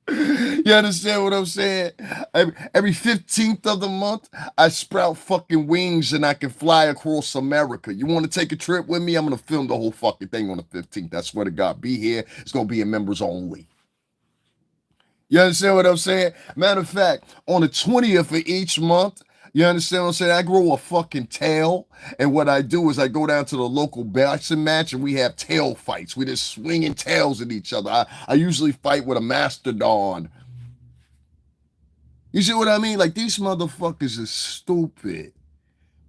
Speaker 1: You understand what I'm saying? Every 15th of the month, I sprout fucking wings and I can fly across America. You want to take a trip with me? I'm going to film the whole fucking thing on the 15th. I swear to God, be here. It's going to be in members only. You understand what I'm saying? Matter of fact, on the 20th of each month, you understand what I'm saying? I grow a fucking tail, and what I do is I go down to the local boxing match, and we have tail fights. We just swinging tails at each other. I usually fight with a mastodon. You see what I mean? Like, these motherfuckers are stupid.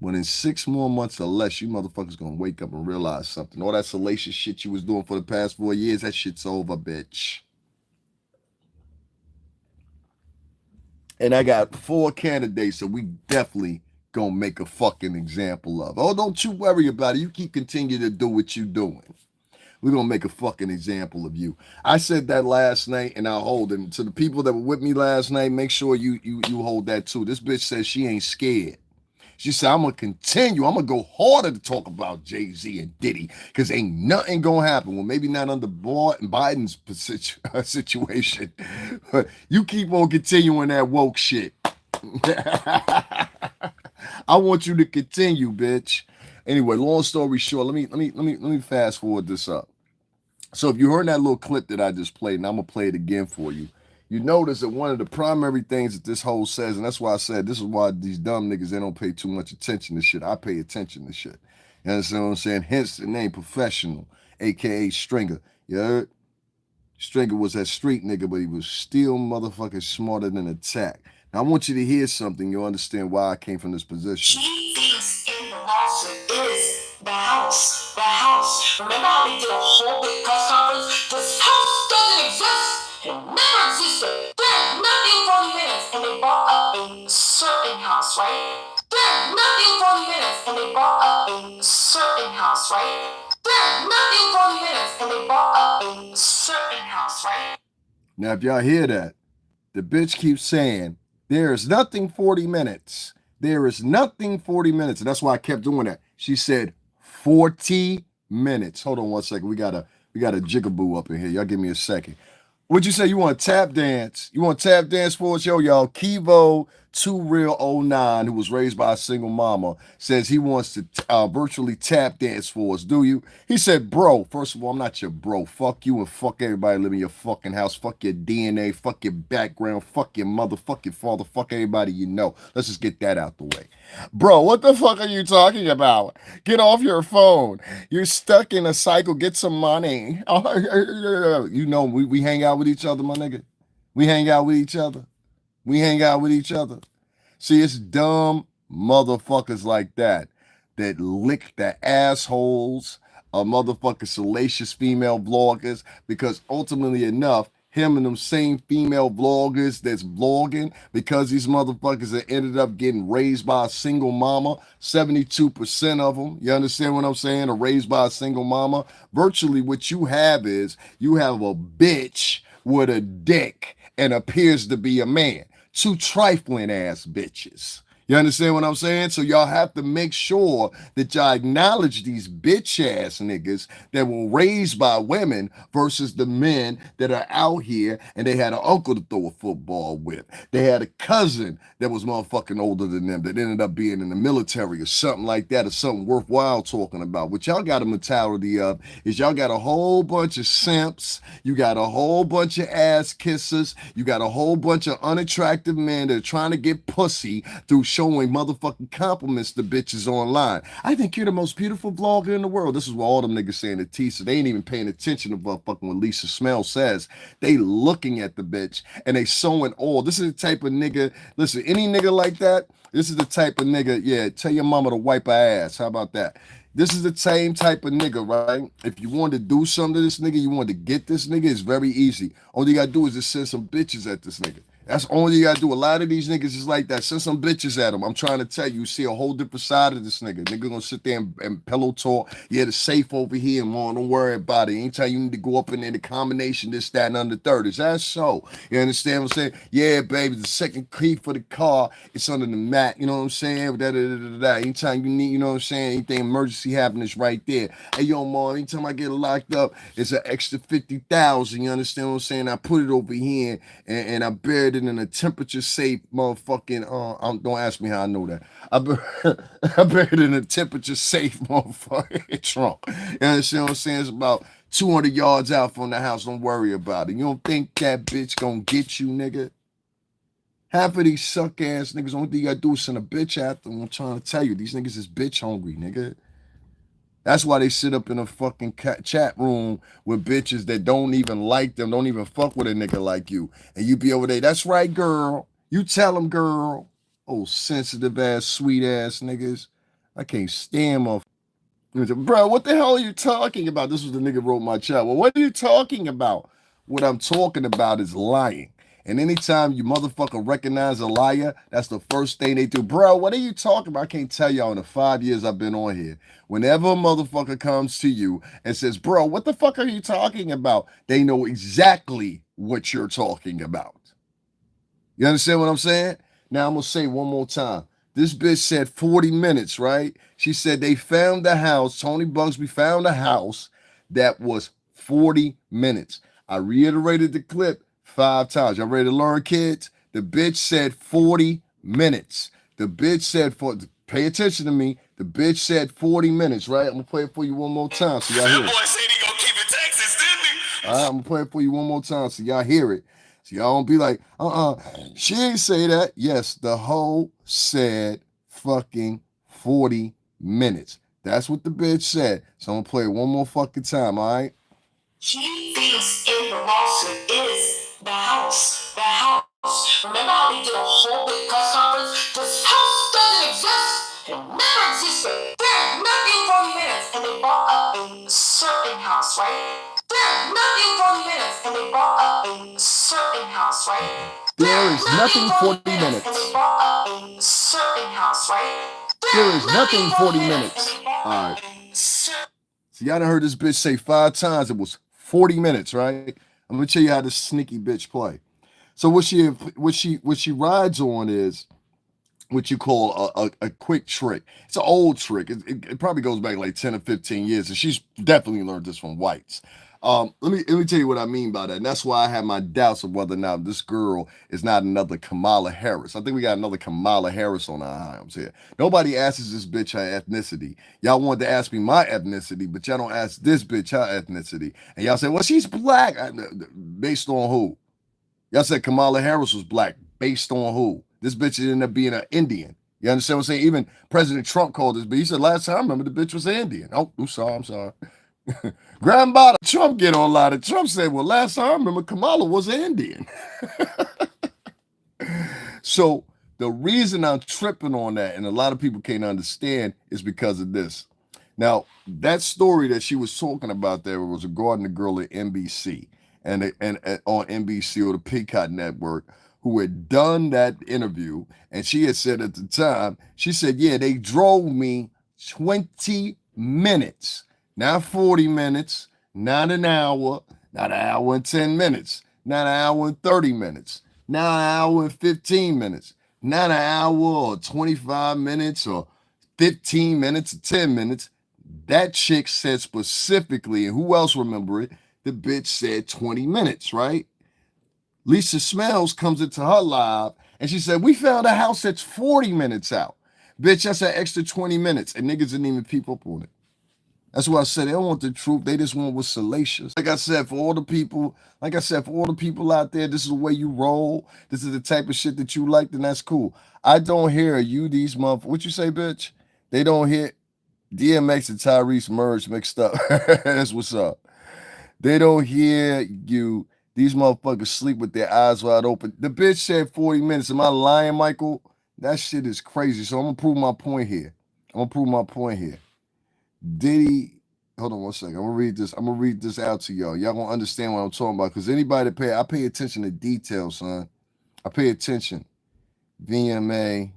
Speaker 1: When in 6 more months or less, you motherfuckers gonna wake up and realize something. All that salacious shit you was doing for the past 4 years, that shit's over, bitch. And I got 4 candidates that we definitely gonna make a fucking example of. Oh, don't you worry about it. You keep continuing to do what you doing. We're gonna make a fucking example of you. I said that last night, and I'll hold it. To the people that were with me last night, make sure you hold that too. This bitch says she ain't scared. She said, I'm going to continue. I'm going to go harder to talk about Jay-Z and Diddy because ain't nothing going to happen. Well, maybe not under Biden's situation, but you keep on continuing that woke shit. I want you to continue, bitch. Anyway, long story short, let me fast forward this up. So if you heard that little clip that I just played, and I'm going to play it again for you, you notice that one of the primary things that this whole says, and that's why I said this is why these dumb niggas, they don't pay too much attention to shit. I pay attention to shit. You understand what I'm saying? Hence the name Professional, a.k.a. Stringer. You heard? Stringer was that street nigga, but he was still motherfucking smarter than Attack. Now, I want you to hear something. You'll understand why I came from this position.
Speaker 2: Key things in the lawsuit is the house. The house. Remember how they did a whole big press conference? This house doesn't exist. It never existed. There's nothing 40 minutes, and they brought up a certain house, right? There's nothing 40 minutes, and they brought up a certain house, right? There's nothing 40 minutes, and they brought up a certain house, right?
Speaker 1: Now, if y'all hear that, the bitch keeps saying, there is nothing 40 minutes. There is nothing 40 minutes. And that's why I kept doing that. She said 40 minutes. Hold on one second. We got a jigaboo up in here. Y'all give me a second. What'd you say? You want to tap dance? You want to tap dance for us? Yo, y'all. Kivo Two Real '09, who was raised by a single mama, says he wants to virtually tap dance for us. Do you? He said, bro, first of all, I'm not your bro. Fuck you and fuck everybody living in your fucking house. Fuck your DNA. Fuck your background. Fuck your mother. Fuck your father. Fuck everybody you know. Let's just get that out the way. Bro, what the fuck are you talking about? Get off your phone. You're stuck in a cycle. Get some money. You know, we hang out with each other, my nigga. We hang out with each other. We hang out with each other. See, it's dumb motherfuckers like that lick the assholes of motherfucking salacious female vloggers, because ultimately enough, him and them same female vloggers that's vlogging, because these motherfuckers that ended up getting raised by a single mama, 72% of them, you understand what I'm saying, are raised by a single mama. Virtually what you have is, you have a bitch with a dick and appears to be a man. Two trifling ass bitches. You understand what I'm saying? So y'all have to make sure that y'all acknowledge these bitch ass niggas that were raised by women versus the men that are out here and they had an uncle to throw a football with. They had a cousin that was motherfucking older than them that ended up being in the military or something like that, or something worthwhile talking about. What y'all got a mentality of is y'all got a whole bunch of simps, you got a whole bunch of ass kissers, you got a whole bunch of unattractive men that are trying to get pussy through showing motherfucking compliments to bitches online. I think you're the most beautiful vlogger in the world. This is what all them niggas saying to Tisa. They ain't even paying attention to motherfucking what Lisa Smell says. They looking at the bitch and they sowing all. This is the type of nigga, listen, any nigga like that, this is the type of nigga, yeah, tell your mama to wipe her ass. How about that? This is the same type of nigga, right? If you want to do something to this nigga, you want to get this nigga, it's very easy. All you gotta do is just send some bitches at this nigga. That's all you gotta do. A lot of these niggas is like that. Send some bitches at him. I'm trying to tell you, see a whole different side of this nigga. Nigga gonna sit there and pillow talk. Yeah, the safe over here, and don't worry about it. Anytime you need to go up in there, the combination, this, that, and under third. Is that so? You understand what I'm saying? Yeah, baby, the second key for the car, it's under the mat. You know what I'm saying? Anytime you need, you know what I'm saying? Anything emergency happen, it's right there. Hey, yo, mom, anytime I get locked up, it's an extra 50,000. You understand what I'm saying? I put it over here and I buried it in a temperature safe motherfucking don't ask me how I know that. I buried it in a temperature safe motherfucking trunk. You understand what I'm saying? It's about 200 yards out from the house. Don't worry about it. You don't think that bitch gonna get you, nigga? Half of these suck ass niggas, only thing you gotta do is send a bitch after them. I'm trying to tell you, these niggas is bitch hungry, nigga. That's why they sit up in a fucking chat room with bitches that don't even like them, don't even fuck with a nigga like you. And you be over there, that's right, girl. You tell them, girl. Oh, sensitive ass, sweet ass niggas. I can't stand my. Bro, what the hell are you talking about? This was the nigga wrote my chat. Well, what are you talking about? What I'm talking about is lying. And anytime you motherfucker recognize a liar, that's the first thing they do. Bro, what are you talking about? I can't tell y'all in the 5 years I've been on here. Whenever a motherfucker comes to you and says, bro, what the fuck are you talking about? They know exactly what you're talking about. You understand what I'm saying? Now I'm going to say one more time. This bitch said 40 minutes, right? She said they found the house. Tony Bugsby found a house that was 40 minutes. I reiterated the clip 5 times. Y'all ready to learn, kids? The bitch said 40 minutes. The bitch said, pay attention to me. The bitch said 40 minutes, right? I'm going to play it for you one more time so y'all hear it. That boy said he going to keep it Texas, didn't he? All right, I'm going to play it for you one more time so y'all hear it. So y'all don't be like, she ain't say that. Yes, the hoe said fucking 40 minutes. That's what the bitch said. So I'm going to play it one more fucking time, all right?
Speaker 2: Key things in the lawsuit is the house. The house. Remember how they did a whole big press conference? This house doesn't exist. It never existed. There's nothing 40 minutes. And they brought up a certain house, right? There's nothing 40 minutes. And they brought up a certain house, right?
Speaker 1: There is nothing 40 minutes.
Speaker 2: And they brought up a certain house, right?
Speaker 1: There is nothing 40 minutes. All right. So y'all done heard this bitch say 5 times. It was 40 minutes, right? I'm gonna tell you how this sneaky bitch play. So what she rides on is what you call a quick trick. It's an old trick. It probably goes back like 10 or 15 years, and she's definitely learned this from whites. Let me tell you what I mean by that. And that's why I have my doubts of whether or not this girl is not another Kamala Harris. I think we got another Kamala Harris on our hands here. Nobody asks this bitch her ethnicity. Y'all wanted to ask me my ethnicity, but y'all don't ask this bitch her ethnicity. And y'all say, well, she's black. Based on who? Y'all said Kamala Harris was black. Based on who? This bitch ended up being an Indian. You understand what I'm saying? Even President Trump called this bitch. He said, last time I remember the bitch was an Indian. Oh, I'm sorry. Grandma Trump get on a lot of Trump said, well, last time I remember Kamala was an Indian. So the reason I'm tripping on that, and a lot of people can't understand, is because of this. Now, that story that she was talking about there was regarding the girl at NBC and on NBC or the Peacock Network who had done that interview. And she had said at the time, she said, yeah, they drove me 20 minutes, not 40 minutes, not an hour, not an hour and 10 minutes, not an hour and 30 minutes, not an hour and 15 minutes, not an hour or 25 minutes or 15 minutes or 10 minutes. That chick said specifically, and who else remember it? The bitch said 20 minutes, right? Lisa Smells comes into her live and she said, we found a house that's 40 minutes out. Bitch, that's an extra 20 minutes. And niggas didn't even peep up on it. That's why I said they don't want the truth. They just want what's salacious. Like I said, for all the people out there, this is the way you roll. This is the type of shit that you like, then that's cool. I don't hear you, these motherfuckers. What you say, bitch? They don't hear DMX and Tyrese merge mixed up. That's what's up. They don't hear you. These motherfuckers sleep with their eyes wide open. The bitch said 40 minutes. Am I lying, Michael? That shit is crazy. So I'm going to prove my point here. Diddy, hold on one second. I'm gonna read this out to y'all. Y'all gonna understand what I'm talking about. Because anybody I pay attention to details, son. I pay attention. VMA.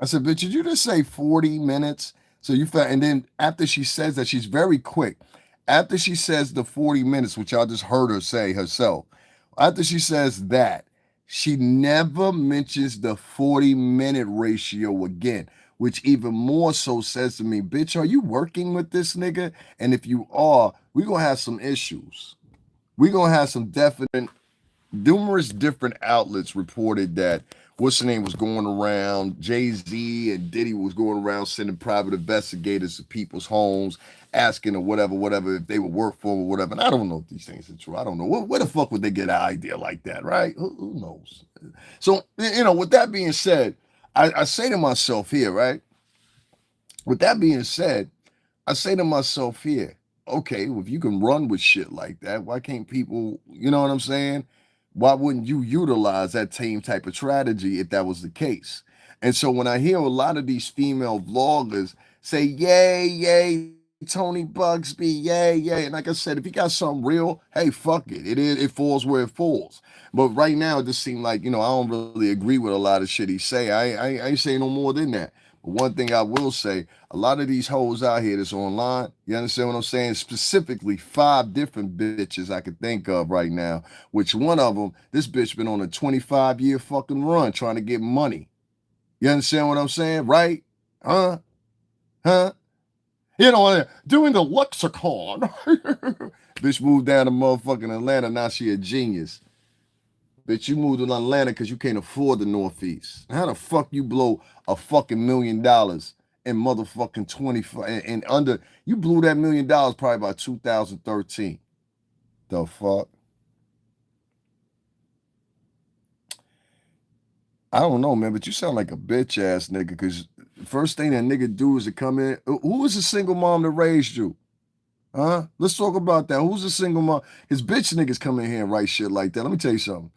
Speaker 1: I said, bitch, did you just say 40 minutes? So you found, and then after she says that, she's very quick. After she says the 40 minutes, which y'all just heard her say herself, after she says that, she never mentions the 40-minute ratio again, which even more so says to me, bitch, are you working with this nigga? And if you are, we're going to have some issues. We're going to have some definite, numerous different outlets reported that what's the name was going around, Jay-Z and Diddy was going around sending private investigators to people's homes, asking or whatever, if they would work for them or whatever. And I don't know if these things are true. I don't know. Where the fuck would they get an idea like that, right? Who knows? So, with that being said, I say to myself here, right? With that being said, I say to myself here, okay, well, if you can run with shit like that, why can't people, you know what I'm saying? Why wouldn't you utilize that same type of strategy if that was the case? And so when I hear a lot of these female vloggers say, yay, Tony Bugsby, yay. And like I said, if you got something real, hey, fuck it. It falls where it falls. But right now, it just seems like, I don't really agree with a lot of shit he say. I ain't saying no more than that. But one thing I will say, a lot of these hoes out here that's online, you understand what I'm saying? Specifically 5 different bitches I could think of right now, which one of them, this bitch been on a 25-year fucking run trying to get money. You understand what I'm saying? Right? Huh? Doing the lexicon. Bitch moved down to motherfucking Atlanta, now she a genius. Bitch, you moved to Atlanta because you can't afford the Northeast. How the fuck you blow a fucking $1 million in motherfucking 25 and under? You blew that $1 million probably by 2013. The fuck? I don't know, man, but you sound like a bitch ass nigga because the first thing that nigga do is to come in. Who was the single mom that raised you? Huh? Let's talk about that. Who's the single mom? His bitch niggas come in here and write shit like that. Let me tell you something.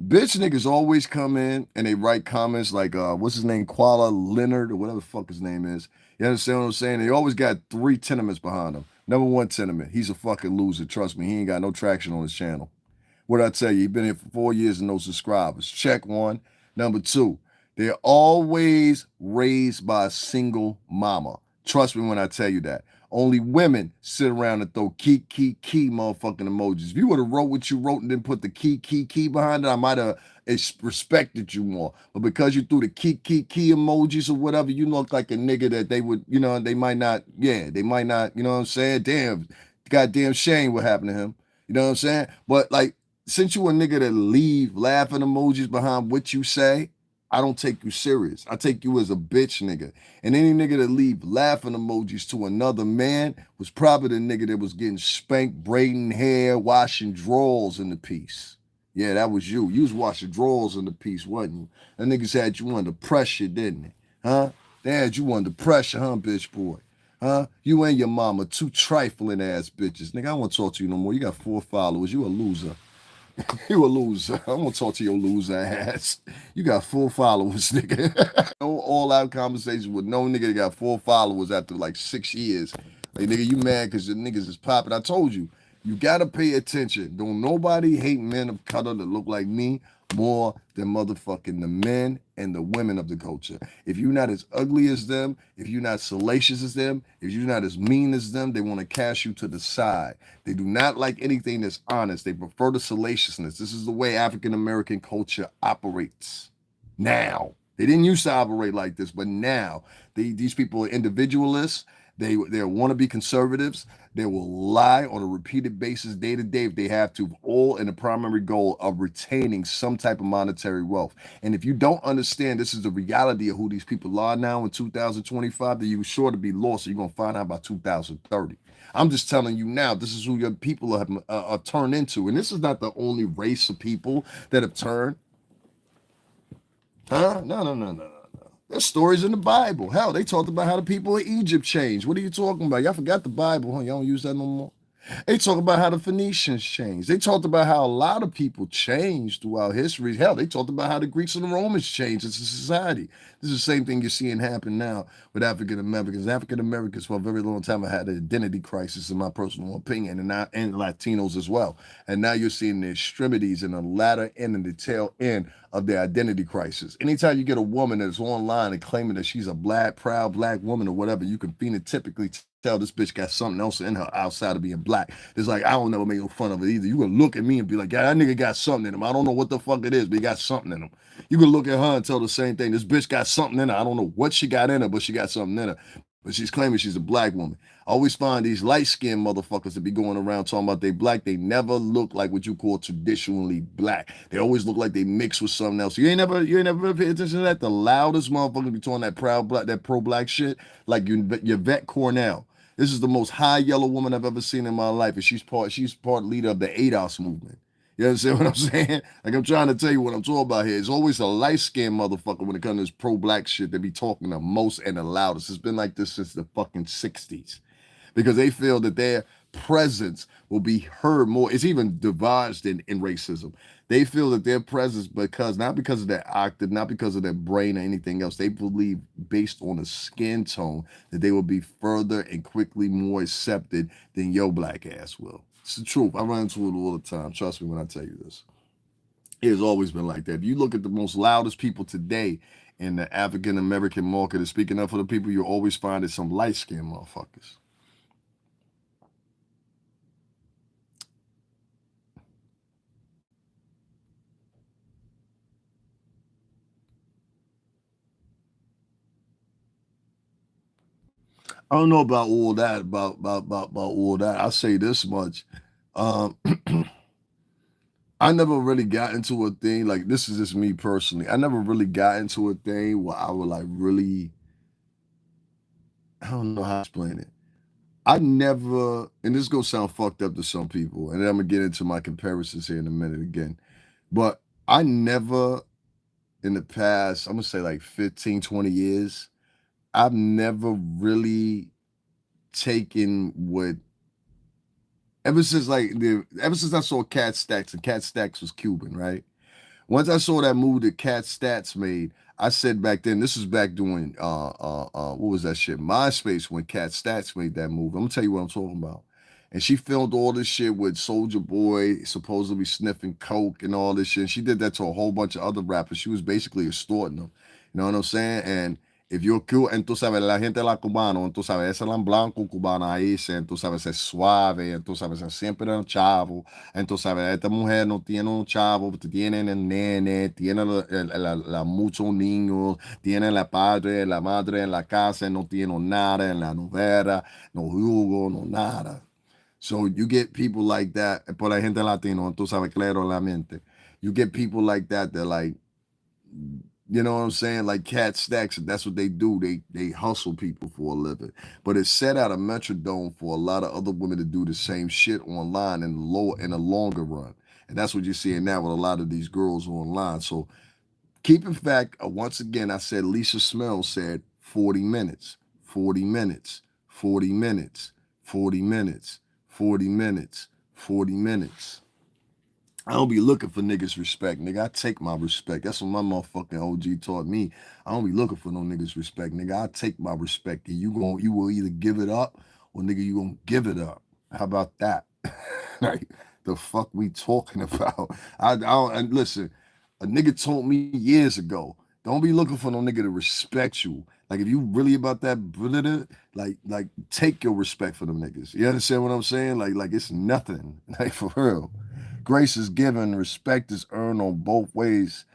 Speaker 1: Bitch niggas always come in and they write comments like, what's his name? Kuala Leonard or whatever the fuck his name is. You understand what I'm saying? They always got 3 tenements behind him. Number 1 tenement. He's a fucking loser. Trust me. He ain't got no traction on his channel. What did I tell you? He been here for 4 years and no subscribers. Check 1. Number 2. They're always raised by a single mama. Trust me when I tell you that. Only women sit around and throw key motherfucking emojis. If you would have wrote what you wrote and then put the key behind it, I might have respected you more. But because you threw the key emojis or whatever, you look like a nigga that they would, they might not, they might not, you know what I'm saying? Damn, goddamn shame what happened to him. You know what I'm saying? But like, since you a nigga that leave laughing emojis behind what you say, I don't take you serious. I take you as a bitch nigga. And any nigga that leave laughing emojis to another man was probably the nigga that was getting spanked, braiding hair, washing drawers in the piece. Yeah, that was you. You was washing drawers in the piece, wasn't you? That niggas had you under pressure, didn't they? Huh? They had you under pressure, huh, bitch boy? Huh? You and your mama, two trifling ass bitches. Nigga, I don't want to talk to you no more. You got 4 followers. You a loser. You a loser. I won't talk to your loser ass. You got 4 followers, nigga. No all out conversations with no nigga that got 4 followers after like 6 years. Like, nigga, you mad because the niggas is popping. I told you, you gotta pay attention. Don't nobody hate men of color that look like me more than motherfucking the men and the women of the culture. If you're not as ugly as them, if you're not salacious as them, if you're not as mean as them, they want to cast you to the side. They do not like anything that's honest. They prefer the salaciousness. This is the way African American culture operates now. They didn't used to operate like this, but now these people are individualists. They want to be conservatives. They will lie on a repeated basis, day to day, if they have to, all in the primary goal of retaining some type of monetary wealth. And if you don't understand this is the reality of who these people are now in 2025, then you're sure to be lost. So you're gonna find out by 2030. I'm just telling you now, this is who your people are turned into. And this is not the only race of people that have turned. Huh? No. There's stories in the Bible. Hell, they talked about how the people of Egypt changed. What are you talking about? Y'all forgot the Bible, huh? Y'all don't use that no more. They talk about how the Phoenicians changed. They talked about how a lot of people changed throughout history. Hell, they talked about how the Greeks and the Romans changed as a society. This is the same thing you're seeing happen now with African Americans. African Americans for a very long time have had an identity crisis, in my personal opinion, and Latinos as well. And now you're seeing the extremities and the latter end and the tail end of their identity crisis. Anytime you get a woman that's online and claiming that she's a proud black woman or whatever, you can phenotypically tell this bitch got something else in her outside of being black. It's like, I don't never make no fun of it either. You can look at me and be like, yeah, that nigga got something in him. I don't know what the fuck it is, but he got something in him. You can look at her and tell the same thing. This bitch got something in her. I don't know what she got in her, but she got something in her. But she's claiming she's a black woman. I always find these light-skinned motherfuckers that be going around talking about they black. They never look like what you call traditionally black. They always look like they mix with something else. You ain't never pay attention to that. The loudest motherfuckers be talking that proud black, that pro-black shit, like Yvette Cornell. This is the most high yellow woman I've ever seen in my life, and she's part leader of the ADOS movement. You understand what I'm saying? Like, I'm trying to tell you what I'm talking about here. It's always a light-skinned motherfucker when it comes to this pro-black shit that be talking the most and the loudest. It's been like this since the fucking 60s. Because they feel that their presence will be heard more. It's even divided in racism. They feel that their presence, not because of their octave, not because of their brain or anything else, they believe based on the skin tone that they will be further and quickly more accepted than your black ass will. It's the truth. I run into it all the time. Trust me when I tell you this. It has always been like that. If you look at the most loudest people today in the African American market, is speaking up for the people, you'll always find it some light-skinned motherfuckers. I don't know about all that, about all that. I'll say this much. Um, I never really got into a thing, like, this is just me personally. I never really got into a thing where I would like really, I don't know how to explain it. I never, and this is gonna sound fucked up to some people, and then I'm gonna get into my comparisons here in a minute again. But I never in the past, I'm gonna say like 15, 20 years, I've never really taken what ever since I saw Cat Stacks, and Cat Stacks was Cuban, right? Once I saw that movie that Cat Stats made, I said back then, this was back doing what was that shit? MySpace, when Cat Stats made that movie. I'm gonna tell you what I'm talking about. And she filmed all this shit with Soldier Boy supposedly sniffing coke and all this shit. And she did that to a whole bunch of other rappers. She was basically extorting them. You know what I'm saying? And if you're cute, and tú sabes, la gente la cubano, tú sabes, ese la blanco cubano ahí, tú sabes, es suave, tú sabes, es siempre un chavo, tú sabes, esta mujer no tiene un chavo, tiene el nene, tiene muchos niños, tiene la padre, la madre en la casa, no tiene nada en la novela, no jugo, no nada. So you get people like that, por la gente latino, tú sabes, claro, la mente. You get people like that, they're like, you know what I'm saying? Like cat stacks, that's what they do. They hustle people for a living. But it set out a metrodome for a lot of other women to do the same shit online in the longer run. And that's what you're seeing now with a lot of these girls online. So keep in fact, once again, I said Lisa Smell said 40 minutes, 40 minutes, 40 minutes, 40 minutes, 40 minutes, 40 minutes. I don't be looking for niggas respect, nigga. I take my respect. That's what my motherfucking OG taught me. I don't be looking for no niggas respect, nigga. I take my respect, and you will either give it up or nigga you gonna give it up. How about that? Like the fuck we talking about? I don't and listen. A nigga told me years ago, don't be looking for no nigga to respect you. Like if you really about that, like take your respect for them niggas. You understand what I'm saying? Like it's nothing. Like for real. Grace is given, respect is earned on both ways.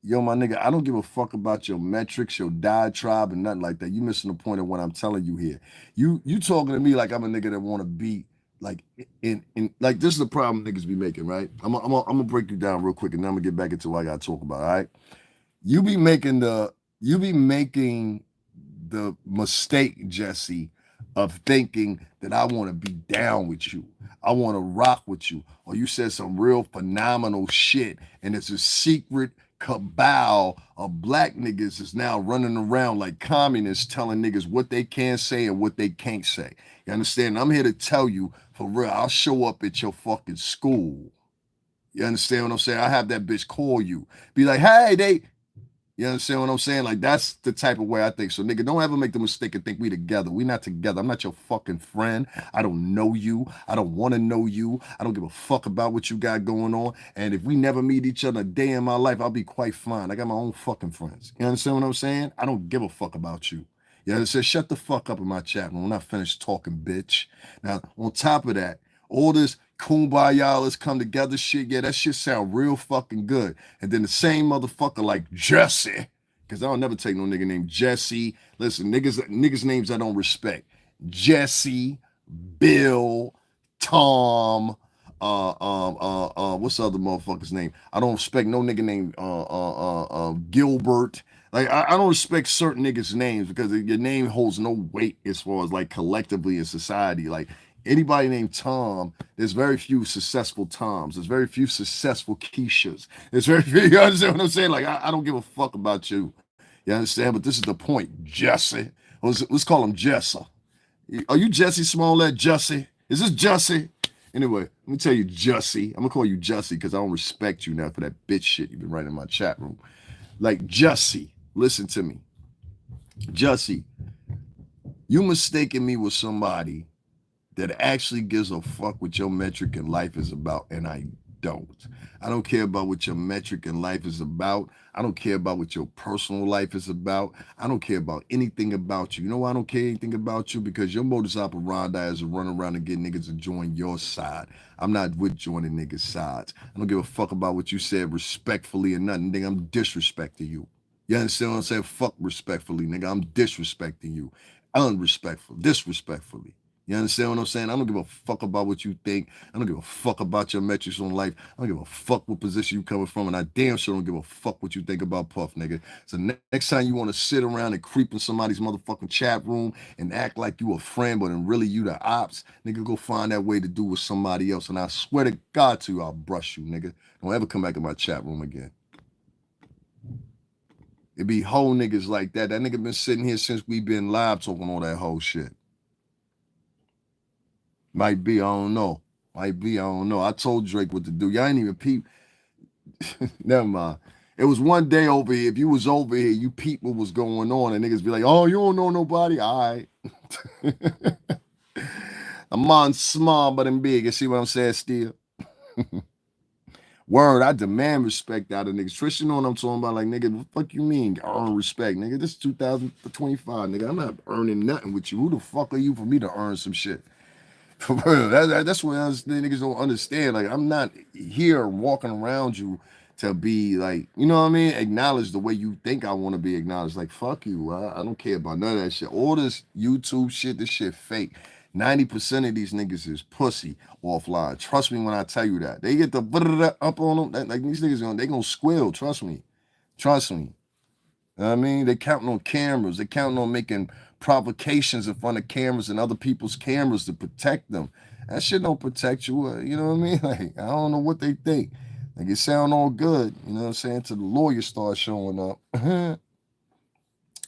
Speaker 1: Yo, my nigga, I don't give a fuck about your metrics, your diatribe, and nothing like that. You missing the point of what I'm telling you here. You talking to me like I'm a nigga that want to be like in like this is the problem niggas be making, right? I'm gonna break you down real quick, and then I'm gonna get back into what I gotta talk about. All right, you be making the mistake, Jesse, of thinking that I want to be down with you. I want to rock with you. Or you said some real phenomenal shit, and it's a secret cabal of black niggas is now running around like communists telling niggas what they can say and what they can't say. You understand? I'm here to tell you for real. I'll show up at your fucking school. You understand what I'm saying? I have that bitch call you. Be like, hey, you understand what I'm saying? Like, that's the type of way I think. So, nigga, don't ever make the mistake and think we together. We not together. I'm not your fucking friend. I don't know you. I don't want to know you. I don't give a fuck about what you got going on. And if we never meet each other a day in my life, I'll be quite fine. I got my own fucking friends. You understand what I'm saying? I don't give a fuck about you. You understand? Shut the fuck up in my chat room when I finish talking, bitch. Now, on top of that, all this kumbaya, let's come together shit. Yeah, that shit sound real fucking good. And then the same motherfucker like Jesse, because I don't never take no nigga named Jesse. Listen, niggas names I don't respect. Jesse, Bill, Tom, what's the other motherfucker's name? I don't respect no nigga named Gilbert. Like I don't respect certain niggas' names because your name holds no weight as far as like collectively in society. Like anybody named Tom, there's very few successful Toms. There's very few successful Keishas. There's very few, you understand what I'm saying? Like, I don't give a fuck about you. You understand? But this is the point. Jesse. Let's call him Jessa. Are you Jesse Smollett? Jesse? Is this Jesse? Anyway, let me tell you, Jesse. I'm going to call you Jesse because I don't respect you now for that bitch shit you've been writing in my chat room. Like, Jesse, listen to me. Jesse, you mistaken me with somebody that actually gives a fuck what your metric in life is about, and I don't. I don't care about what your metric in life is about. I don't care about what your personal life is about. I don't care about anything about you. You know why I don't care anything about you? Because your modus operandi is to run around and get niggas to join your side. I'm not with joining niggas' sides. I don't give a fuck about what you said respectfully or nothing. Nigga, I'm disrespecting you. You understand what I'm saying? Fuck respectfully, nigga. I'm disrespecting you. Unrespectful, disrespectfully. You understand what I'm saying? I don't give a fuck about what you think. I don't give a fuck about your metrics on life. I don't give a fuck what position you coming from. And I damn sure don't give a fuck what you think about Puff, nigga. So next time you want to sit around and creep in somebody's motherfucking chat room and act like you a friend, but then really you the ops, nigga, go find that way to do with somebody else. And I swear to God to you, I'll brush you, nigga. Don't ever come back in my chat room again. It be whole niggas like that. That nigga been sitting here since we been live talking all that whole shit. Might be, I don't know. Might be, I don't know. I told Drake what to do. Y'all ain't even peep. Never mind. It was one day over here. If you was over here, you peep what was going on, and niggas be like, oh, you don't know nobody? All right. I'm on small, but I'm big. You see what I'm saying, still? Word, I demand respect out of niggas. Tristan know what I'm talking about. Like, nigga, what the fuck you mean earn respect? Nigga, this is 2025, nigga. I'm not earning nothing with you. Who the fuck are you for me to earn some shit? For real. That's what niggas don't understand. Like, I'm not here walking around you to be like, you know what I mean? Acknowledged the way you think I want to be acknowledged. Like, fuck you. I don't care about none of that shit. All this YouTube shit, this shit fake. 90% of these niggas is pussy offline. Trust me when I tell you that. They get the up on them. Like these niggas, they gonna squeal. Trust me. Trust me. You know what I mean? They counting on cameras. They counting on making provocations in front of cameras and other people's cameras to protect them. That shit don't protect you. You know what I mean? Like, I don't know what they think. Like, it sound all good, you know what I'm saying, till the lawyers start showing up.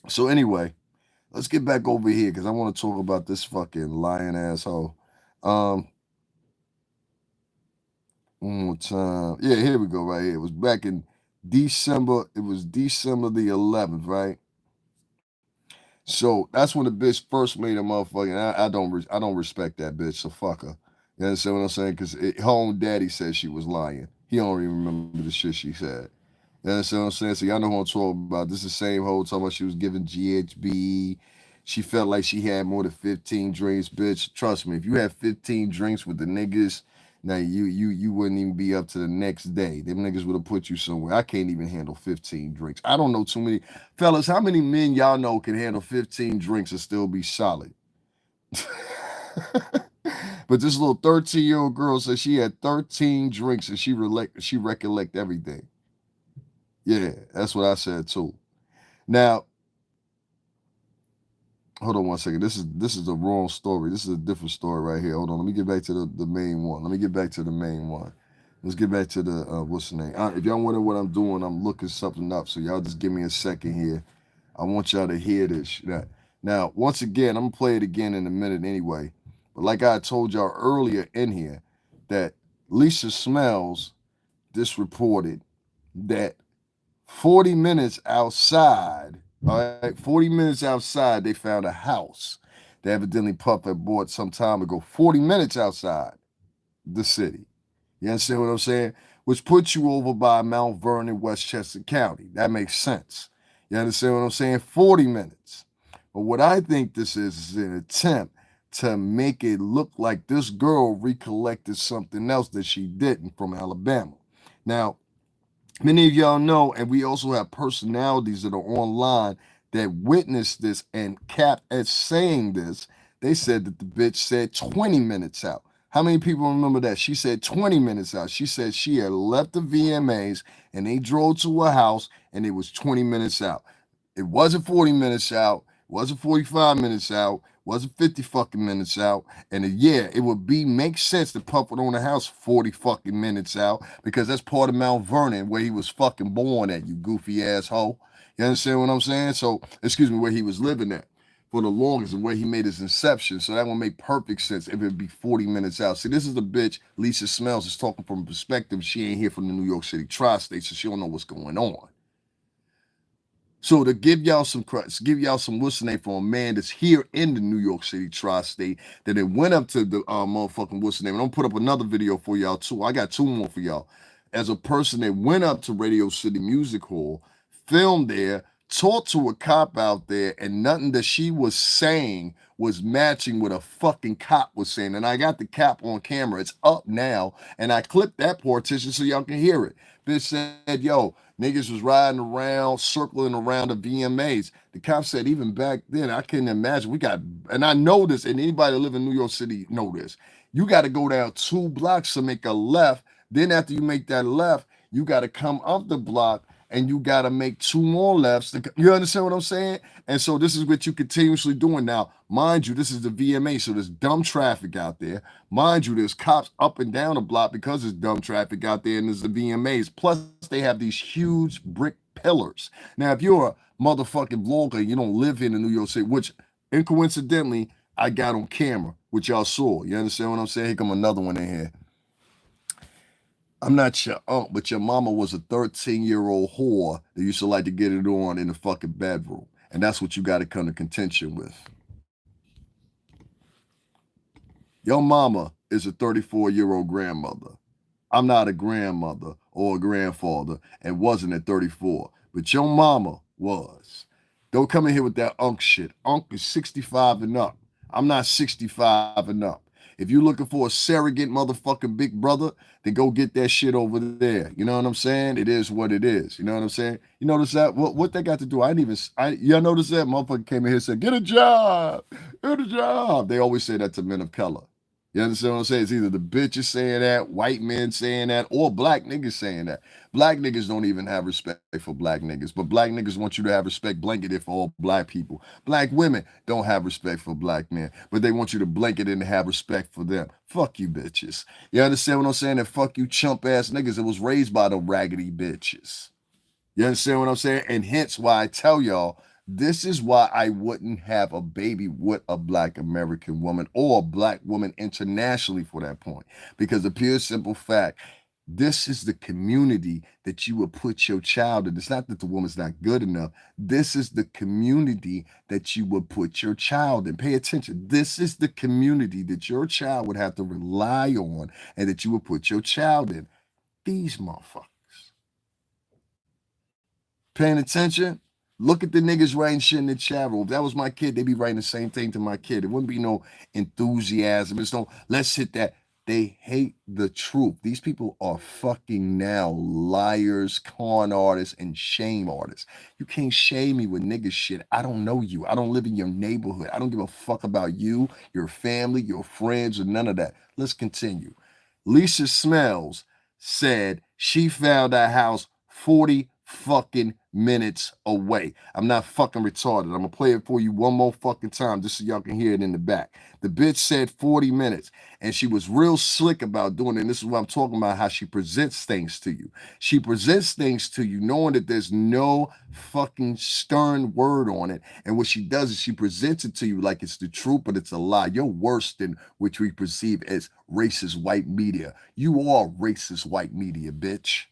Speaker 1: So anyway, let's get back over here because I want to talk about this fucking lying asshole. One more time. Yeah, here we go, right here. It was back in December. It was December the 11th, right? So that's when the bitch first made a motherfucking. I don't respect that bitch. So fuck her. You understand what I'm saying? Because her own daddy said she was lying. He don't even remember the shit she said. You understand what I'm saying? So y'all know who I'm talking about. This is the same hoe talking about she was giving GHB. She felt like she had more than 15 drinks, bitch. Trust me, if you had 15 drinks with the niggas, now you wouldn't even be up to the next day. Them niggas would have put you somewhere. I can't even handle 15 drinks. I don't know too many. Fellas, how many men y'all know can handle 15 drinks and still be solid? But this little 13-year-old girl said she had 13 drinks and she recollect everything. Yeah, that's what I said too. Now, hold on one second. This is the wrong story. This is a different story right here. Hold on. Let me get back to the main one. Let me get back to the main one. Let's get back to the what's the name? If y'all wonder what I'm doing, I'm looking something up. So y'all just give me a second here. I want y'all to hear this. Now, once again, I'm gonna play it again in a minute anyway. But like I told y'all earlier in here, that Lisa Smells just reported that 40 minutes outside, all right, 40 minutes outside, they found a house that evidently Puff had bought some time ago. 40 minutes outside the city. You understand what I'm saying? Which puts you over by Mount Vernon, Westchester County. That makes sense. You understand what I'm saying? 40 minutes. But what I think this is an attempt to make it look like this girl recollected something else that she didn't from Alabama. Now, many of y'all know, and we also have personalities that are online that witnessed this and capped at saying this. They said that the bitch said 20 minutes out. How many people remember that? She said 20 minutes out. She said she had left the VMAs and they drove to her house and it was 20 minutes out. It wasn't 40 minutes out. It wasn't 45 minutes out. It wasn't 50 fucking minutes out. And yeah, it would make sense to Puff it on the house 40 fucking minutes out because that's part of Mount Vernon where he was fucking born at, you goofy asshole. You understand what I'm saying? So, excuse me, where he was living at for the longest and where he made his inception. So that would make perfect sense if it'd be 40 minutes out. See, this is the bitch Lisa Smells is talking from a perspective. She ain't here from the New York City tri-state, so she don't know what's going on. So to give y'all some what's the name for a man that's here in the New York City tri-state, that it went up to the motherfucking what's the name. And I'm gonna put up another video for y'all too. I got two more for y'all. As a person that went up to Radio City Music Hall, filmed there, talked to a cop out there, and nothing that she was saying was matching what a fucking cop was saying. And I got the cop on camera. It's up now, and I clipped that partition so y'all can hear it. Bitch said, yo, niggas was riding around, circling around the VMAs. The cop said, even back then, I couldn't imagine. And I know this, and anybody that live in New York City know this. You got to go down 2 blocks to make a left. Then after you make that left, you got to come up the block and you got to make 2 more lefts. You understand what I'm saying? And so this is what you continuously doing now. Mind you, this is the VMA, so there's dumb traffic out there. Mind you, there's cops up and down the block because there's dumb traffic out there and there's the VMAs. Plus, they have these huge brick pillars. Now, if you're a motherfucking vlogger, you don't live in New York City, which, coincidentally, I got on camera, which y'all saw. You understand what I'm saying? Here come another one in here. I'm not your aunt, but your mama was a 13-year-old whore that used to like to get it on in the fucking bedroom. And that's what you got to come to contention with. Your mama is a 34-year-old grandmother. I'm not a grandmother or a grandfather and wasn't at 34, but your mama was. Don't come in here with that unk shit. Unk is 65 and up. I'm not 65 and up. If you're looking for a surrogate motherfucking big brother, then go get that shit over there. You know what I'm saying? It is what it is. You know what I'm saying? You notice that? What they got to do? Y'all notice that? Motherfucker came in here and said, get a job. Get a job. They always say that to men of color. You understand what I'm saying? It's either the bitches saying that, white men saying that, or black niggas saying that. Black niggas don't even have respect for black niggas, but black niggas want you to have respect blanketed for all black people. Black women don't have respect for black men, but they want you to blanket it and have respect for them. Fuck you, bitches. You understand what I'm saying? And fuck you, chump ass niggas that was raised by them raggedy bitches. You understand what I'm saying? And hence why I tell y'all, this is why I wouldn't have a baby with a black American woman or a black woman internationally for that point. Because the pure simple fact, this is the community that you would put your child in. It's not that the woman's not good enough. This is the community that you would put your child in. Pay attention. This is the community that your child would have to rely on and that you would put your child in. These motherfuckers. Paying attention? Look at the niggas writing shit in the chat room. If that was my kid, they'd be writing the same thing to my kid. It wouldn't be no enthusiasm. It's no, let's hit that. They hate the truth. These people are fucking now liars, con artists, and shame artists. You can't shame me with nigga shit. I don't know you. I don't live in your neighborhood. I don't give a fuck about you, your family, your friends, or none of that. Let's continue. Lisa Smells said she found a house 40 fucking minutes away. I'm not fucking retarded. I'm gonna play it for you one more fucking time just so y'all can hear it in the back. The bitch said 40 minutes, and she was real slick about doing it. And this is what I'm talking about, how she presents things to you. She presents things to you knowing that there's no fucking stern word on it. And what she does is she presents it to you like it's the truth, but it's a lie. You're worse than which we perceive as racist white media. You are racist white media, bitch.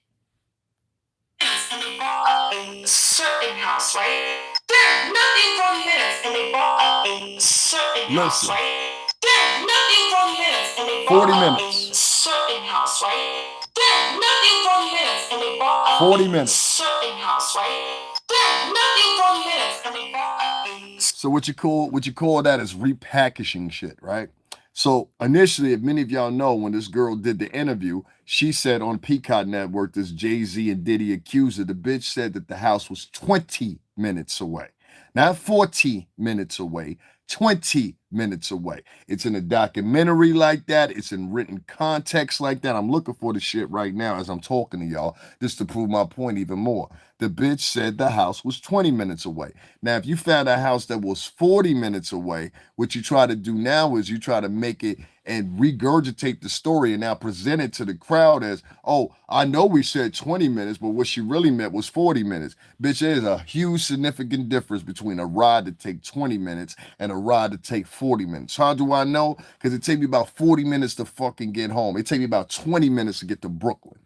Speaker 2: And they bought a certain house, right? There's nothing 40 minutes, and they bought a certain house, right? There's nothing 40 minutes, and they bought a certain house, right? There's nothing 40 minutes, and they bought
Speaker 1: 40 minutes.
Speaker 2: Certain house, right? There's nothing 40 minutes, and they bought a.
Speaker 1: So what you call that is repackaging shit, right? So initially, if many of y'all know, when this girl did the interview, she said on Peacock Network, this Jay-Z and Diddy accuser, the bitch said that the house was 20 minutes away, not 40 minutes away, 20 minutes away. It's in a documentary like that. It's in written context like that. I'm looking for the shit right now as I'm talking to y'all, just to prove my point even more. The bitch said the house was 20 minutes away. Now, if you found a house that was 40 minutes away, what you try to do now is you try to make it and regurgitate the story and now present it to the crowd as, oh, I know we said 20 minutes, but what she really meant was 40 minutes. Bitch, there's a huge significant difference between a ride to take 20 minutes and a ride to take 40 minutes. How do I know? Because it takes me about 40 minutes to fucking get home. It takes me about 20 minutes to get to Brooklyn.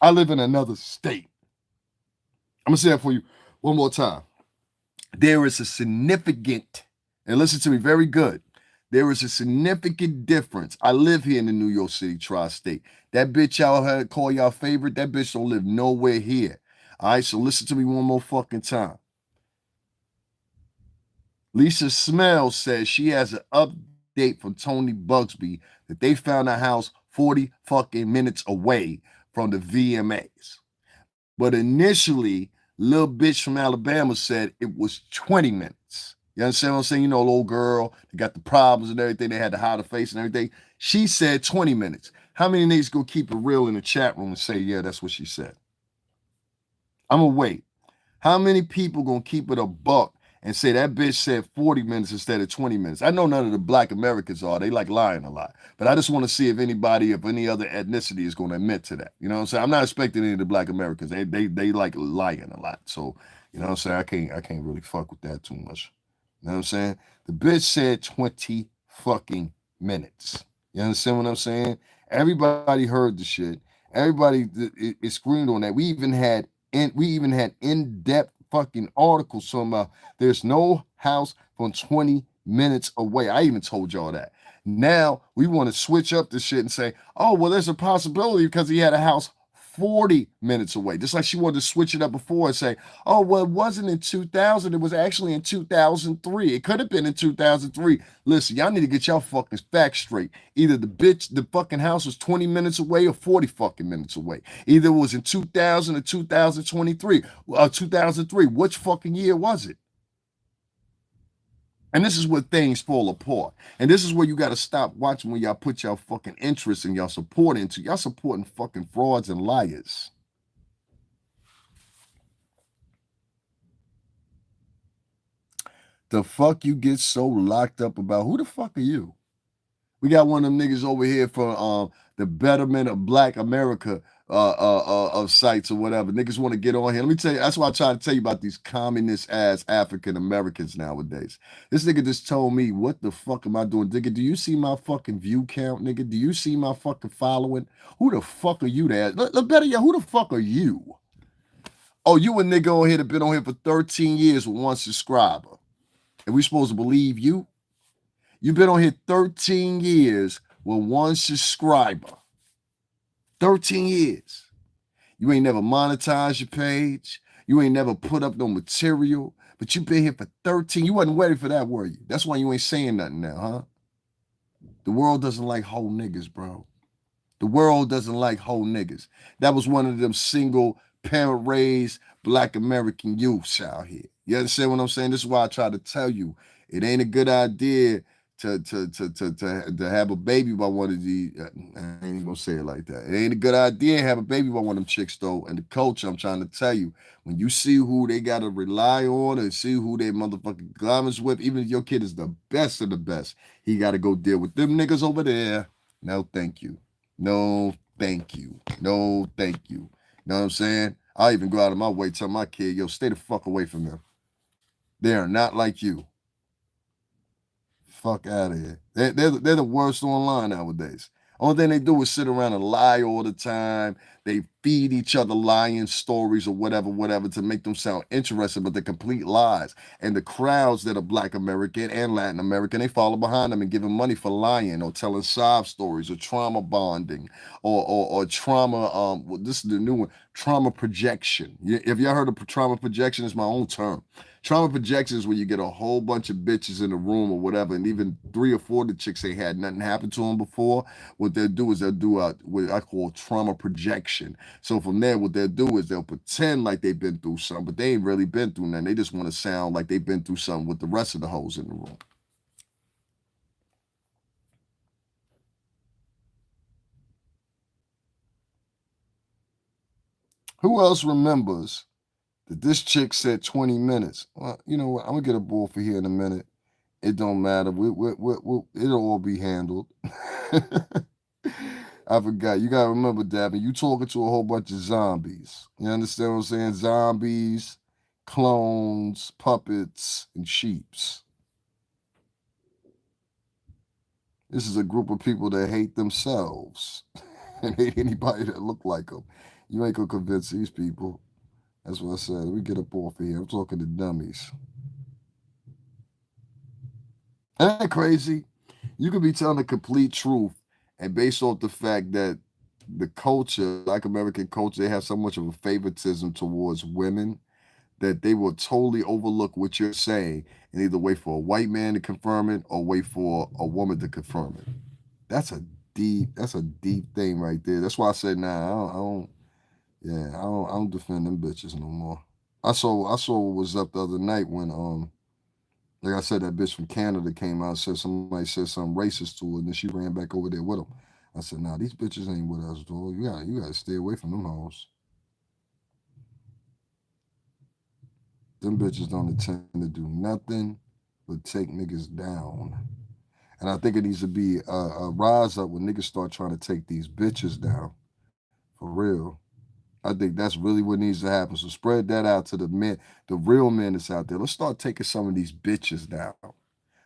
Speaker 1: I live in another state. I'm going to say that for you one more time. There is a significant, and listen to me very good, there is a significant difference. I live here in the New York City tri-state. That bitch y'all had call y'all favorite, that bitch don't live nowhere here. All right, so listen to me one more fucking time. Lisa Smells says she has an update from Tony Bugsby that they found a house 40 fucking minutes away from the VMAs. But initially, little bitch from Alabama said it was 20 minutes. You understand what I'm saying? You know, little girl, they got the problems and everything. They had to hide her face and everything. She said 20 minutes. How many niggas gonna keep it real in the chat room and say, yeah, that's what she said? I'm gonna wait. How many people gonna keep it a buck and say that bitch said 40 minutes instead of 20 minutes? I know none of the black Americans are. They like lying a lot. But I just want to see if anybody of any other ethnicity is going to admit to that. You know what I'm saying? I'm not expecting any of the black Americans. They like lying a lot. So, you know what I'm saying? I can't really fuck with that too much. You know what I'm saying? The bitch said 20 fucking minutes. You understand what I'm saying? Everybody heard the shit. Everybody is screamed on that. We even had in-depth fucking articles talking about there's no house from 20 minutes away. I even told y'all that. Now we want to switch up the shit and say, oh, well, there's a possibility because he had a house 40 minutes away. Just like she wanted to switch it up before and say, oh, well, it wasn't in 2000. It was actually in 2003. It could have been in 2003. Listen, y'all need to get y'all fucking facts straight. Either the fucking house was 20 minutes away or 40 fucking minutes away. Either it was in 2000 or 2023 or 2003. Which fucking year was it? And this is where things fall apart. And this is where you got to stop watching when y'all put y'all fucking interest and y'all support into. Y'all supporting fucking frauds and liars. The fuck you get so locked up about? Who the fuck are you? We got one of them niggas over here for the betterment of Black America of sites or whatever. Niggas want to get on here. Let me tell you, that's why I try to tell you about these communist ass African Americans nowadays. This nigga just told me, what the fuck am I doing? Nigga, do you see my fucking view count, nigga? Do you see my fucking following? Who the fuck are you there? Look better yet, who the fuck are you? Oh, you a nigga on here that been on here for 13 years with one subscriber. And we supposed to believe you? You've been on here 13 years with one subscriber. 13 years. You ain't never monetized your page. You ain't never put up no material. But you been here for 13. You wasn't ready for that, were you? That's why you ain't saying nothing now, huh? The world doesn't like whole niggas, bro. The world doesn't like whole niggas. That was one of them single parent raised Black American youths out here. You understand what I'm saying? This is why I try to tell you, it ain't a good idea to have a baby by one of these. I ain't even gonna say it like that. It ain't a good idea to have a baby by one of them chicks though. And the culture, I'm trying to tell you, when you see who they gotta rely on and see who they motherfucking glamours with, even if your kid is the best of the best, he gotta go deal with them niggas over there. No, thank you. No, thank you. No, thank you. You know what I'm saying? I even go out of my way to tell my kid, yo, stay the fuck away from them. They are not like you. Fuck out of here. They're the worst online nowadays. Only thing they do is sit around and lie all the time. They feed each other lying stories or whatever to make them sound interesting, but they're complete lies. And the crowds that are Black American and Latin American, they follow behind them and give them money for lying or telling sob stories or trauma bonding or trauma. This is the new one, trauma projection. If y'all heard of trauma projection, it's my own term. Trauma projection is when you get a whole bunch of bitches in a room or whatever, and even 3 or 4 of the chicks ain't had nothing happen to them before. What they'll do is they'll do what I call trauma projection. So from there, what they'll do is they'll pretend like they've been through something, but they ain't really been through nothing. They just want to sound like they've been through something with the rest of the hoes in the room. Who else remembers that this chick said 20 minutes? Well, you know what? I'm going to get a bull for here in a minute. It don't matter. It'll all be handled. I forgot. You gotta remember, Davin, you talking to a whole bunch of zombies. You understand what I'm saying? Zombies, clones, puppets, and sheeps. This is a group of people that hate themselves and hate anybody that look like them. You ain't gonna convince these people. That's what I said. We get up off of here. I'm talking to dummies. Ain't that crazy? You could be telling the complete truth, and based off the fact that the culture, like American culture, they have so much of a favoritism towards women that they will totally overlook what you're saying and either wait for a white man to confirm it or wait for a woman to confirm it. That's a deep thing right there. That's why I said, nah, I don't defend them bitches no more. I saw what was up the other night when like I said, that bitch from Canada came out and said somebody said something racist to her, and then she ran back over there with them. I said, nah, these bitches ain't with us, dog. You gotta stay away from them hoes. Them bitches don't intend to do nothing but take niggas down. And I think it needs to be a rise up when niggas start trying to take these bitches down. For real. I think that's really what needs to happen. So spread that out to the men, the real men that's out there. Let's start taking some of these bitches down.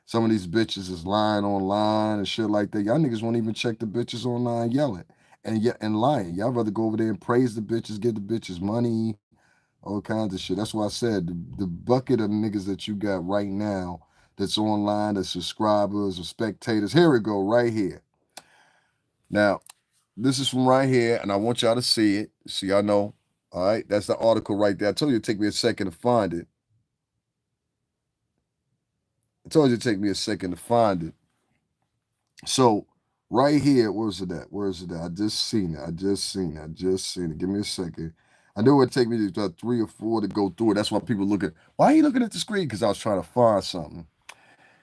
Speaker 1: Some of these bitches is lying online and shit like that. Y'all niggas won't even check the bitches online yelling and lying. Y'all rather go over there and praise the bitches, give the bitches money, all kinds of shit. That's why I said the bucket of niggas that you got right now that's online, that's subscribers or spectators. Here we go, right here. Now, this is from right here, and I want y'all to see it so y'all know. All right, that's the article right there. I told you it'd take me a second to find it. I told you it'd take me a second to find it. So, right here, where's it at? Where's it at? I just seen it. I just seen it. I just seen it. Give me a second. I knew it'd take me about 3 or 4 to go through it. That's why people look at, why are you looking at the screen? Because I was trying to find something.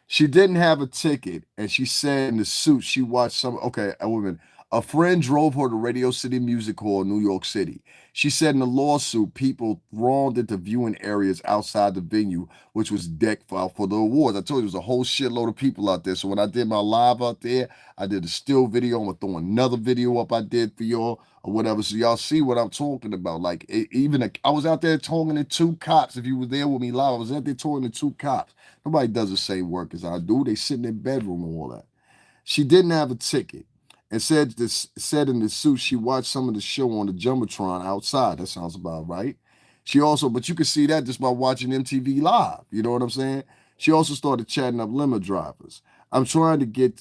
Speaker 1: She didn't have a ticket, and she said in the suit she watched some. Okay, a woman. A friend drove her to Radio City Music Hall in New York City. She said in the lawsuit, people thronged into viewing areas outside the venue, which was decked for the awards. I told you there was a whole shitload of people out there. So when I did my live out there, I did a still video. I'm gonna throw another video up I did for y'all or whatever, so y'all see what I'm talking about. Like I was out there talking to 2 cops. If you were there with me live, I was out there talking to 2 cops. Nobody does the same work as I do. They sit in their bedroom and all that. She didn't have a ticket and said in the suit she watched some of the show on the Jumbotron outside. That sounds about right. She also, but you can see that just by watching MTV Live. You know what I'm saying? She also started chatting up limo drivers. I'm trying to get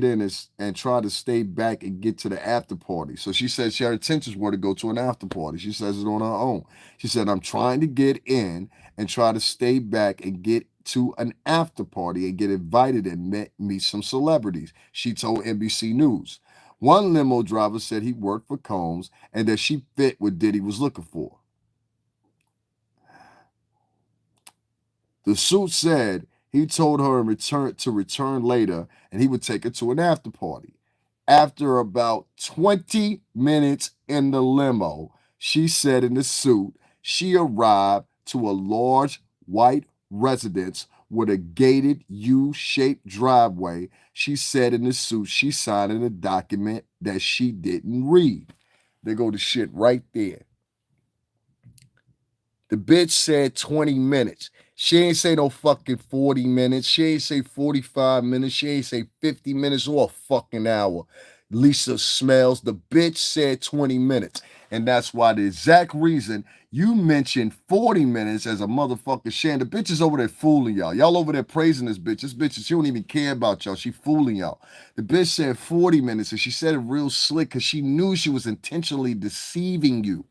Speaker 1: in and try to stay back and get to the after party. So she said her intentions were to go to an after party. She says it on her own. She said, I'm trying to get in and try to stay back and get to an after party and get invited and meet some celebrities, she told NBC News. One limo driver said he worked for Combs and that she fit what Diddy was looking for. The suit said he told her to return later and he would take her to an after party. After about 20 minutes in the limo, she said in the suit, she arrived to a large white residence with a gated U-shaped driveway. She said in the suit she signed in a document that she didn't read. They go to shit right there. The bitch said 20 minutes. She ain't say no fucking 40 minutes. She ain't say 45 minutes. She ain't say 50 minutes or a fucking hour. Lisa Smells. The bitch said 20 minutes. And that's why the exact reason you mentioned 40 minutes as a motherfucking sham. The bitch is over there fooling y'all. Y'all over there praising this bitch. This bitch, she don't even care about y'all. She fooling y'all. The bitch said 40 minutes and she said it real slick because she knew she was intentionally deceiving you.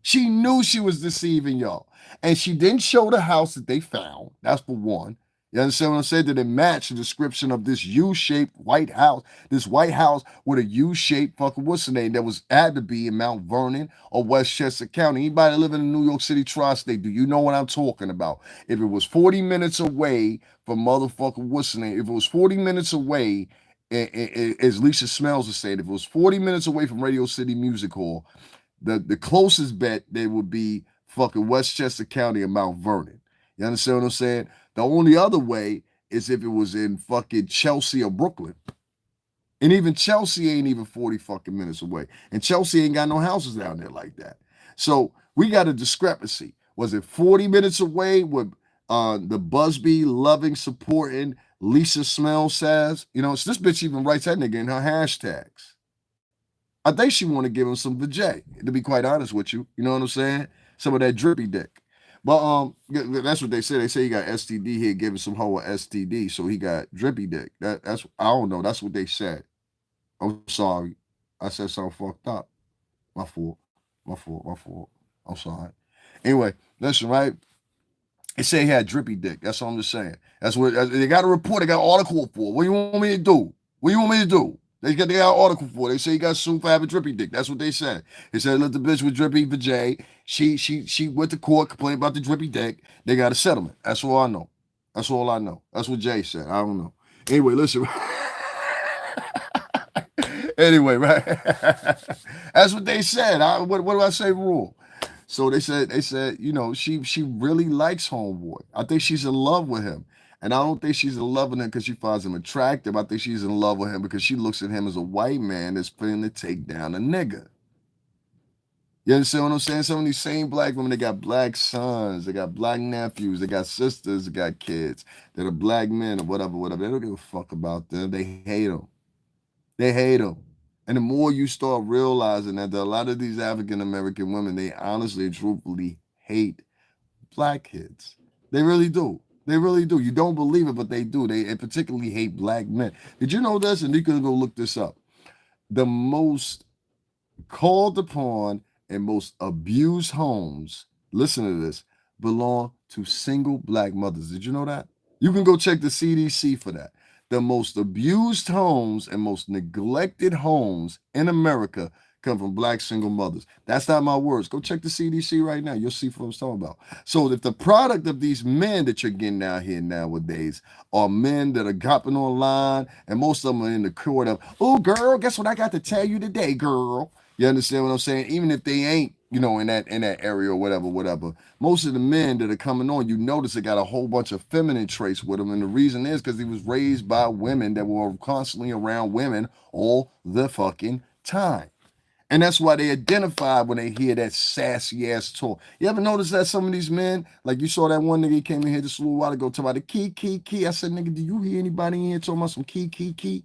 Speaker 1: She knew she was deceiving y'all. And she didn't show the house that they found. That's for one. You understand what I'm saying? That it matched the description of this U-shaped white house. This white house with a U-shaped fucking what's the name that was had to be in Mount Vernon or Westchester County. Anybody living in New York City tri-state, do you know what I'm talking about? If it was 40 minutes away from motherfucking what's the name, if it was 40 minutes away, as Lisa Smells was saying, if it was 40 minutes away from Radio City Music Hall, the closest bet they would be fucking Westchester County and Mount Vernon. You understand what I'm saying? The only other way is if it was in fucking Chelsea or Brooklyn. And even Chelsea ain't even 40 fucking minutes away. And Chelsea ain't got no houses down there like that. So we got a discrepancy. Was it 40 minutes away with the Busby loving, supporting Lisa Smell says? You know, so this bitch even writes that nigga in her hashtags. I think she want to give him some vajay, to be quite honest with you. You know what I'm saying? Some of that drippy dick. But that's what they say. They say he got STD here, giving some hoe a STD, so he got drippy dick. That's I don't know. That's what they said. I'm sorry. I said something fucked up. My fault. My fault. My fault. I'm sorry. Anyway, listen, right? They say he had drippy dick. That's what I'm just saying. That's what they got a report. They got an article for. What do you want me to do? What do you want me to do? They got an article for. They say he got sued for having drippy dick. That's what they said. They said let the bitch with drippy vajay. She went to court, complained about the drippy dick. They got a settlement. That's all I know. That's all I know. That's what Jay said. I don't know. Anyway, listen. Anyway, right? That's what they said. What do I say wrong? So they said, you know, she really likes Homeboy. I think she's in love with him. And I don't think she's in love with him because she finds him attractive. I think she's in love with him because she looks at him as a white man that's finna to take down a nigga. You understand what I'm saying? Some of these same black women, they got black sons, they got black nephews, they got sisters, they got kids that are black men or whatever, whatever. They don't give a fuck about them. They hate them. They hate them. And the more you start realizing that a lot of these African American women, they honestly and truthfully hate black kids. They really do. They really do. You don't believe it, but they do. They particularly hate black men. Did you know this? And you can go look this up. The most called upon and most abused homes, listen to this, belong to single black mothers. Did you know that? You can go check the CDC for that. The most abused homes and most neglected homes in America come from black single mothers. That's not my words. Go check the CDC right now. You'll see what I'm talking about. So if the product of these men that you're getting out here nowadays are men that are hopping online, and most of them are in the court of, oh girl, guess what I got to tell you today, girl. You understand what I'm saying? Even if they ain't, in that area or whatever. Most of the men that are coming on, you notice they got a whole bunch of feminine traits with them, and the reason is because he was raised by women that were constantly around women all the fucking time. And that's why they identify when they hear that sassy ass talk. You ever notice that some of these men, like you saw that one nigga, he came in here just a little while ago talking about the key, key, key. I said, nigga, do you hear anybody in here talking about some key, key, key?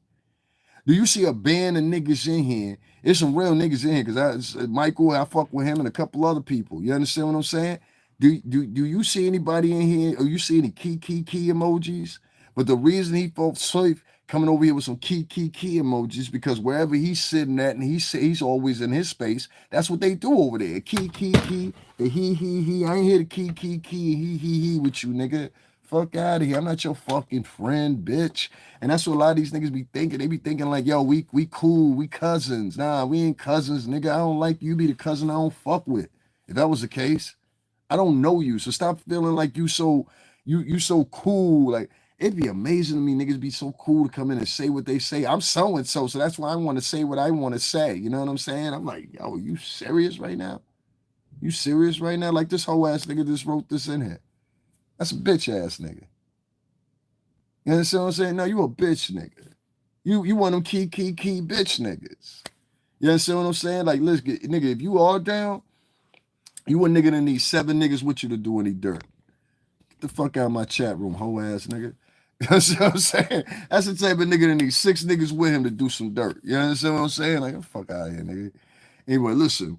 Speaker 1: Do you see a band of niggas in here? There's some real niggas in here because Michael, I fuck with him and a couple other people. You understand what I'm saying? Do you see anybody in here or you see any key emojis? But the reason he felt safe coming over here with some key emojis because wherever he's sitting at and he's always in his space, that's what they do over there. Key, the he. I ain't here to key, he with you, nigga. Fuck out of here. I'm not your fucking friend, bitch. And that's what a lot of these niggas be thinking. They be thinking like, yo, we cool, we cousins. Nah, we ain't cousins, nigga. I don't like you. Be the cousin I don't fuck with. If that was the case, I don't know you. So stop feeling like you so cool. Like it'd be amazing to me, niggas be so cool to come in and say what they say. I'm so and so, so that's why I want to say what I want to say. You know what I'm saying? I'm like, yo, you serious right now? You serious right now? Like this whole ass nigga just wrote this in here. That's a bitch ass nigga. You understand what I'm saying? No, you a bitch nigga. You one of them key bitch niggas. You understand what I'm saying? Like, listen, nigga, if you all down, you a nigga that need 7 niggas with you to do any dirt. Get the fuck out of my chat room, hoe ass nigga. You understand what I'm saying? That's the type of nigga that needs 6 niggas with him to do some dirt. You understand what I'm saying? Like, get the fuck out of here, nigga. Anyway, listen,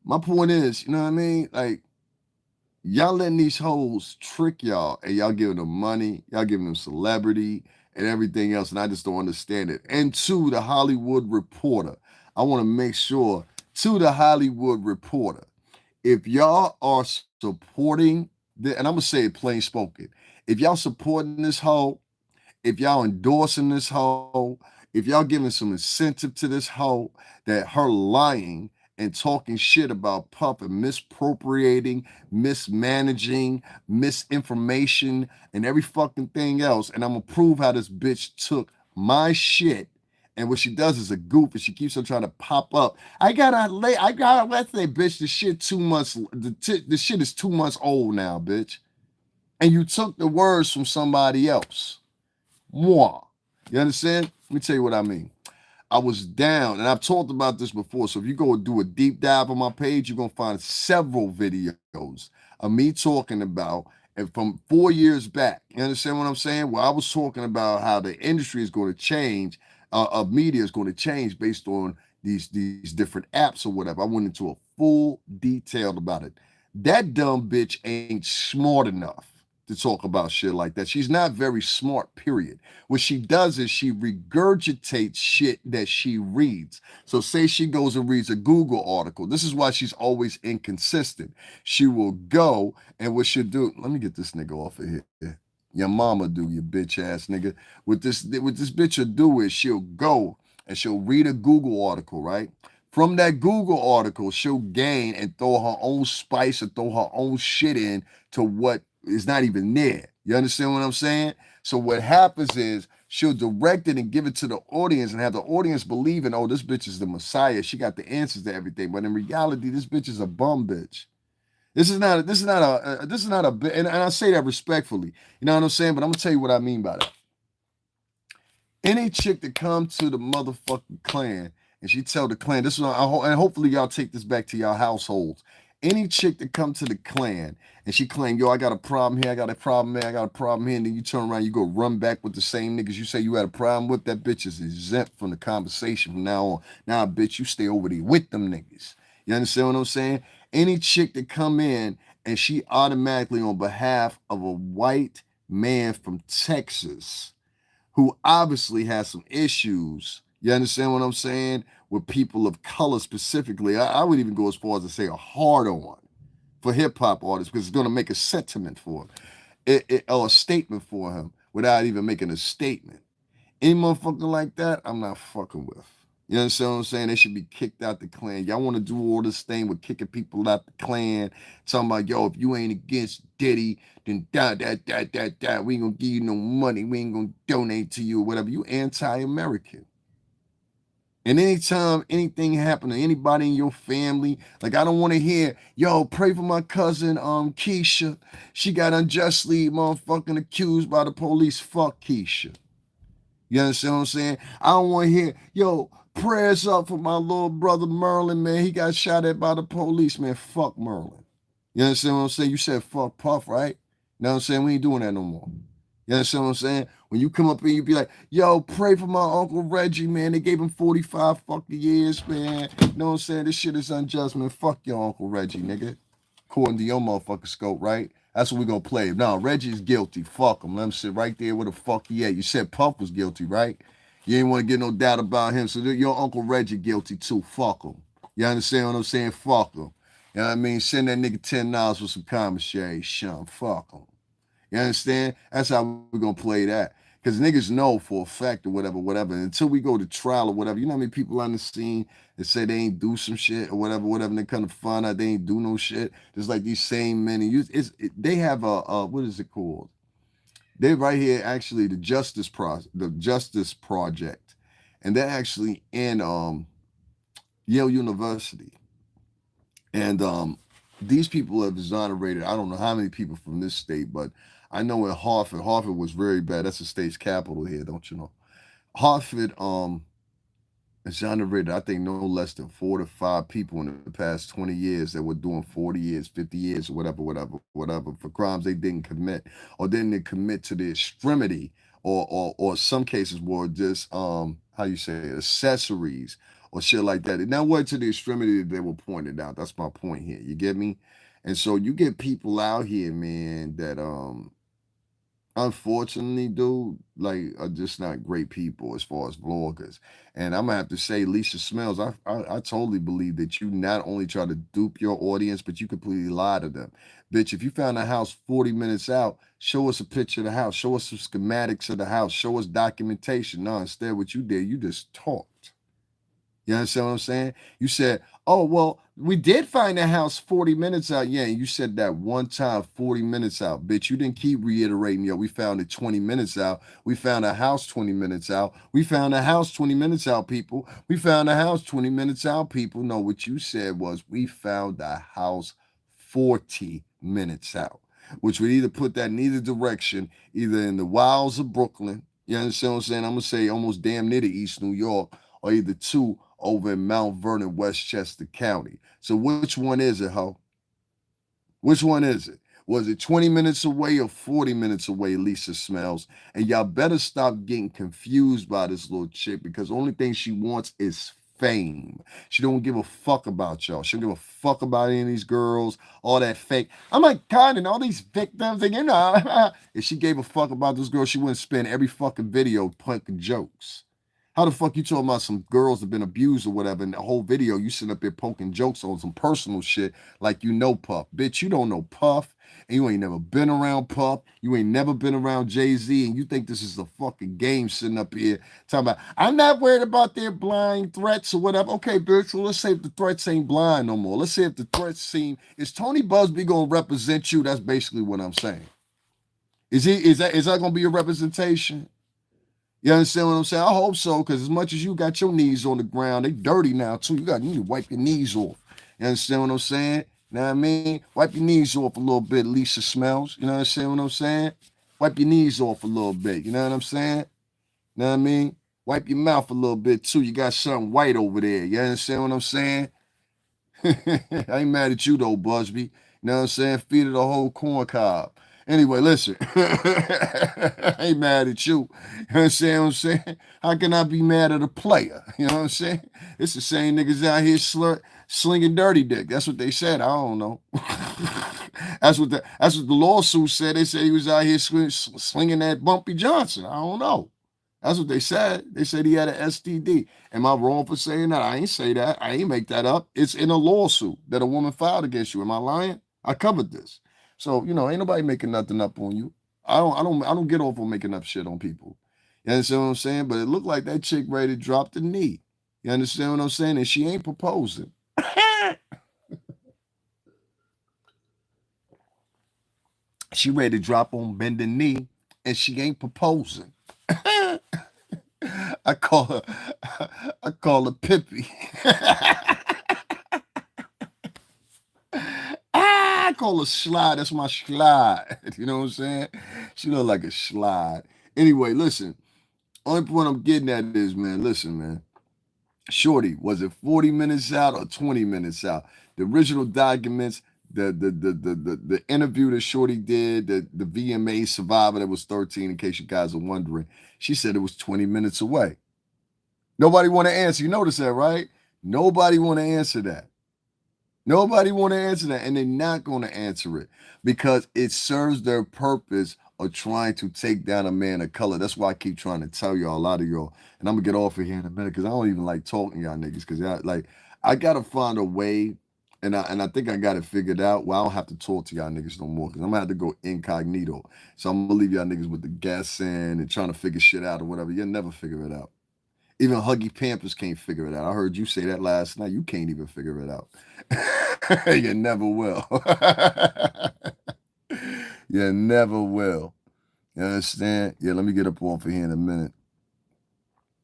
Speaker 1: my point is, you know what I mean? Like, y'all letting these hoes trick y'all and y'all giving them money, y'all giving them celebrity and everything else, and I just don't understand it. And to the Hollywood Reporter, I want to make sure, to the Hollywood Reporter, if y'all are supporting and I'm gonna say it plain spoken, if y'all supporting this hoe, if y'all endorsing this hoe, if y'all giving some incentive to this hoe, that her lying and talking shit about Puff and misappropriating, mismanaging, misinformation, and every fucking thing else, and I'm gonna prove how this bitch took my shit. And what she does is a goof, and she keeps on trying to pop up. Let's say, bitch, the shit 2 months, the shit is 2 months old now, bitch. And you took the words from somebody else. Moi. You understand? Let me tell you what I mean. I was down, and I've talked about this before. So if you go do a deep dive on my page, you're gonna find several videos of me talking about and from 4 years back. You understand what I'm saying? Well, I was talking about how the industry is going to change, of media is going to change based on these different apps or whatever. I went into a full detail about it. That dumb bitch ain't smart enough to talk about shit like that. She's not very smart, period. What she does is she regurgitates shit that she reads. So, say she goes and reads a Google article. This is why she's always inconsistent. She will go and what she'll do. Let me get this nigga off of here. Your mama do, you bitch ass nigga. What this bitch will do is she'll go and she'll read a Google article, right? From that Google article, she'll gain and throw her own spice or throw her own shit in to what is not even there. You understand what I'm saying? So what happens is she'll direct it and give it to the audience and have the audience believing, oh, this bitch is the Messiah. She got the answers to everything. But in reality, this bitch is a bum bitch. And I say that respectfully. You know what I'm saying? But I'm gonna tell you what I mean by that. Any chick that come to the motherfucking clan and she tell the clan, this is, and hopefully y'all take this back to y'all households. Any chick that come to the clan and she claim, yo, I got a problem here, I got a problem there, I got a problem here, and then you turn around, you go run back with the same niggas you say you had a problem with, that bitch is exempt from the conversation from now on. Now, bitch, you stay over there with them niggas. You understand what I'm saying? Any chick that come in and she automatically on behalf of a white man from Texas who obviously has some issues. You understand what I'm saying? With people of color specifically. I would even go as far as to say a hard on for hip hop artists because it's going to make a sentiment for him, or a statement for him without even making a statement. Any motherfucker like that, I'm not fucking with. You understand what I'm saying? They should be kicked out the clan. Y'all want to do all this thing with kicking people out the clan, talking about, yo, if you ain't against Diddy, then we ain't gonna give you no money. We ain't gonna donate to you or whatever. You anti-American. And anytime anything happen to anybody in your family, like I don't want to hear, yo, pray for my cousin, Keisha. She got unjustly motherfucking accused by the police. Fuck Keisha. You understand what I'm saying? I don't want to hear, yo, prayers up for my little brother Merlin, man. He got shot at by the police, man. Fuck Merlin. You understand what I'm saying? You said fuck Puff, right? You know what I'm saying? We ain't doing that no more. You understand what I'm saying? When you come up and you be like, yo, pray for my Uncle Reggie, man. They gave him 45 fucking years, man. You know what I'm saying? This shit is unjust, man. Fuck your Uncle Reggie, nigga. According to your motherfucking scope, right? That's what we gonna play. No, Reggie's guilty. Fuck him. Let him sit right there where the fuck he at. You said Puff was guilty, right? You ain't want to get no doubt about him. So your Uncle Reggie guilty too. Fuck him. You understand what I'm saying? Fuck him. You know what I mean? Send that nigga $10 for some commissary, shun. Fuck him. You understand? That's how we're gonna play that. Because niggas know for a fact or whatever. Until we go to trial or whatever, you know how many people on the scene that say they ain't do some shit or whatever, and they kind of find out they ain't do no shit. Just like these same men. They have a what is it called? They're right here actually the Justice Project, and they're actually in Yale University, and these people have exonerated I don't know how many people from this state, but I know in Harvard was very bad. That's the state's capital here, don't you know? Harvard exonerated, I think, no less than 4 to 5 people in the past 20 years that were doing 40 years, 50 years, or whatever, for crimes they didn't commit or didn't commit to the extremity, or some cases were just how you say it, accessories or shit like that. It now went to the extremity that they were pointed out. That's my point here. You get me? And so you get people out here, man, that unfortunately, dude, like are just not great people as far as vloggers. And I'm gonna have to say, Lisa Smells, I totally believe that you not only try to dupe your audience, but you completely lie to them. Bitch, if you found a house 40 minutes out, show us a picture of the house, show us some schematics of the house, show us documentation. No, instead, what you did, you just talked. You understand what I'm saying? You said, oh, well, we did find a house 40 minutes out. Yeah, and you said that one time, 40 minutes out. Bitch, you didn't keep reiterating, yo, we found it 20 minutes out. We found a house 20 minutes out. We found a house 20 minutes out, people. We found a house 20 minutes out, people. No, what you said was we found a house 40 minutes out, which would either put that in either direction, either in the wilds of Brooklyn, you understand what I'm saying? I'm going to say almost damn near to East New York, or either two over in Mount Vernon, Westchester County. So which one is it, ho? Which one is it? Was it 20 minutes away or 40 minutes away, Lisa Smells? And y'all better stop getting confused by this little chick, because the only thing she wants is fame. She don't give a fuck about y'all. She don't give a fuck about any of these girls, all that fake. I'm like, God, and all these victims, and you know, if she gave a fuck about this girl, she wouldn't spend every fucking video punking jokes. How the fuck you talking about some girls that have been abused or whatever, and the whole video you sitting up there poking jokes on some personal shit like you know Puff? Bitch, you don't know Puff, and you ain't never been around Puff. You ain't never been around Jay-Z, and you think this is a fucking game sitting up here talking about, I'm not worried about their blind threats or whatever. Okay, bitch, well, let's say if the threats ain't blind no more. Let's say if the threats seem, is Tony Busby going to represent you? That's basically what I'm saying. Is that going to be a representation? You understand what I'm saying? I hope so, because as much as you got your knees on the ground, they dirty now too. You need to wipe your knees off. You understand what I'm saying? You know what I mean? Wipe your knees off a little bit, Lisa Smells. You know what I'm saying? What I'm saying? Wipe your knees off a little bit. You know what I'm saying? You know what I mean? Wipe your mouth a little bit too. You got something white over there. You understand what I'm saying? I ain't mad at you though, Busby. You know what I'm saying? Feed it a whole corn cob. Anyway, listen. I ain't mad at you. You know what I'm saying? How can I be mad at a player? You know what I'm saying? It's the same niggas out here slinging dirty dick. That's what they said. I don't know. That's what the lawsuit said. They said he was out here slinging that Bumpy Johnson. I don't know. That's what they said. They said he had an STD. Am I wrong for saying that? I ain't say that. I ain't make that up. It's in a lawsuit that a woman filed against you. Am I lying? I covered this. So, ain't nobody making nothing up on you. I don't get off on making up shit on people. You understand what I'm saying? But it looked like that chick ready to drop the knee. You understand what I'm saying? And she ain't proposing. She ready to drop on bending knee, and she ain't proposing. I call her, I call her Pippi. I call her Slide. That's my Slide. You know what I'm saying? She look like a Slide. Anyway, listen. Only point I'm getting at is, man, listen, man. Shorty, was it 40 minutes out or 20 minutes out? The original documents, the interview that Shorty did, the VMA survivor that was 13, in case you guys are wondering, she said it was 20 minutes away. Nobody want to answer. You notice that, right? Nobody want to answer that. Nobody want to answer that, and they're not going to answer it because it serves their purpose of trying to take down a man of color. That's why I keep trying to tell y'all, a lot of y'all, and I'm gonna get off of here in a minute because I don't even like talking to y'all niggas because I gotta find a way, and I think I got it figured out. Well, I don't have to talk to y'all niggas no more because I'm gonna have to go incognito. So I'm gonna leave y'all niggas with the guessing and trying to figure shit out or whatever. You'll never figure it out. Even Huggy Pampers can't figure it out. I heard you say that last night. You can't even figure it out. You never will. You never will. You understand? Yeah, let me get up off of here in a minute.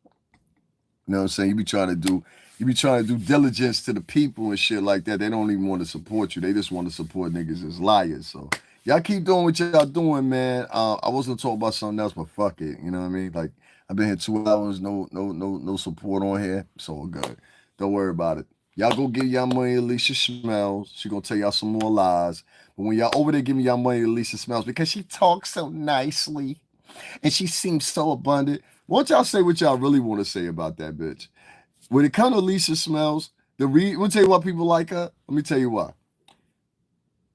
Speaker 1: You know what I'm saying? You be trying to do diligence to the people and shit like that. They don't even want to support you. They just want to support niggas as liars. So y'all keep doing what y'all doing, man. I was gonna talk about something else, but fuck it. You know what I mean? Like I've been here 2 hours, no support on here. It's all good. Don't worry about it. Y'all go give y'all money to Alicia Smells. She gonna tell y'all some more lies. But when y'all over there giving y'all money to Alicia Smells because she talks so nicely and she seems so abundant. Won't y'all say what y'all really want to say about that bitch? When it comes to Alicia Smells, we'll tell you why people like her. Let me tell you why.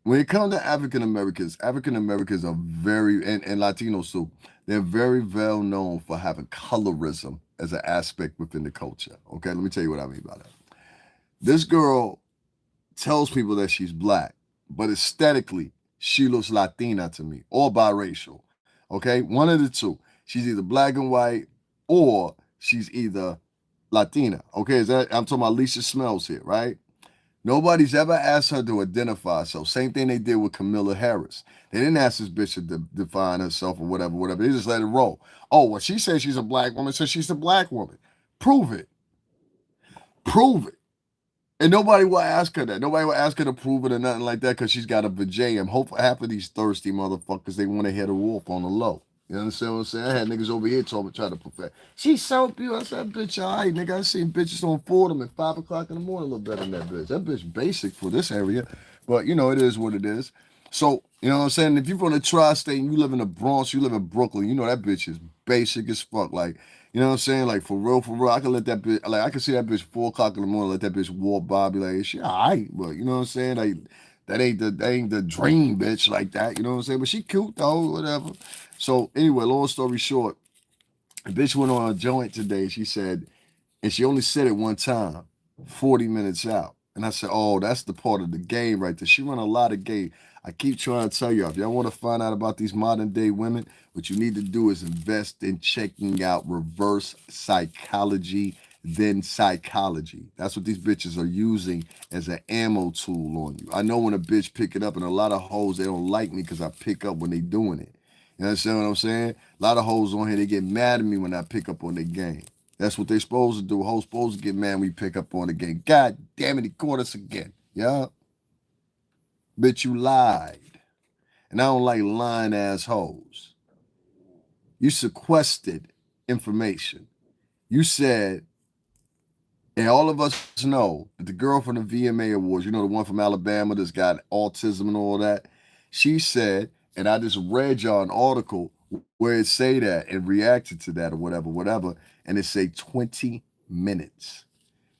Speaker 1: When it comes to African Americans are very, and Latinos too, they're very well known for having colorism as an aspect within the culture. Okay, let me tell you what I mean by that. This girl tells people that she's black, but aesthetically, she looks Latina to me, or biracial. Okay, one of the two. She's either black and white, or she's either Latina. Okay, I'm talking about Lisa Smells here, right? Nobody's ever asked her to identify herself. Same thing they did with Camilla Harris. They didn't ask this bitch to define herself or whatever. They just let it roll. Oh, well, she says she's a black woman, so she's a black woman. Prove it. Prove it. And nobody will ask her that. Nobody will ask her to prove it or nothing like that because she's got a vajayjay. Hope half of these thirsty motherfuckers, they want to hit her off on the low. You understand what I'm saying? I had niggas over here trying to perfect. She's so beautiful. I said, bitch, all right, nigga. I seen bitches on Fordham at 5 o'clock in the morning look better than that bitch. That bitch basic for this area. But, it is what it is. So, you know what I'm saying? If you're from the tri-state and you live in the Bronx, you live in Brooklyn, you know that bitch is basic as fuck. Like, you know what I'm saying? Like, for real, I can let that bitch, like, I can see that bitch 4 o'clock in the morning, let that bitch walk by, be like, she all right. But, you know what I'm saying? Like, that ain't the dream bitch like that. You know what I'm saying? But she cute, though, whatever. So, anyway, long story short, the bitch went on a joint today. She said, and she only said it one time, 40 minutes out. And I said, oh, that's the part of the game right there. She run a lot of game. I keep trying to tell you, if y'all want to find out about these modern day women, what you need to do is invest in checking out reverse psychology, then psychology. That's what these bitches are using as an ammo tool on you. I know when a bitch pick it up, and a lot of hoes, they don't like me because I pick up when they doing it. You understand what I'm saying? A lot of hoes on here, they get mad at me when I pick up on their game. That's what they supposed to do. Hoes supposed to get mad when we pick up on the game. God damn it, he caught us again. Yeah. Bitch, you lied. And I don't like lying ass hoes. You sequestered information. You said, and all of us know that the girl from the VMA Awards, the one from Alabama that's got autism and all that, she said, and I just read y'all an article where it say that and reacted to that or whatever, and it say 20 minutes.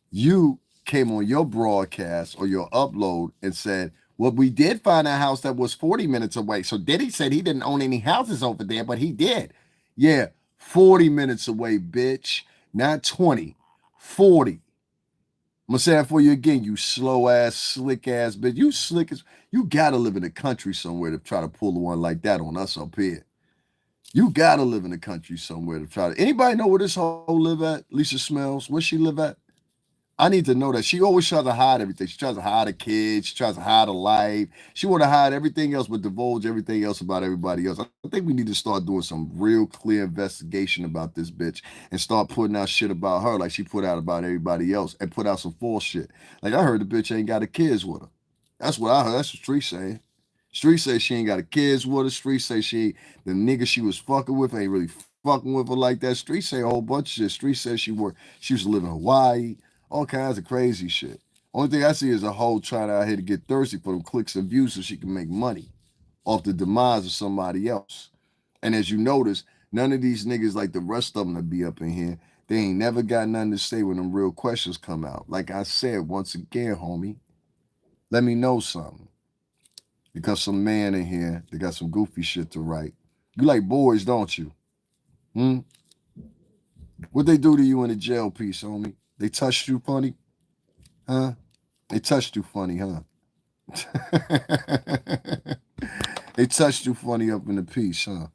Speaker 1: You came on your broadcast or your upload and said, Well, we did find a house that was 40 minutes away. So Diddy said he didn't own any houses over there, but he did. Yeah, 40 minutes away, bitch. Not 20, 40. I'm gonna say that for you again, you slow ass, slick ass bitch. You slick as you gotta live in the country somewhere to try to pull one like that on us up here. You gotta live in the country somewhere to try to. Anybody know where this hoe live at? Lisa Smells. Where she live at? I need to know that. She always tries to hide everything. She tries to hide a kid. She tries to hide a life. She want to hide everything else, but divulge everything else about everybody else. I think we need to start doing some real clear investigation about this bitch and start putting out shit about her like she put out about everybody else and put out some false shit. Like I heard the bitch ain't got the kids with her. That's what I heard. That's what Street saying. Street say she ain't got the kids with her. Street say the nigga she was fucking with ain't really fucking with her like that. Street say a whole bunch of shit. Street said she used to live in Hawaii, all kinds of crazy shit. Only thing I see is a hoe trying out here to get thirsty for them clicks and views so she can make money off the demise of somebody else. And as you notice, none of these niggas like the rest of them that be up in here, they ain't never got nothing to say when them real questions come out. Like I said, once again, homie, let me know something. Because some man in here, they got some goofy shit to write. You like boys, don't you? Hmm? What they do to you in the jail piece, homie? They touched you funny? Huh? They touched you funny, huh? They touched you funny up in the piece, huh?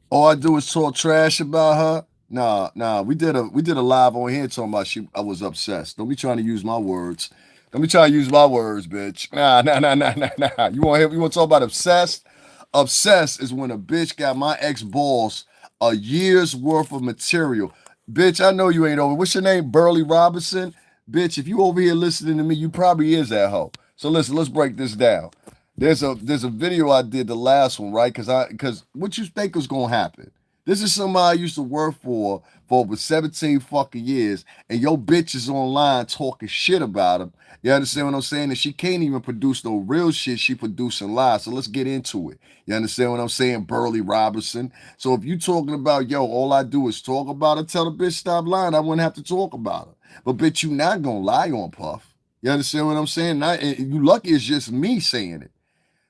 Speaker 1: All I do is talk trash about her. Nah. We did a live on here talking about I was obsessed. Don't be trying to use my words. Don't be trying to use my words, bitch. Nah. You want to talk about obsessed? Obsessed is when a bitch got my ex boss a year's worth of material. Bitch, I know you ain't over. What's your name? Burley Robinson? Bitch, if you over here listening to me, you probably is that hoe. So listen, let's break this down. There's a video I did the last one, right? Because what you think was gonna happen? This is somebody I used to work for over 17 fucking years, and your bitch is online talking shit about him. You understand what I'm saying? And she can't even produce no real shit. She producing lies. So let's get into it. You understand what I'm saying? Burley Robinson. So if you talking about, yo, all I do is talk about her, tell the bitch stop lying. I wouldn't have to talk about her. But bitch, you not gonna lie on Puff. You understand what I'm saying? You lucky it's just me saying it.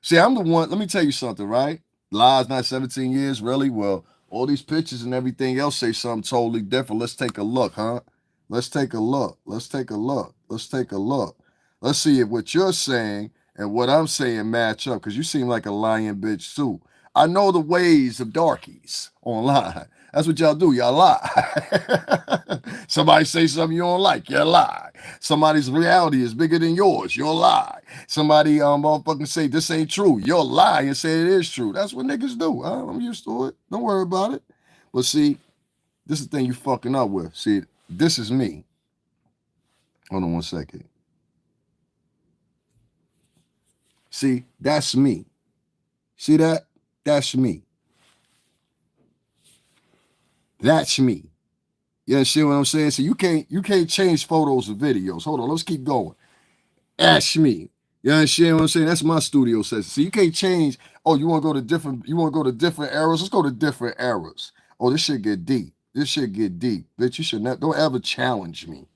Speaker 1: See, I'm the one. Let me tell you something, right? Lies not 17 years, really? Well, all these pictures and everything else say something totally different. Let's take a look, huh? Let's take a look. Let's take a look. Let's take a look. Let's see if what you're saying and what I'm saying match up, because you seem like a lying bitch too. I know the ways of darkies online. That's what y'all do. Y'all lie. Somebody say something you don't like, you lie. Somebody's reality is bigger than yours, you'll lie. Somebody motherfucking say this ain't true, you'll lie and say it is true. That's what niggas do. I'm used to it. Don't worry about it. But see, this is the thing you fucking up with. See, this is me. Hold on one second. See, that's me. See that? That's me. That's me. You understand what I'm saying? So you can't change photos or videos. Hold on, let's keep going. That's me. You understand what I'm saying? That's my studio session. So you can't change. Oh, you want to go to different eras? Let's go to different eras. Oh, this shit get deep. This shit get deep. Bitch, you should not don't ever challenge me.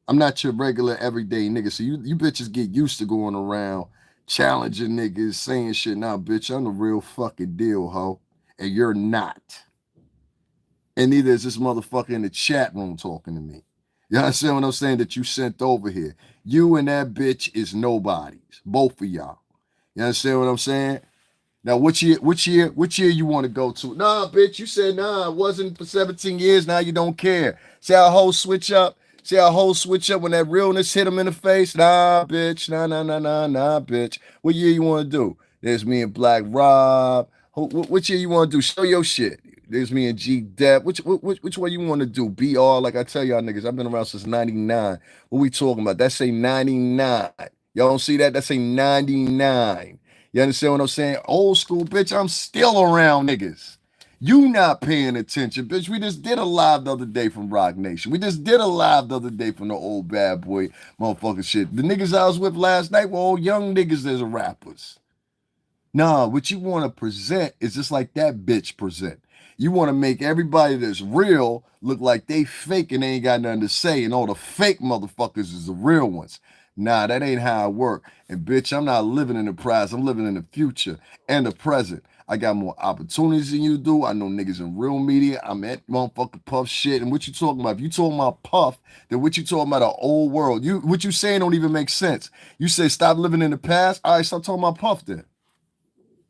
Speaker 1: I'm not your regular everyday nigga. So you bitches get used to going around challenging niggas, saying shit. Now, bitch, I'm the real fucking deal, ho. And you're not. And neither is this motherfucker in the chat room talking to me. You understand what I'm saying? That you sent over here. You and that bitch is nobodies. Both of y'all. You understand what I'm saying? Now, which year you want to go to? Nah, bitch, you said nah, it wasn't for 17 years. Now you don't care. See how hoes switch up? See how hoes switch up when that realness hit them in the face? Nah, bitch. Nah, bitch. What year you want to do? There's me and Black Rob. Which year you want to do? Show your shit. There's me and G Dep. Which one you want to do? BR, like I tell y'all niggas, I've been around since 99. What we talking about? That's a 99. Y'all don't see that? That's a 99. You understand what I'm saying? Old school, bitch, I'm still around niggas. You not paying attention, bitch. We just did a live the other day from Rock Nation. We just did a live the other day from the old bad boy motherfucking shit. The niggas I was with last night were all young niggas as rappers. Nah, what you want to present is just like that bitch present. You want to make everybody that's real look like they fake and they ain't got nothing to say, and all the fake motherfuckers is the real ones. Nah, that ain't how I work. And bitch, I'm not living in the past. I'm living in the future and the present. I got more opportunities than you do. I know niggas in real media. I'm at motherfucking Puff shit. And what you talking about? If you talking about Puff, then what you talking about the old world? What you saying don't even make sense. You say stop living in the past. All right, stop talking about Puff then.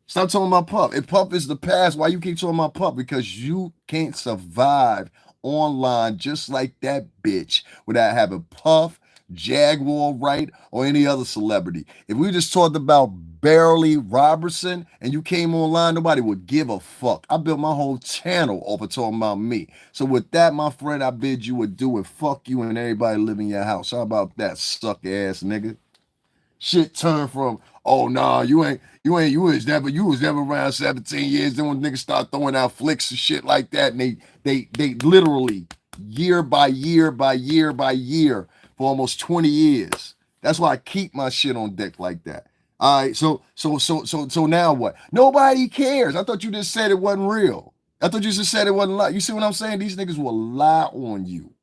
Speaker 1: Stop talking about Puff. If Puff is the past, why you keep talking about Puff? Because you can't survive online just like that bitch without having Puff, Jaguar Wright, or any other celebrity. If we just talked about Barely Robertson and you came online, nobody would give a fuck. I built my whole channel off of talking about me. So with that, my friend, I bid you adieu and fuck you and everybody live in your house. How about that, suck ass nigga? Shit turned from, oh nah, you was never around 17 years. Then when niggas start throwing out flicks and shit like that, and they literally year by year by year by year for almost 20 years. That's why I keep my shit on deck like that. All right, so now what? Nobody cares. I thought you just said it wasn't real. I thought you just said it wasn't lie. You see what I'm saying? These niggas will lie on you.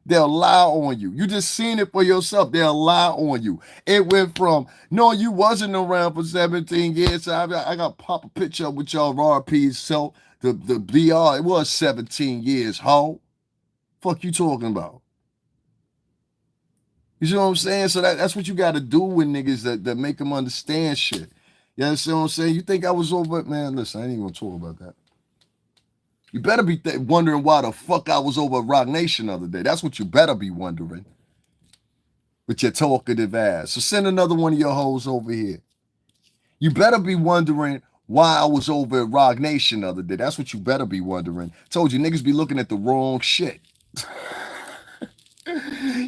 Speaker 1: They'll lie on you. You just seen it for yourself. They'll lie on you. It went from, no, you wasn't around for 17 years. So I got to pop a picture up with y'all RP. So the BR, it was 17 years, ho. Fuck you talking about? You see what I'm saying? So that's what you got to do with niggas that make them understand shit. You understand what I'm saying? You think I was over, man, listen, I ain't even going to talk about that. You better be wondering why the fuck I was over at Rock Nation the other day. That's what you better be wondering. With your talkative ass. So send another one of your hoes over here. You better be wondering why I was over at Rock Nation the other day. That's what you better be wondering. Told you, niggas be looking at the wrong shit.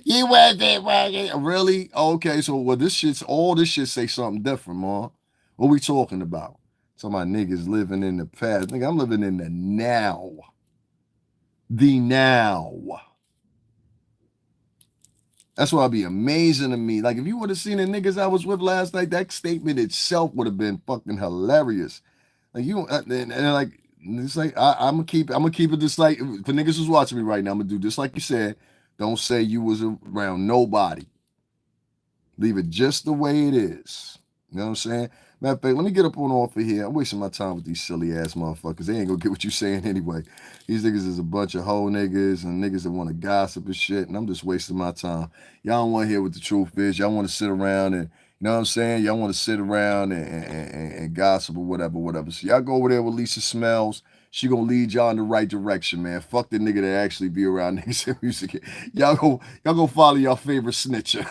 Speaker 1: You wasn't working. Really? Okay, so all this shit say something different, ma. What we talking about? Talking about niggas living in the past. Nigga, I'm living in the now. The now. That's why it'd be amazing to me. Like, if you would have seen the niggas I was with last night, that statement itself would have been fucking hilarious. Like, you and like, it's like I'm gonna keep it just like for niggas who's watching me right now. I'm gonna do just like you said. Don't say you was around nobody. Leave it just the way it is. You know what I'm saying? Matter of fact, let me get up on off of here. I'm wasting my time with these silly ass motherfuckers. They ain't gonna get what you saying anyway. These niggas is a bunch of hoe niggas and niggas that want to gossip and shit, and I'm just wasting my time. Y'all don't want to hear what the truth is. Y'all want to sit around and, you know what I'm saying? Y'all want to sit around and gossip or whatever. So y'all go over there with Lisa Smells. She gonna lead y'all in the right direction, man. Fuck the nigga that actually be around niggas and music. Y'all go follow your favorite snitcher.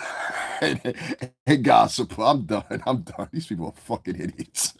Speaker 1: and gossip. I'm done. These people are fucking idiots.